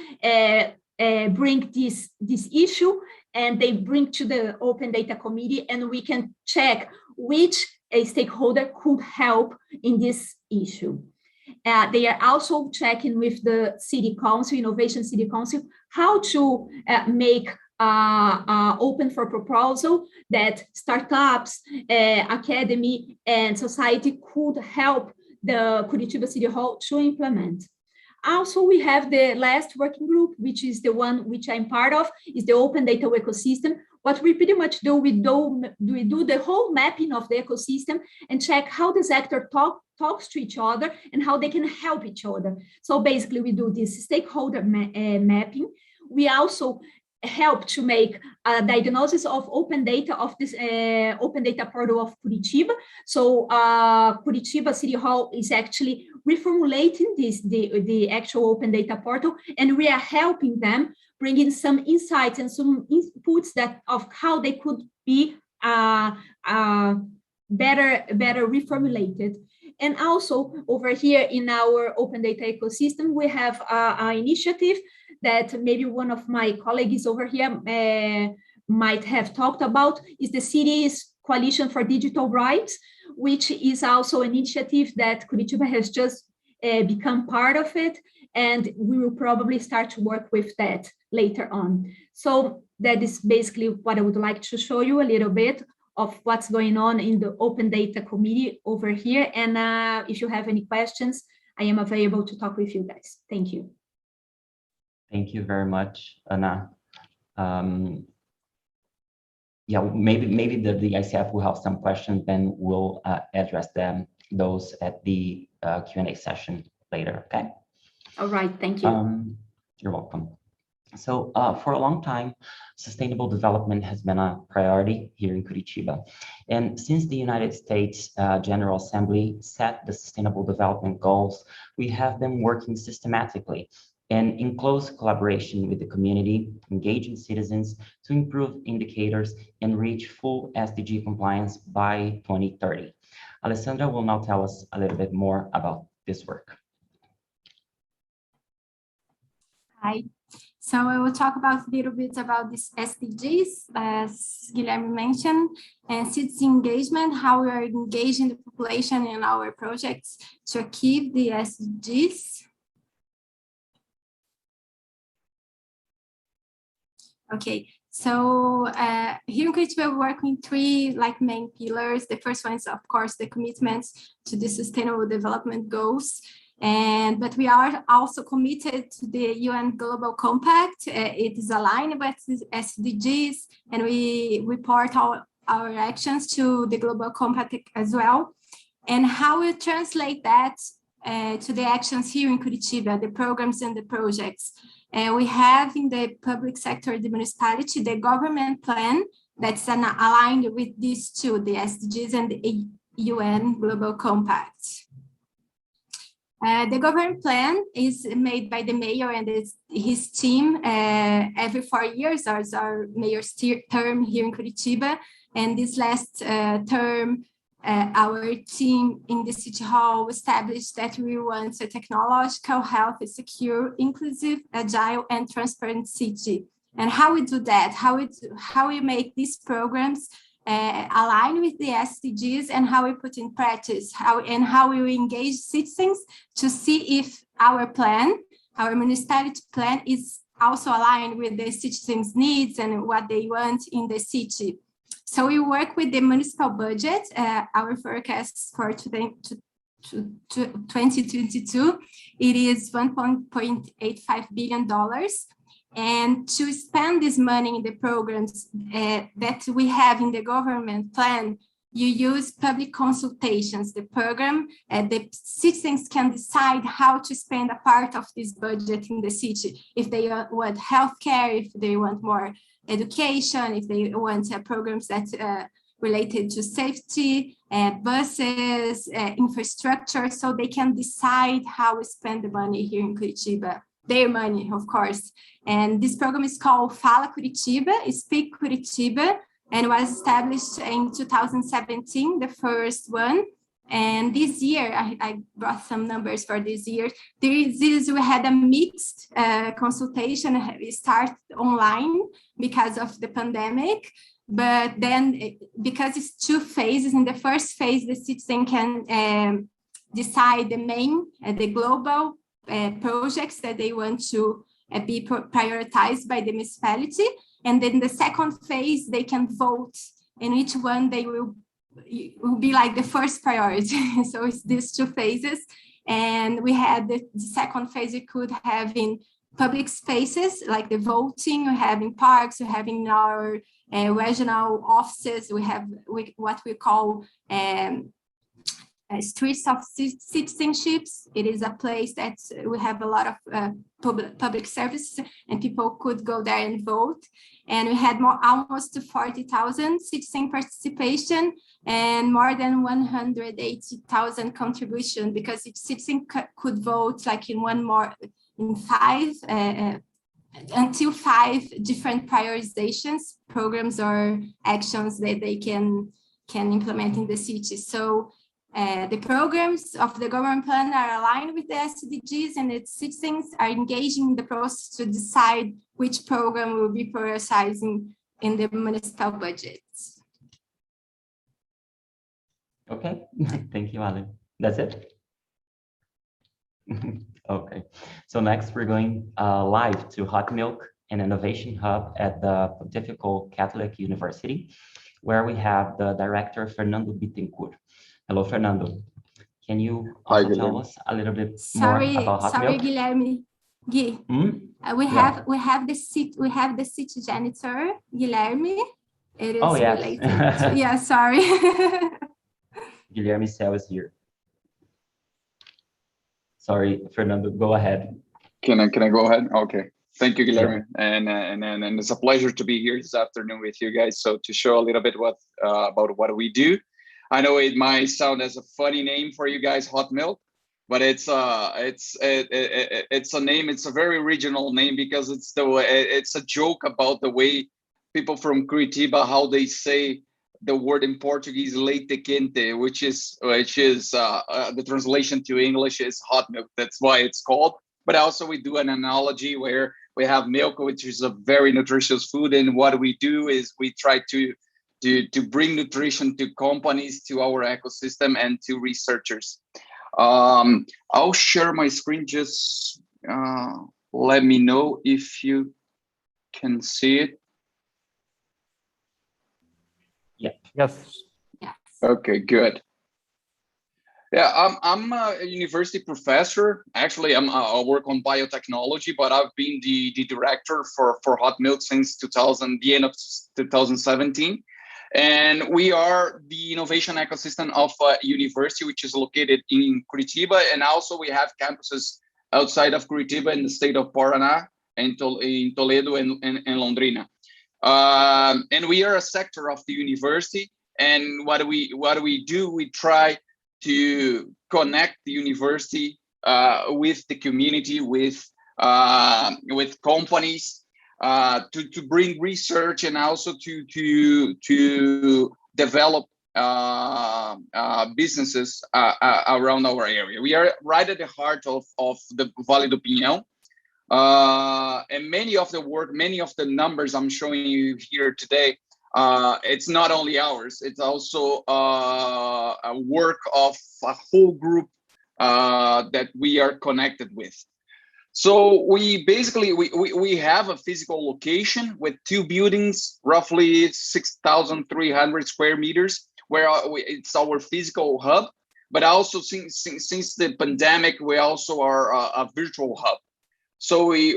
bring this issue, and they bring to the Open Data Committee, and we can check which stakeholder could help in this issue. They are also checking with the City Council, Innovation City Council, how to make open for proposal that startups, academy, and society could help the Curitiba City Hall to implement. Also, we have the last working group, which is the one which I'm part of, is the Open Data Ecosystem. What we pretty much do, we do the whole mapping of the ecosystem and check how the sector talks to each other and how they can help each other. So basically, we do this stakeholder mapping. We also help to make a diagnosis of open data of this open data portal of Curitiba. So Curitiba City Hall is actually reformulating the actual open data portal, and we are helping them bringing some insights and some inputs that of how they could be better reformulated. And also over here in our open data ecosystem, we have an initiative that maybe one of my colleagues over here might have talked about, is the city's Coalition for Digital Rights, which is also an initiative that Curitiba has just become part of it, and we will probably start to work with that later on. So that is basically what I would like to show you a little bit of what's going on in the Open Data Committee over here. And if you have any questions, I am available to talk with you guys. Thank you. Thank you very much, Ana. Yeah, maybe the ICF will have some questions, then we'll address those at the Q&A session later, okay? All right, thank you. You're welcome. So for a long time, sustainable development has been a priority here in Curitiba. And since the United States General Assembly set the Sustainable Development Goals, we have been working systematically and in close collaboration with the community, engaging citizens to improve indicators and reach full SDG compliance by 2030. Alessandra will now tell us a little bit more about this work. Hi. So I will talk about a little bit about these SDGs, as Guilherme mentioned, and citizen engagement, how we are engaging the population in our projects to achieve the SDGs. Okay, so here in Curitiba, we work in three main pillars. The first one is, of course, the commitments to the Sustainable Development Goals. But we are also committed to the UN Global Compact. It is aligned with the SDGs, and we report all our actions to the Global Compact as well. And how we translate that to the actions here in Curitiba, the programs and the projects. We have in the public sector, the municipality, the government plan that's aligned with these two, the SDGs and the UN Global Compact. The government plan is made by the mayor and his team every 4 years, as our mayor's term here in Curitiba. And this last term, our team in the City Hall established that we want a technological, healthy, secure, inclusive, agile, and transparent city. And how we do that, how we make these programs align with the SDGs, and how we put in practice, how we engage citizens to see if our plan, our municipality plan, is also aligned with the citizens' needs and what they want in the city. So we work with the municipal budget. Our forecast for 2022, it is $1.85 billion. And to spend this money in the programs that we have in the government plan, you use public consultations. The program, the citizens can decide how to spend a part of this budget in the city. If they want healthcare, if they want more education, if they want programs that related to safety, buses, infrastructure, so they can decide how we spend the money here in Curitiba. Their money, of course. And this program is called Fala Curitiba, Speak Curitiba, and was established in 2017, the first one. And this year, I brought some numbers for this year. We had a mixed consultation. We start online because of the pandemic, but then because it's 2 phases. In the first phase, the citizen can decide the global projects that they want to be prioritized by the municipality. And then the second phase, they can vote, and each one they will be like the first priority. So it's these 2 phases. And we had the second phase, we could have in public spaces, like the voting, we have in parks, we have in our regional offices, we have what we call streets of citizenships. It is a place that we have a lot of public services, and people could go there and vote. And we had almost 40,000 citizen participation and more than 180,000 contribution, because each citizen could vote like until 5 different prioritizations, programs or actions that they can implement in the city. So the programs of the government plan are aligned with the SDGs, and its citizens are engaging in the process to decide which program will be prioritizing in the municipal budgets. Okay, thank you, Alan. That's it? Okay, so next we're going live to Hot Milk and Innovation Hub at the Pontifical Catholic University, where we have the director, Fernando Bittencourt. Hello, Fernando. Can you also tell us a little bit more about Hot Milk? Guilherme. Gui. We have the city janitor, Guilherme. It is related to, yeah, sorry. Guilherme Cell is here. Sorry, Fernando, go ahead. Can I go ahead? Okay. Thank you, Guilherme. And it's a pleasure to be here this afternoon with you guys. So to show a little bit about what we do. I know it might sound as a funny name for you guys, Hot Milk, but it's a name. It's a very original name because it's a joke about the way people from Curitiba, how they say the word in Portuguese leite quente, which is the translation to English is hot milk. That's why it's called. But also we do an analogy where we have milk, which is a very nutritious food, and what we do is we try to bring nutrition to companies, to our ecosystem, and to researchers. I'll share my screen. Just let me know if you can see it. Yeah. Yes. Okay, good. Yeah, I'm a university professor. Actually, I work on biotechnology, but I've been the director for Hot Milk since the end of 2017. And we are the innovation ecosystem of a university, which is located in Curitiba. And also we have campuses outside of Curitiba in the state of Paraná, in Toledo and Londrina. And we are a sector of the university. And what we do, we try to connect the university with the community, with companies, to bring research and also to develop businesses around our area. We are right at the heart of the Vale do Pinhão. And many of the numbers I'm showing you here today, it's not only ours, it's also a work of a whole group that we are connected with. So we basically, we have a physical location with 2 buildings, roughly 6,300 square meters, where it's our physical hub, but also since the pandemic, we also are a virtual hub. So we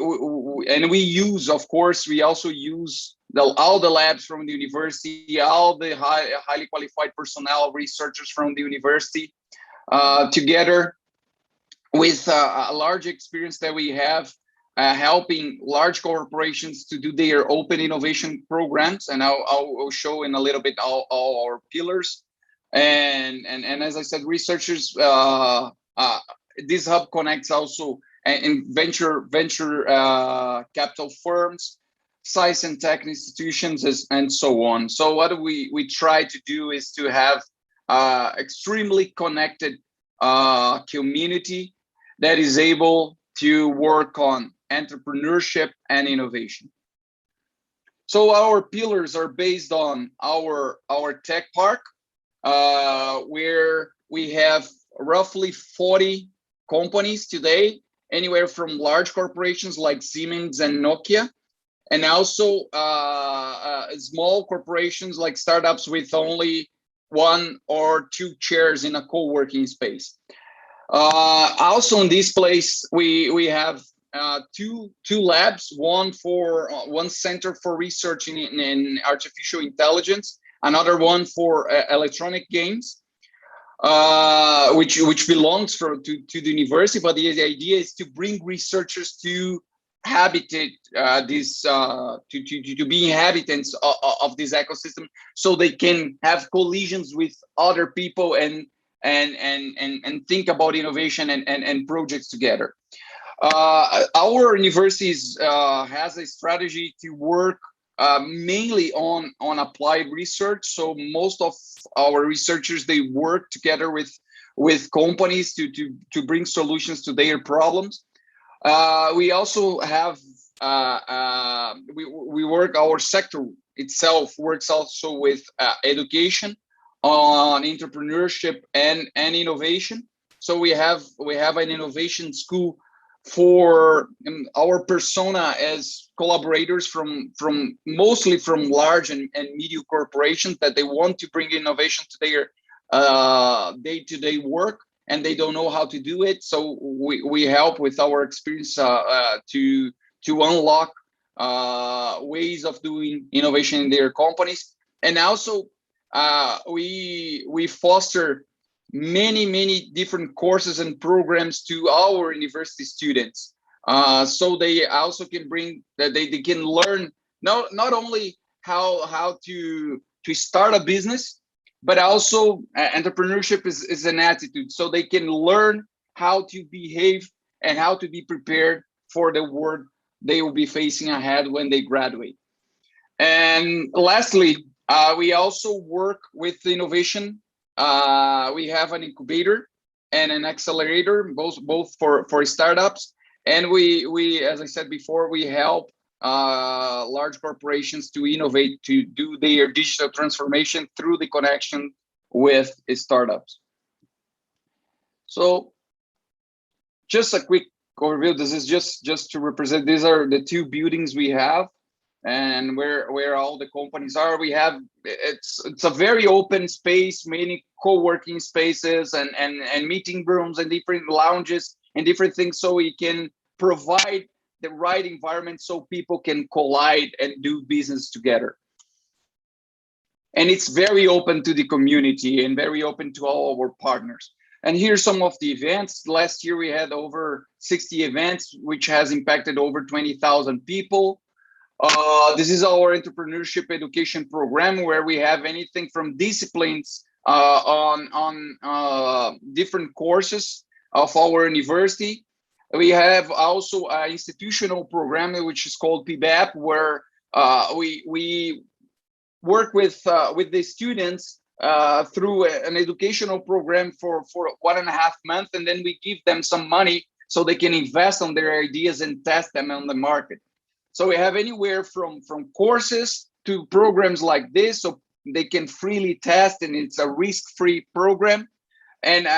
use, of course, we also use all the labs from the university, all the highly qualified personnel, researchers from the university, together with a large experience that we have helping large corporations to do their open innovation programs. And I'll show in a little bit all our pillars. And as I said, researchers, this hub connects also in venture capital firms, science and tech institutions, and so on. So what we try to do is to have extremely connected community that is able to work on entrepreneurship and innovation. So our pillars are based on our tech park, where we have roughly 40 companies today, anywhere from large corporations like Siemens and Nokia, and also small corporations like startups with only 1 or 2 chairs in a co-working space. Also in this place, we have two labs, one center for research in artificial intelligence, another one for electronic games, which belongs to the university. But the idea is to bring researchers to habitat to be inhabitants of this ecosystem, so they can have collisions with other people and think about innovation and projects together. Our university has a strategy to work mainly on applied research. So most of our researchers, they work together with companies to bring solutions to their problems. We also have we work, our sector itself works also with education on entrepreneurship and innovation. So we have an innovation school for our persona as collaborators from mostly from large and medium corporations that they want to bring innovation to their day-to-day work, and they don't know how to do it. So we help with our experience to unlock ways of doing innovation in their companies. And also we foster many different courses and programs to our university students, so they also can bring that they can learn not only how to start a business, but also entrepreneurship is an attitude, so they can learn how to behave and how to be prepared for the world they will be facing ahead when they graduate. And lastly, we also work with innovation. We have an incubator and an accelerator, both for startups. And we, as I said before, we help large corporations to innovate, to do their digital transformation through the connection with startups. So just a quick overview. This is just to represent, these are the 2 buildings we have and where all the companies are. We have, it's a very open space, many co-working spaces and meeting rooms and different lounges and different things, so we can provide the right environment so people can collide and do business together. And it's very open to the community and very open to all our partners. And here's some of the events. Last year we had over 60 events, which has impacted over 20,000 people. This is our entrepreneurship education program, where we have anything from disciplines on different courses of our university. We have also an institutional program, which is called PBAP, where we work with the students through an educational program for 1.5 months, and then we give them some money so they can invest on their ideas and test them on the market. So we have anywhere from courses to programs like this, so they can freely test, and it's a risk-free program. And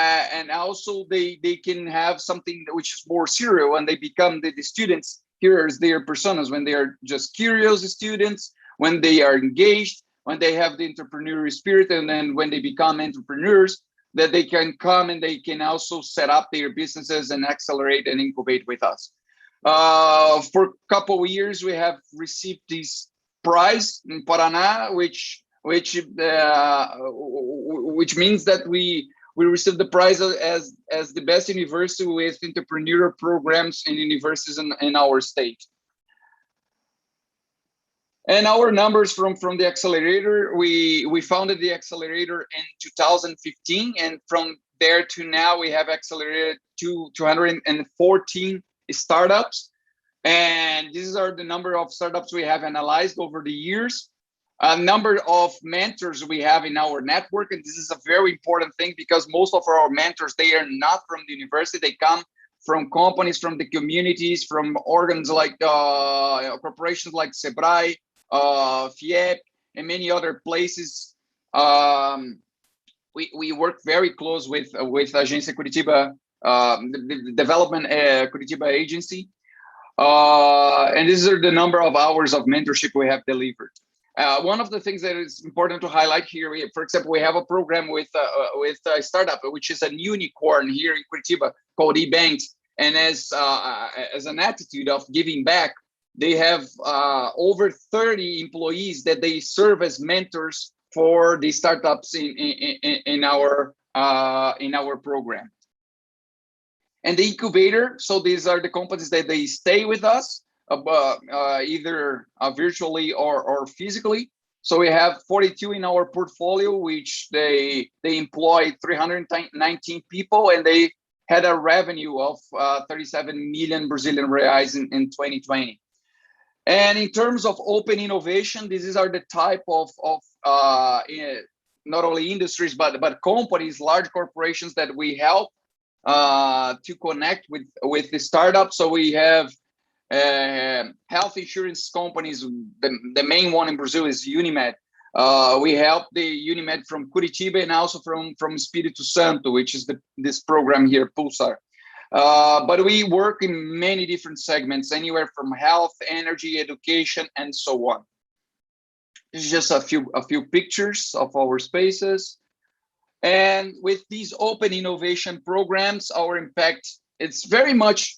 also they can have something which is more serious when they become the students. Here is their personas, when they are just curious students, when they are engaged, when they have the entrepreneurial spirit, and then when they become entrepreneurs, that they can come and they can also set up their businesses and accelerate and incubate with us. For a couple of years, we have received this prize in Paraná, which means that we received the prize as the best university with entrepreneurial programs in universities in our state. And our numbers from the accelerator, we founded the accelerator in 2015, and from there to now we have accelerated to 214 startups. And these are the number of startups we have analyzed over the years. number of mentors we have in our network. And this is a very important thing because most of our mentors, they are not from the university. They come from companies, from the communities, from organs like corporations like Sebrae, FIEP, and many other places. We work very close with Agência Curitiba, the development Curitiba agency. And these are the number of hours of mentorship we have delivered. One of the things that is important to highlight here, for example, we have a program with a startup, which is a unicorn here in Curitiba called eBanks. And as an attitude of giving back, they have over 30 employees that they serve as mentors for the startups in our program. And the incubator, so these are the companies that they stay with us, either virtually or physically. So we have 42 in our portfolio, which they employ 319 people, and they had a revenue of 37 million Brazilian reais in 2020. And in terms of open innovation, these are the type of not only industries, but companies, large corporations that we help to connect with the startups. So we have health insurance companies. The main one in Brazil is Unimed. We help the Unimed from Curitiba and also from Espírito Santo, which is this program here, Pulsar. But we work in many different segments, anywhere from health, energy, education, and so on. This is just a few pictures of our spaces. And with these open innovation programs, our impact, it's very much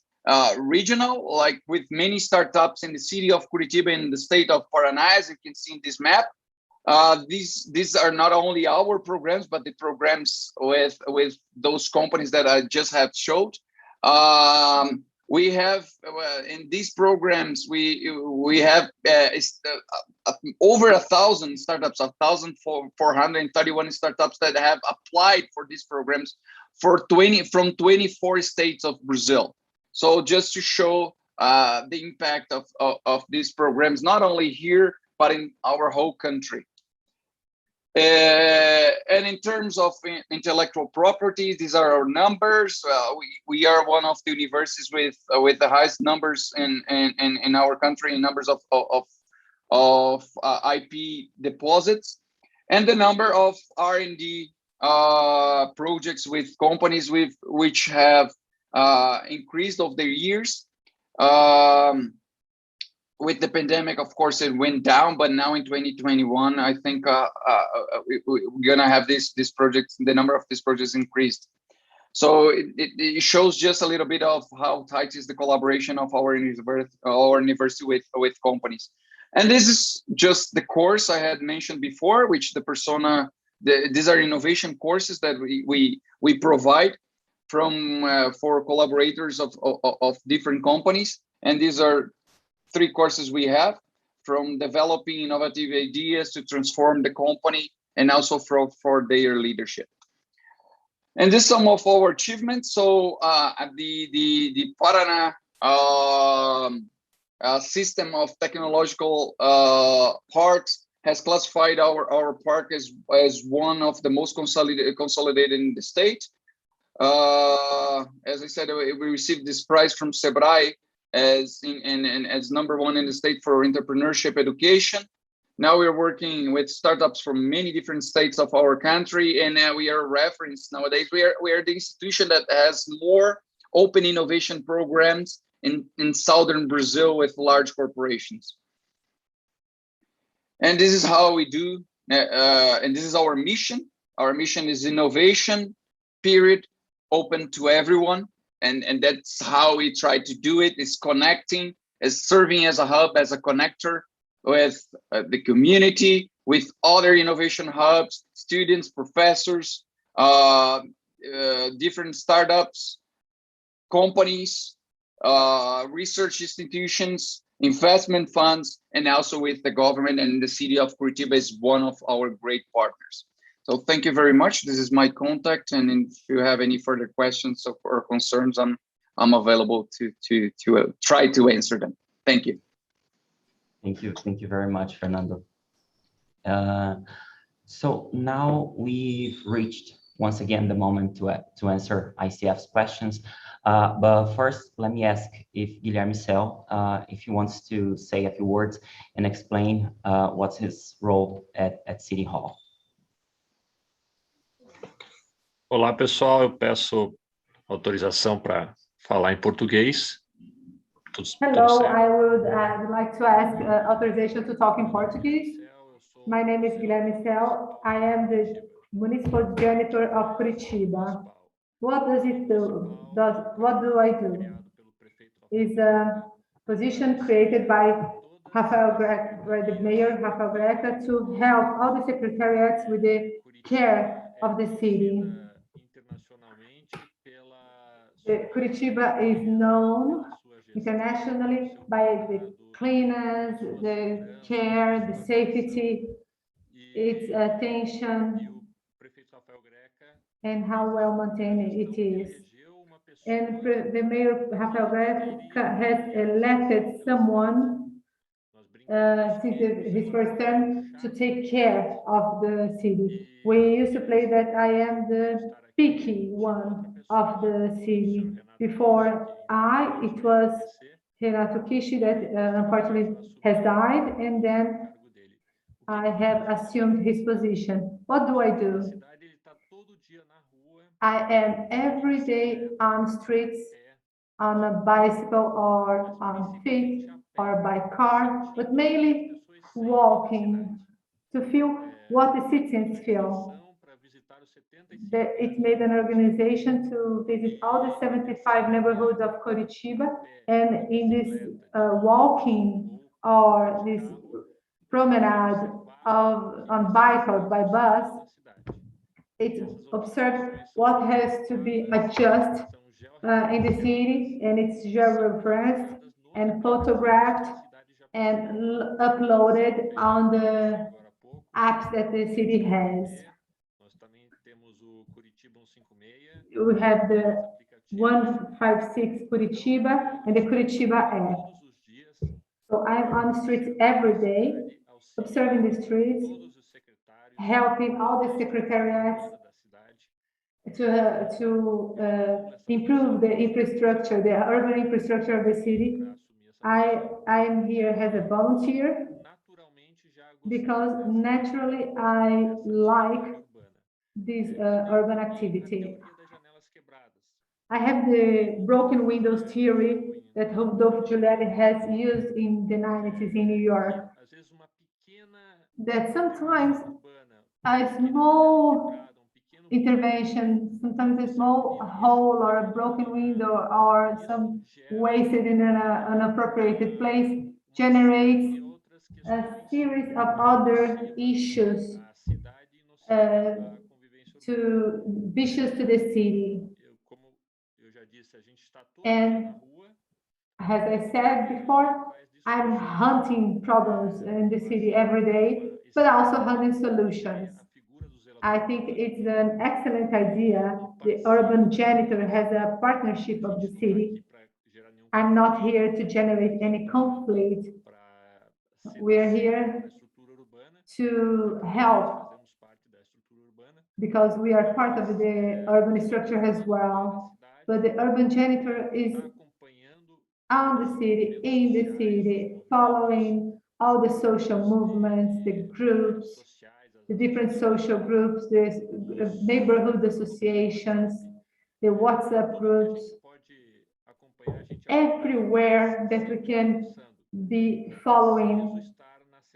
regional, like with many startups in the city of Curitiba in the state of Paraná, as you can see in this map. These are not only our programs, but the programs with those companies that I just have showed. We have in these programs we have over 1,000 startups, 1,431 startups that have applied for these programs from 24 states of Brazil. So just to show the impact of these programs, not only here but in our whole country. And in terms of intellectual property, these are our numbers. We are one of the universities with the highest numbers in our country in numbers of IP deposits, and the number of R&D projects with companies which have increased over the years. With the pandemic, of course, it went down, but now in 2021, I think we're gonna have this project, the number of these projects increased. So it shows just a little bit of how tight is the collaboration of our university with companies. And this is just the course I had mentioned before, which these are innovation courses that we provide for collaborators of different companies, and these are 3 courses we have, from developing innovative ideas to transform the company, and also for their leadership. And this is some of our achievements. So the Paraná system of technological parks has classified our park as one of the most consolidated in the state. As I said, we received this prize from Sebrae as number 1 in the state for entrepreneurship education. Now we're working with startups from many different states of our country, and we are a reference nowadays. We are the institution that has more open innovation programs in southern Brazil with large corporations. And this is how we do, and this is our mission. Our mission is innovation, period, open to everyone. And that's how we try to do it, is connecting, is serving as a hub, as a connector with the community, with other innovation hubs, students, professors, different startups, companies, research institutions, investment funds, and also with the government, and the city of Curitiba is one of our great partners. So thank you very much. This is my contact, and if you have any further questions or concerns, I'm available to try to answer them. Thank you. Thank you very much, Fernando. So now we've reached once again the moment to answer ICF's questions. But first, let me ask if Guilherme Cell, if he wants to say a few words and explain what's his role at City Hall. Olá, pessoal. Eu peço autorização para falar em português. Tudo Hello, certo? I would like to ask authorization to talk in Portuguese. My name is Guilherme Cell. I am the municipal janitor of Curitiba. What does it do? What do I do? Is a position created by the mayor Rafael Greca to help all the secretariats with the care of the city. Curitiba is known internationally by the cleanliness, the care, the safety, its attention, and how well maintained it is. And the mayor Rafael Greca has elected someone since his first term to take care of the city. We used to play that I am the picky one of the city. Before it was Renato Kishi that unfortunately has died, and then I have assumed his position. What do I do? I am every day on streets, on a bicycle or on feet or by car, but mainly walking to feel what the citizens feel. It made an organization to visit all the 75 neighborhoods of Curitiba, and in this walking or this promenade on bike or by bus, it observed what has to be adjusted in the city, and it's georeferenced and photographed and uploaded on the apps that the city has. We have the 156 Curitiba and the Curitiba app. So I'm on the streets every day, observing the streets, helping all the secretariats to improve the infrastructure, the urban infrastructure of the city. I'm here as a volunteer because naturally I like this urban activity. I have the broken windows theory that Rodolfo Giuliani has used in the 90s in New York. That sometimes a small intervention, sometimes a small hole or a broken window or some wasted in an unappropriated place generates a series of other issues vicious to the city. And as I said before, I'm hunting problems in the city every day, but also hunting solutions. I think it's an excellent idea. The urban janitor has a partnership of the city. I'm not here to generate any conflict. We're here to help because we are part of the urban structure as well. But the urban janitor is on the city, in the city, following all the social movements, the groups, the different social groups, the neighborhood associations, the WhatsApp groups, everywhere that we can be following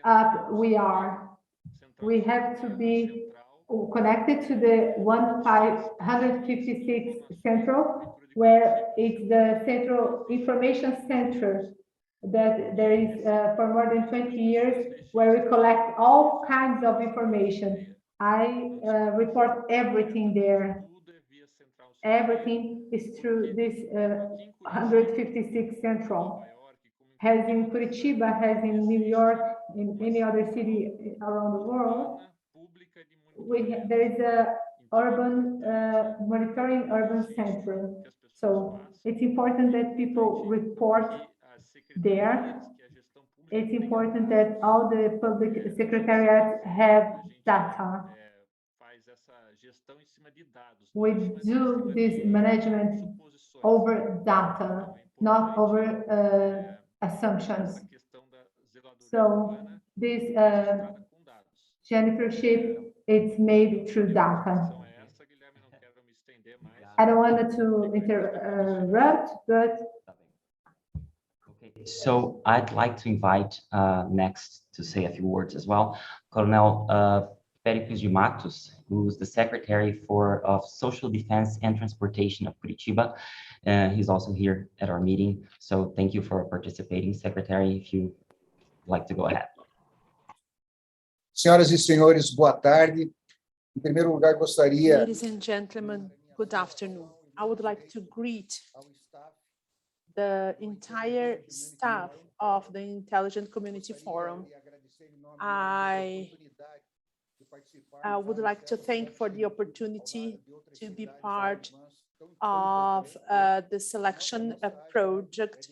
up, we are. We have to be connected to the 156 Central, where it's the Central Information Center that there is for more than 20 years, where we collect all kinds of information. I report everything there. Everything is through this 156 Central. Has in Curitiba, has in New York, in any other city around the world. There is a urban monitoring urban center. So it's important that people report there it's important that all the public secretariats have data. We do this management over data, not over assumptions. So this Jennifership, it's made through data. I don't want to interrupt, but So I'd like to invite next to say a few words as well, Coronel Péricles de Matos, who's the Secretary of Social Defense and Transportation of Curitiba. He's also here at our meeting. So thank you for participating, Secretary, if you'd like to go ahead. Senhoras e senhores, boa tarde. Em primeiro lugar, gostaria... Ladies and gentlemen, good afternoon. I would like to greet the entire staff of the Intelligent Community Forum. I would like to thank for the opportunity to be part of the selection project.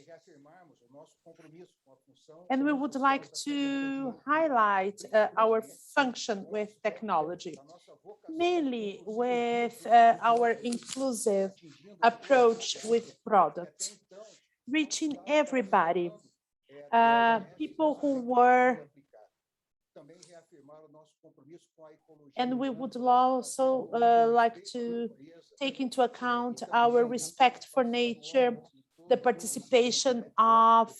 And we would like to highlight our function with technology, mainly with our inclusive approach with products, reaching everybody, people who were, and we would also like to take into account our respect for nature, the participation of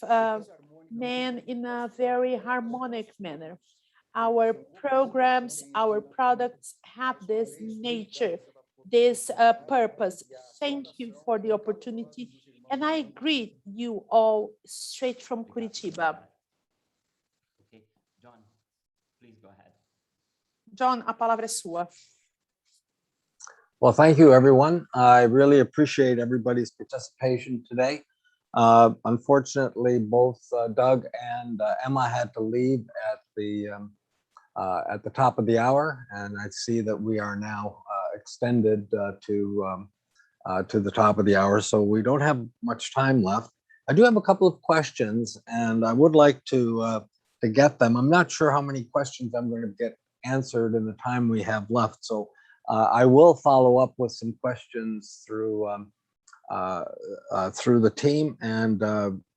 men in a very harmonic manner. Our programs, our products have this nature, this purpose. Thank you for the opportunity. And I greet you all straight from Curitiba. Okay, John, please go ahead. John, a palavra é sua. Well, thank you, everyone. I really appreciate everybody's participation today. Unfortunately, both Doug and Emma had to leave at the top of the hour, and I see that we are now extended to the top of the hour, so we don't have much time left. I do have a couple of questions, and I would like to get them. I'm not sure how many questions I'm going to get answered in the time we have left, so I will follow up with some questions through the team, and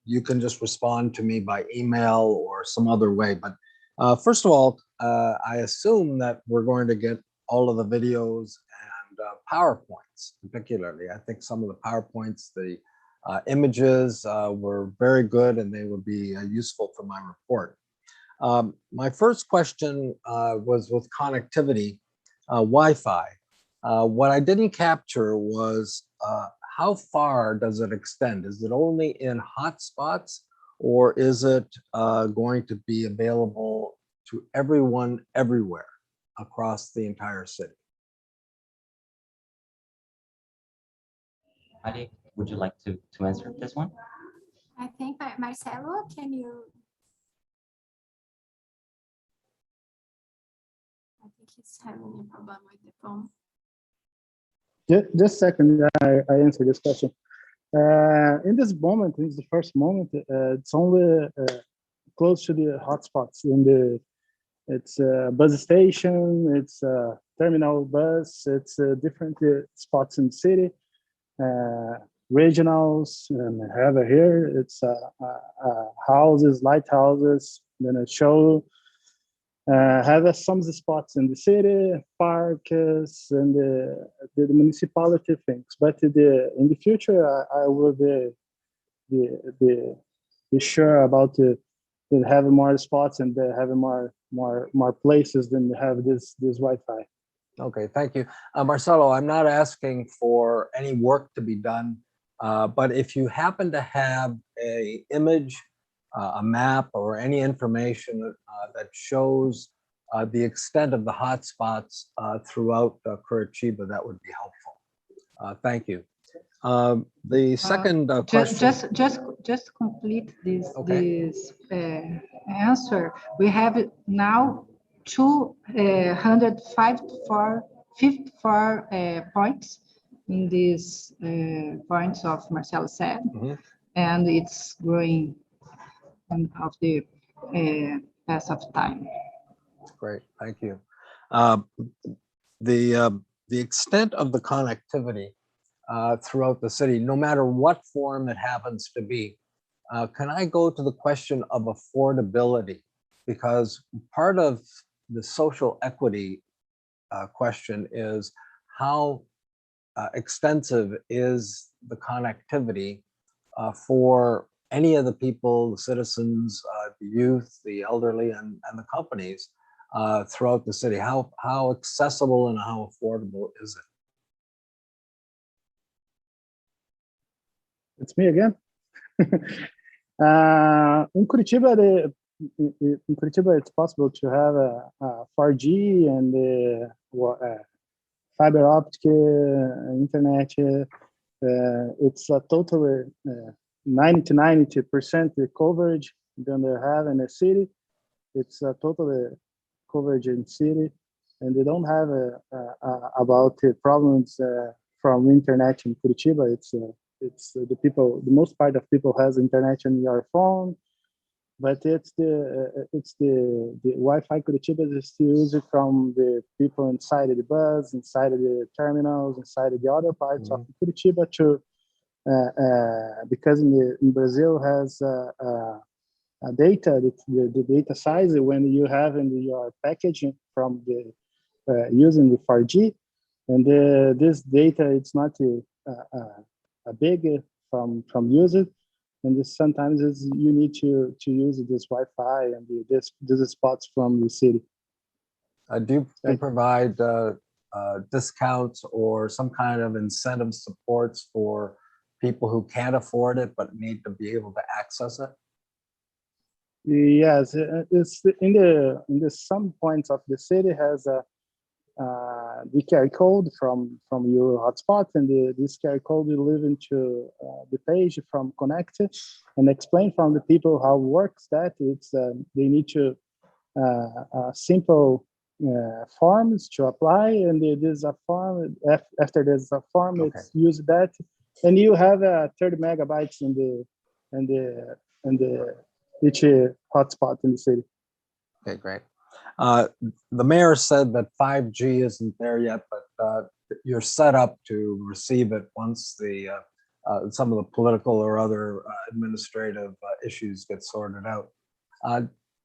you can just respond to me by email or some other way. But first of all, I assume that we're going to get all of the videos and PowerPoints, particularly. I think some of the PowerPoints, the images were very good, and they would be useful for my report. My first question was with connectivity, Wi-Fi. What I didn't capture was how far does it extend? Is it only in hotspots, or is it going to be available to everyone everywhere across the entire city? Ari, would you like to answer this one? I think Marcelo, can you? I think he's having a problem with the phone. Just a second, I answer this question. In this moment, in the first moment, it's only close to the hotspots. It's a bus station, it's a terminal bus, it's different spots in the city, regionals, and I have it here. It's houses, lighthouses, then a show. Have some spots in the city, parks, and the municipality things. But in the future, I will be sure about to have more spots and have more places than have this Wi-Fi. Okay, thank you. Marcelo, I'm not asking for any work to be done, but if you happen to have an image, a map, or any information that shows the extent of the hotspots throughout Curitiba, that would be helpful. Thank you. The second question. Just complete this answer. We have now 254 points in these points of Marcelo said, and it's growing of the pass of time. Great, thank you. Uh, the extent of the connectivity throughout the city, no matter what form it happens to be, can I go to the question of affordability? Because part of the social equity question is how extensive is the connectivity for any of the people, the citizens, the youth, the elderly, and the companies throughout the city? How accessible and how affordable is it? It's me again. In Curitiba, it's possible to have a 4G and fiber optic internet. It's a total 90 to 90% coverage than they have in the city. It's a total coverage in city, and they don't have about the problems from internet in Curitiba. It's the people. The most part of people has internet on your phone, but it's the Wi-Fi Curitiba is still used from the people inside of the bus, inside of the terminals, inside of the other parts of Curitiba to because in Brazil has data, the data size when you have in your packaging from the using the 4G, and this data it's not a big from users, and this sometimes you need to use this Wi-Fi and this spots from the city. Do you provide discounts or some kind of incentive supports for people who can't afford it but need to be able to access it? Yes, it's in the some points of the city has the QR code from your hotspot, and this QR code will live into the page from Connect and explain from the people how works that. It's they need to simple forms to apply, and there's a form after there's a form. Okay. It's use that, and you have 30 megabytes in the each hotspot in the city. Okay, great. The mayor said that 5G isn't there yet, but you're set up to receive it once the some of the political or other administrative issues get sorted out.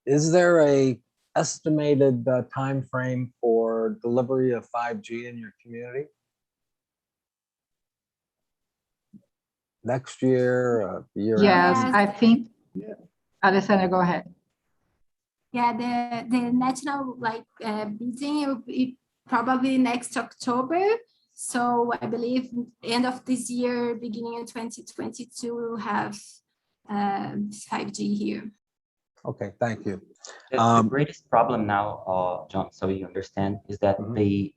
Is there a estimated time frame for delivery of 5G in your community? Next year, the year Yes, after? I think. Yeah. Alessandra, go ahead. Yeah, the national bidding will be probably next October. So I believe end of this year, beginning of 2022, we'll have 5G here. Okay, thank you. The greatest problem now, John, so you understand, is that the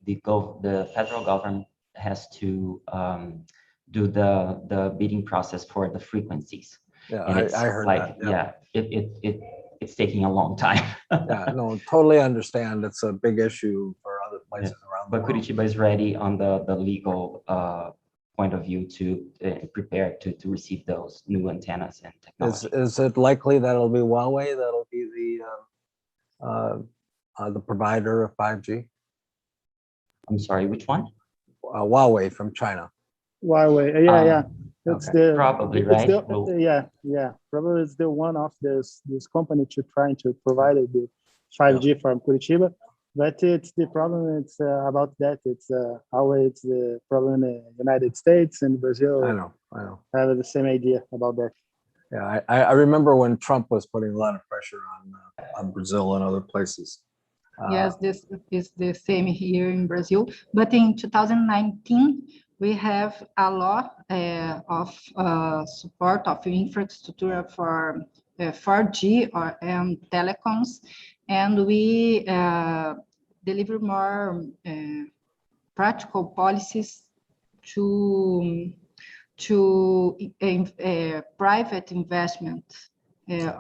federal government has to do the bidding process for the frequencies. Yeah, and it's I heard that. Yeah, it's taking a long time. Yeah, no, totally understand. It's a big issue for other places around the world. But Curitiba is ready on the legal point of view to prepare to receive those new antennas and technology. Is it likely that it'll be Huawei that'll be the provider of 5G? I'm sorry, which one? Huawei from China. Huawei, yeah. It's okay. Probably right. Yeah. Probably it's the one of this company to trying to provide the 5G from Curitiba, but it's the problem. It's about that. It's Huawei. It's the problem in the United States and Brazil. I know. Have the same idea about that. Yeah, I remember when Trump was putting a lot of pressure on Brazil and other places. Yes, this is the same here in Brazil. But in 2019, we have a law of support of infrastructure for 4G and telecoms, and we deliver more practical policies to private investment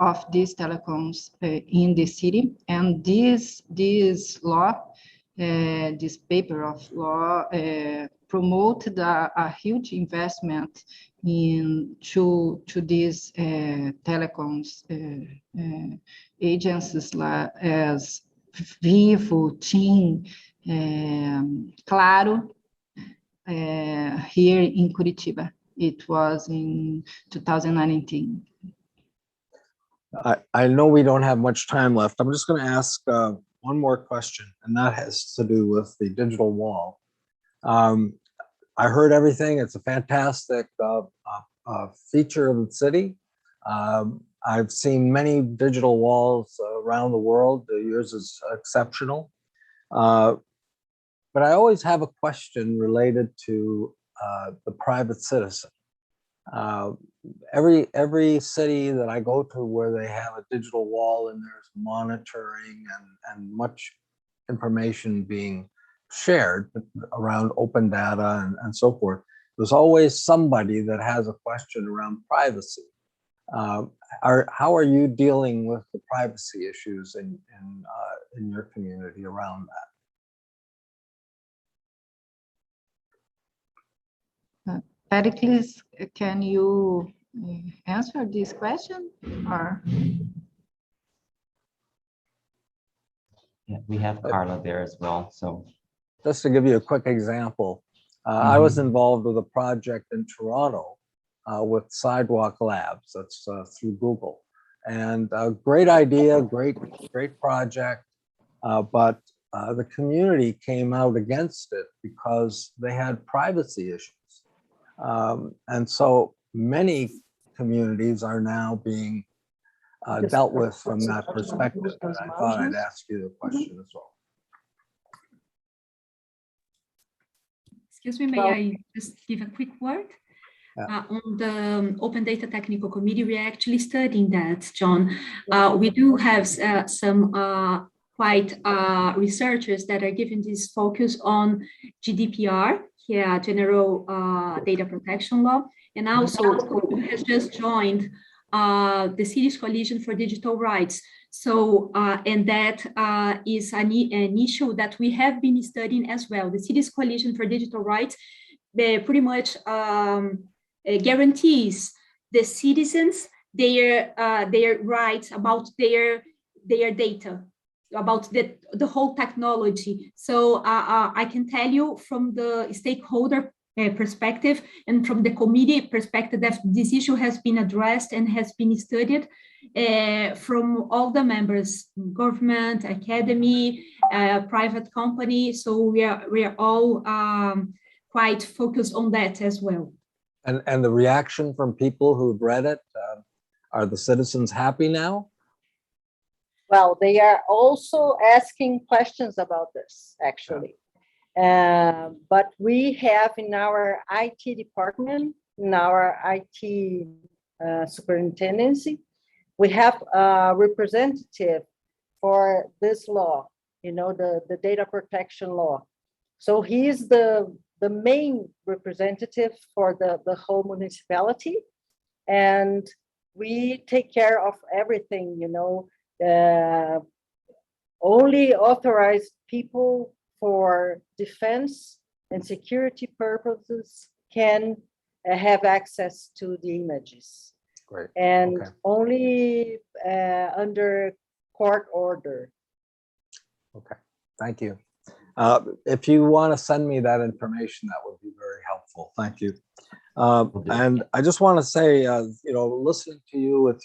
of these telecoms in the city, and this law, this paper of law promoted a huge investment to these telecoms agencies as Vivo, TIM, Claro, here in Curitiba. It was in 2019. I know we don't have much time left. I'm just going to ask one more question, and that has to do with the digital wall. I heard everything. It's a fantastic feature of the city. I've seen many digital walls around the world. Yours is exceptional. But I always have a question related to the private citizen. Every city that I go to where they have a digital wall and there's monitoring and much information being shared around open data and so forth, there's always somebody that has a question around privacy. How are you dealing with the privacy issues in your community around that? Pericles, can you answer this question? Or? Yeah, we have Carla there as well. So just to give you a quick example, I was involved with a project in Toronto with Sidewalk Labs. That's through Google, and a great idea, great project, but the community came out against it because they had privacy issues. And so many communities are now being dealt with from that perspective. And I thought I'd ask you the question as well. Excuse me, may I just give a quick word? On the Open Data Technical Committee, we are actually studying that, John. We do have some quite researchers that are giving this focus on GDPR, General Data Protection Law, and also has just joined the Cities Coalition for Digital Rights. So, and that is an issue that we have been studying as well. The Cities Coalition for Digital Rights, they pretty much guarantees the citizens their rights about their data, about the whole technology. So I can tell you from the stakeholder perspective and from the committee perspective that this issue has been addressed and has been studied from all the members, government, academy, private company. So we are all quite focused on that as well. And the reaction from people who've read it, are the citizens happy now? Well, they are also asking questions about this, actually. But we have in our IT department, in our IT superintendency, we have a representative for this law, you know, the data protection law. So he is the main representative for the whole municipality. And we take care of everything, you know, only authorized people for defense and security purposes can have access to the images. Great. And only under court order. Okay, thank you. If you want to send me that information, that would be very helpful. Thank you. And I just want to say, you know, listening to you with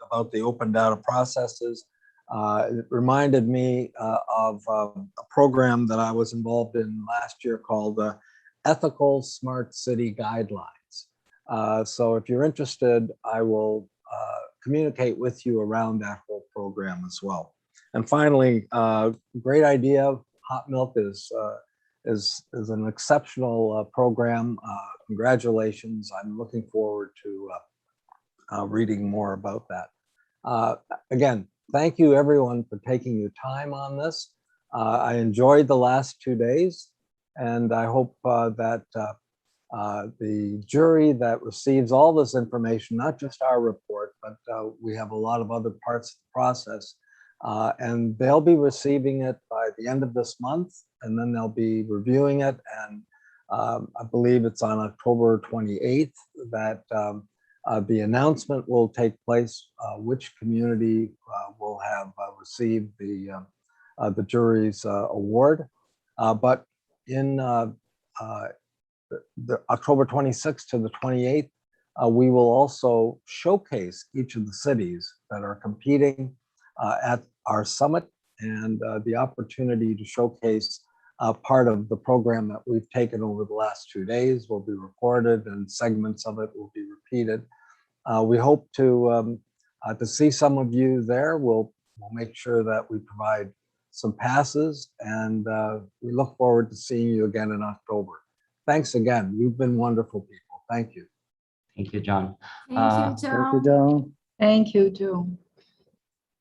about the open data processes, it reminded me of a program that I was involved in last year called the Ethical Smart City Guidelines. So if you're interested, I will communicate with you around that whole program as well. And finally, great idea. Hot milk is an exceptional program. Congratulations. I'm looking forward to reading more about that. Again, thank you everyone for taking your time on this. I enjoyed the last 2 days, and I hope that the jury that receives all this information, not just our report, but we have a lot of other parts of the process, and they'll be receiving it by the end of this month, and then they'll be reviewing it and I believe it's on October 28th that the announcement will take place, which community will have received the jury's award. But in the October 26th to the 28th, we will also showcase each of the cities that are competing at our summit, and the opportunity to showcase part of the program that we've taken over the last 2 days will be recorded, and segments of it will be repeated. We hope to see some of you there. We'll make sure that we provide some passes, and we look forward to seeing you again in October. Thanks again. You've been wonderful people. Thank you. Thank you, John. Thank you, Thank you, John. John. Thank you, Joe.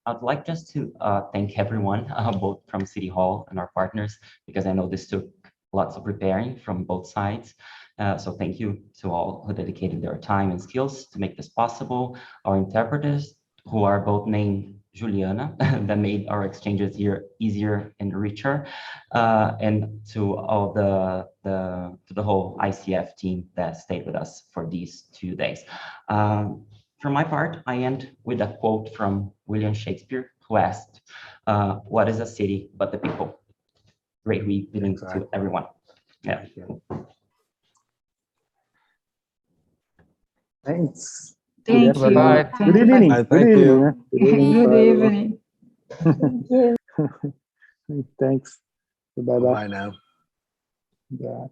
I'd like just to thank everyone, both from City Hall and our partners, because I know this took lots of preparing from both sides. So thank you to all who dedicated their time and skills to make this possible. Our interpreters, who are both named Juliana, that made our exchanges here easier and richer, and to all the whole ICF team that stayed with us for these 2 days. For my part, I end with a quote from William Shakespeare, who asked, "What is a city but the people?" Great week to everyone. Yeah. Thanks. Thank you. Bye-bye. Good evening. Bye. Good Thank evening. you. Man. Good evening. Good evening. Thanks. Bye bye. Bye now. Bye.